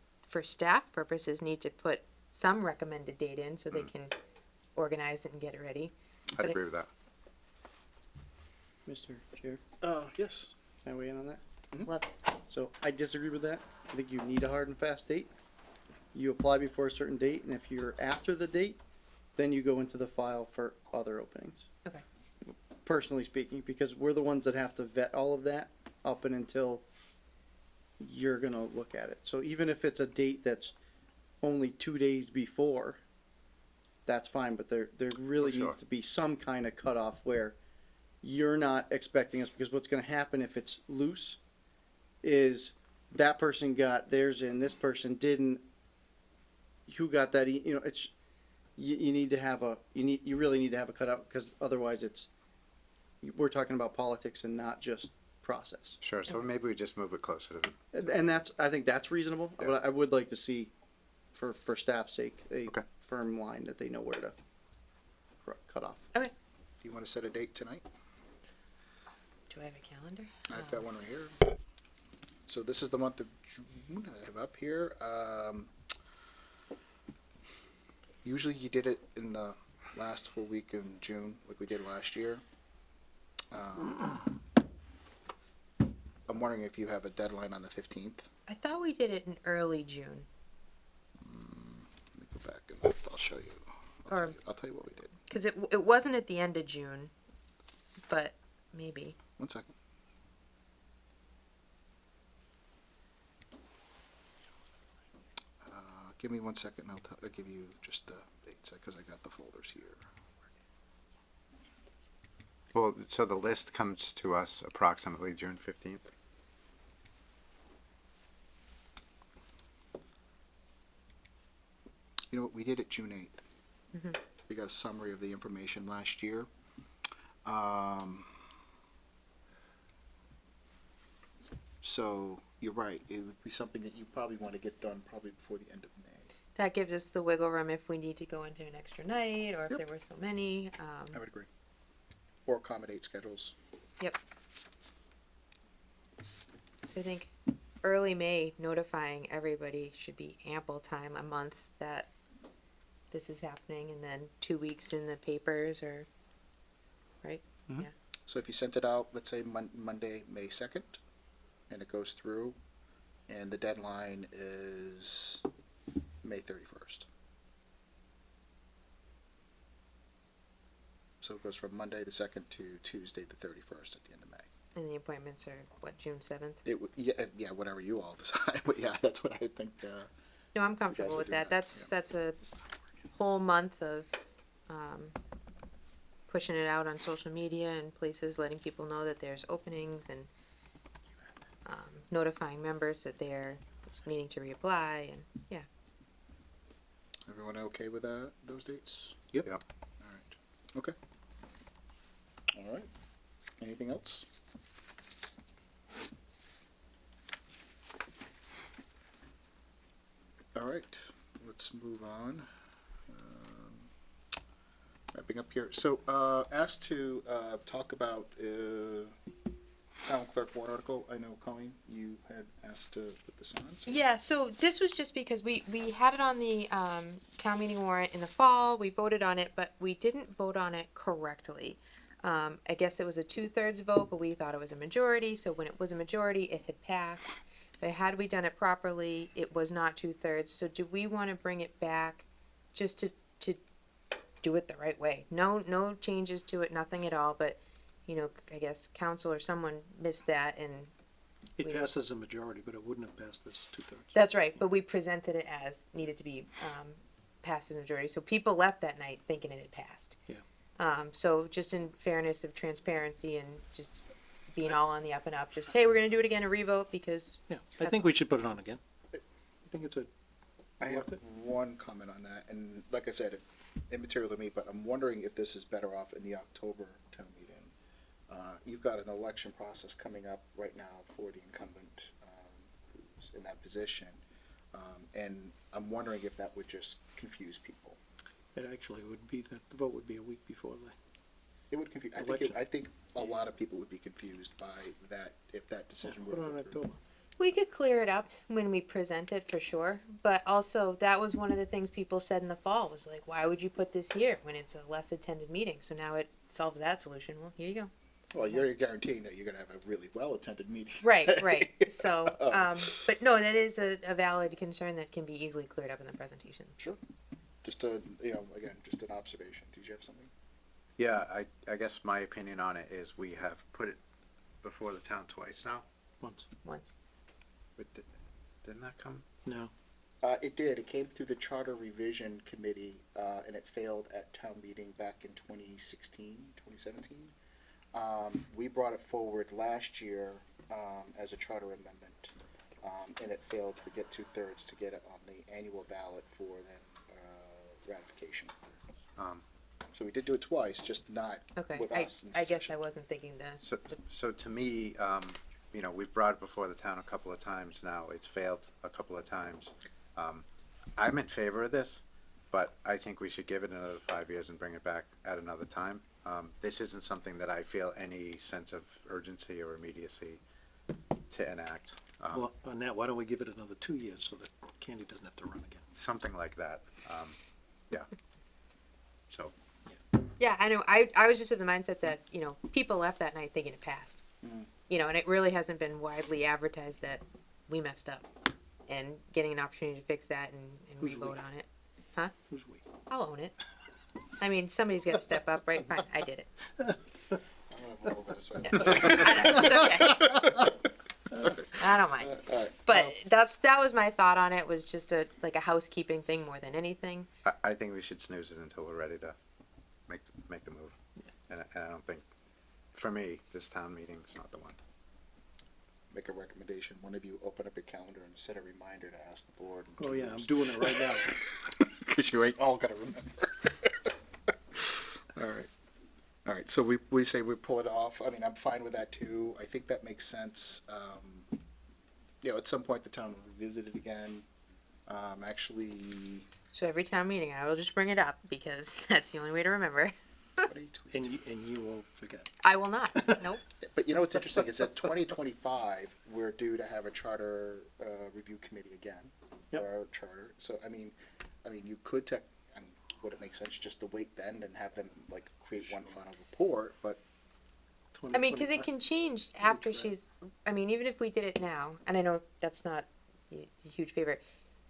staff purposes, need to put some recommended date in so they can organize it and get it ready. I'd But agree with that. Mr. Chair, Yes. can I weigh in on that? Love So I disagree with that. I think you need a hard and fast date. You apply before a certain date, and if you're after the date, then you go into the file for other openings. Okay. Personally speaking, because we're the ones that have to vet all of that up and until you're gonna look at it. So even if it's a date that's only 2 days before, that's fine, but there really For sure. needs to be some kind of cutoff where you're not expecting us, because what's gonna happen if it's loose is that person got theirs in, this person didn't. Who got that? It's you need to have you really need to have a cutout, because otherwise we're talking about politics and not just process. Sure. So maybe we just move it closer to them. And I think that's reasonable. Yeah. But I would like to see, for staff's sake, a Okay. firm line that they know where to cut off. Do you want to set a date tonight? Do I have a calendar? I've got one right here. So this is the month of June that I have up here. Usually you did it in the last full week in June, like we did last year. I'm wondering if you have a deadline on the 15th. I thought we did it in early June. Let me go back and I'll show you. Or- I'll tell you what we did. Because it wasn't at the end of June, but maybe. 1 second. Give me 1 second and I'll give you just the dates because I got the folders here. Well, so the list comes to us approximately June 15th. You know what? We did it June 8th. We got a summary of the information last year. So you're right. It would be something that you probably want to get done probably before the end of May. That gives us the wiggle room if we need to go into an extra night or if there were so many. I would agree. Or accommodate schedules. Yep. So I think early May notifying everybody should be ample time, a month that this is happening, and then 2 weeks in the papers or, right? Yeah. So if you sent it out, let's say Monday, May 2nd, and it goes through, and the deadline is May 31st. So it goes from Monday the 2nd to Tuesday the 31st at the end of May. And the appointments are, what, June 7th? Yeah, whatever you all decide, but yeah, that's what I think. No, I'm comfortable would with do that. that, That's a whole month of pushing it out on social media and places, letting people know that there's openings and notifying members that they're meaning to reapply, and yeah. Everyone okay with those dates? Yep. Yep. All right. Okay. All right. Anything else? All right. Let's move on. Wrapping up here. So, asked to talk about town clerk warrant article. I know, Colleen, you had asked to put this on. So. Yeah, so this was just because we had it on the town meeting warrant in the fall. We voted on it, but we didn't vote on it correctly. I guess it was a 2/3 vote, but we thought it was a majority. So when it was a majority, it had passed. But had we done it properly, it was not 2/3. So do we want to bring it back just to do it the right way? No changes to it, nothing at all. But I guess council or someone missed that, and It passes a majority, but it wouldn't have passed this 2/3. that's right. But we presented it as needed to be passed as a majority, so people left that night thinking it had passed. Yeah. So just in fairness of transparency and just being all on the up and up, just hey, we're gonna do it again, a revote because Yeah, I think we should put it on again. I think it's I have one comment on that, and like I said, immaterial to me, but I'm wondering if this is better off in the October town meeting. You've got an election process coming up right now for the incumbent who's in that position, and I'm wondering if that would just confuse people. It actually would be, the vote would be a week before It would confuse. Election. I think a lot of people would be confused by that if that decision were put it to on go through. October. we could clear it up when we present it for sure. But also that was one of the things people said in the fall was like, why would you put this here when it's a less attended meeting? So now it solves that solution. Well, here you go. Well, you're guaranteeing that you're going to have a really well-attended meeting. Right. So, but no, that is a valid concern that can be easily cleared up in the presentation. Sure. Just again, just an observation. Did you have something? Yeah, I guess my opinion on it is we have put it before the town twice now. Once. But didn't that come? No. It did. It came through the Charter Revision Committee, and it failed at town meeting back in 2016, 2017. We brought it forward last year as a charter amendment, and it failed to get 2/3 to get it on the annual ballot for then ratification. So we did do it twice, just not Okay. with us. in I guess succession. I wasn't thinking that. So to me, we've brought it before the town a couple of times now. It's failed a couple of times. I'm in favor of this, but I think we should give it another 5 years and bring it back at another time. This isn't something that I feel any sense of urgency or immediacy to enact. Well, on that, why don't we give it another 2 years so that Candy doesn't have to run again? Something like that. Yeah. So. Yeah, I know. I was just of the mindset that people left that night thinking it passed. You know, and it really hasn't been widely advertised that we messed up, and getting an opportunity to fix that and Who's re-vote we? on it. Huh? Who's we? I'll own it. I mean, somebody's got to step up, right? Fine, I did it. I don't mind. But that was my thought on it. Was just a housekeeping thing more than anything. I think we should snooze it until we're ready to make the move. And I don't think, for me, this town meeting's not the one. Make a recommendation. One of you open up your calendar and set a reminder to ask the board. Oh, yeah, I'm doing it right now. Because you ain't all gonna remember. All right, so we say we pull it off. I mean, I'm fine with that too. I think that makes sense. You know, at some point the town will revisit it again. Actually, So every town meeting, I will just bring it up because that's the only way to remember. what are you tweeting? And you won't forget. I will not. Nope. But you know what's interesting is that 2025 we're due to have a charter review committee again. Yep. For our charter. So I mean, you could would it make sense just to wait then and have them like create one final report? But I mean, because it can change after she's. I mean, even if we did it now, and I know that's not a huge favor,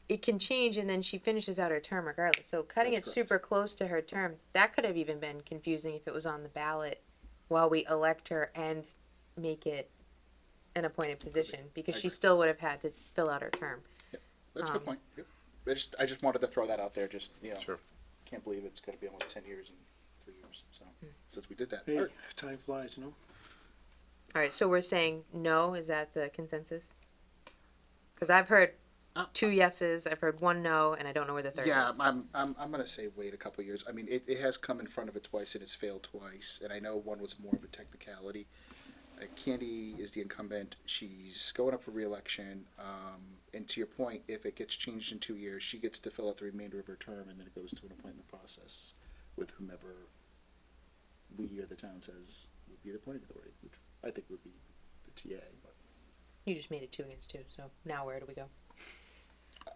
it can change, and then she finishes out her term regardless. So cutting That's it correct. super close to her term, that could have even been confusing if it was on the ballot while we elect her and make it an appointed position, because I she agree. still would have had to fill out her term. that's a good point. Yep. I just wanted to throw that out there. Just Sure. can't believe it's going to be almost 10 years and 3 years. So since we did that, Hey, all right. time flies, you know? All right, so we're saying no. Is that the consensus? Because I've heard 2 yeses, I've heard 1 no, and I don't know where the third Yeah, is. I'm gonna say wait a couple years. I mean, it has come in front of it twice and it's failed twice, and I know one was more of a technicality. Candy is the incumbent. She's going up for re-election. And to your point, if it gets changed in 2 years, she gets to fill out the remainder of her term, and then it goes to an appointment process with whomever we or the town says would be the appointing authority, which I think would be the TA. But You just made it 2 against 2, so now where do we go?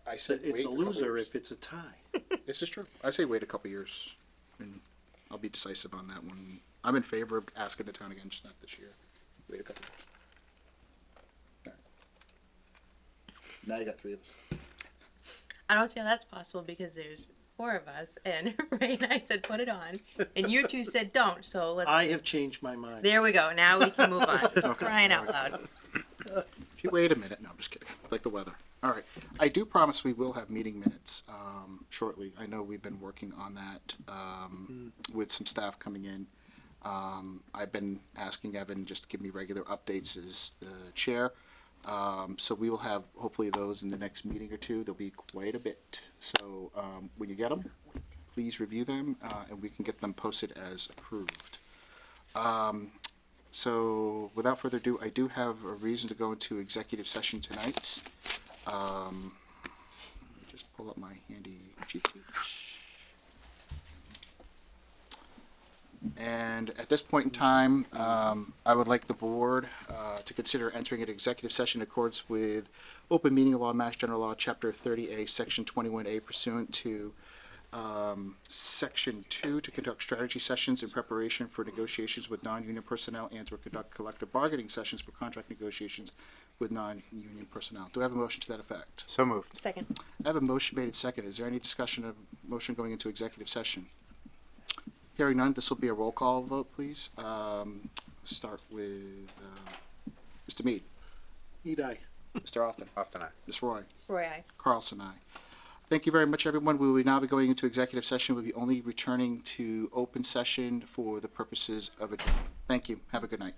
I It's said wait a couple loser years. if it's a tie. This is true. I say wait a couple years, and I'll be decisive on that one. I'm in favor of asking the town again, just not this year. Wait a couple years. All right. Now you got 3 of us. I don't see how that's possible because there's 4 of us, and Ray and I said put it on, and you 2 said don't. So let's. I have changed my mind. There we go. Now we can move on. Crying out loud. If you wait a minute, no, I'm just kidding. Like the weather. All right. I do promise we will have meeting minutes shortly. I know we've been working on that with some staff coming in. I've been asking Evan just to give me regular updates as the chair. So we will have hopefully those in the next meeting or 2. There'll be quite a bit. So when you get them, please review them and we can get them posted as approved. So without further ado, I do have a reason to go into executive session tonight. Let me just pull up my handy cheat sheet. And at this point in time, I would like the board to consider entering an executive session in accordance with Open Meeting Law, Mass General Law, Chapter 30A, Section 21A, pursuant to Section 2, to conduct strategy sessions in preparation for negotiations with non-union personnel and to conduct collective bargaining sessions for contract negotiations with non-union personnel. Do I have a motion to that effect? So moved. Second. I have a motion made and second. Is there any discussion of motion going into executive session? Hearing none, this will be a roll call vote, please. Start with Mr. Mead, Need I? Mr. Often, Often I. Ms. Roy, Roy, aye. Carlson, aye. Thank you very much, everyone. We will now be going into executive session. We'll be only returning to open session for the purposes of it. Thank you. Have a good night.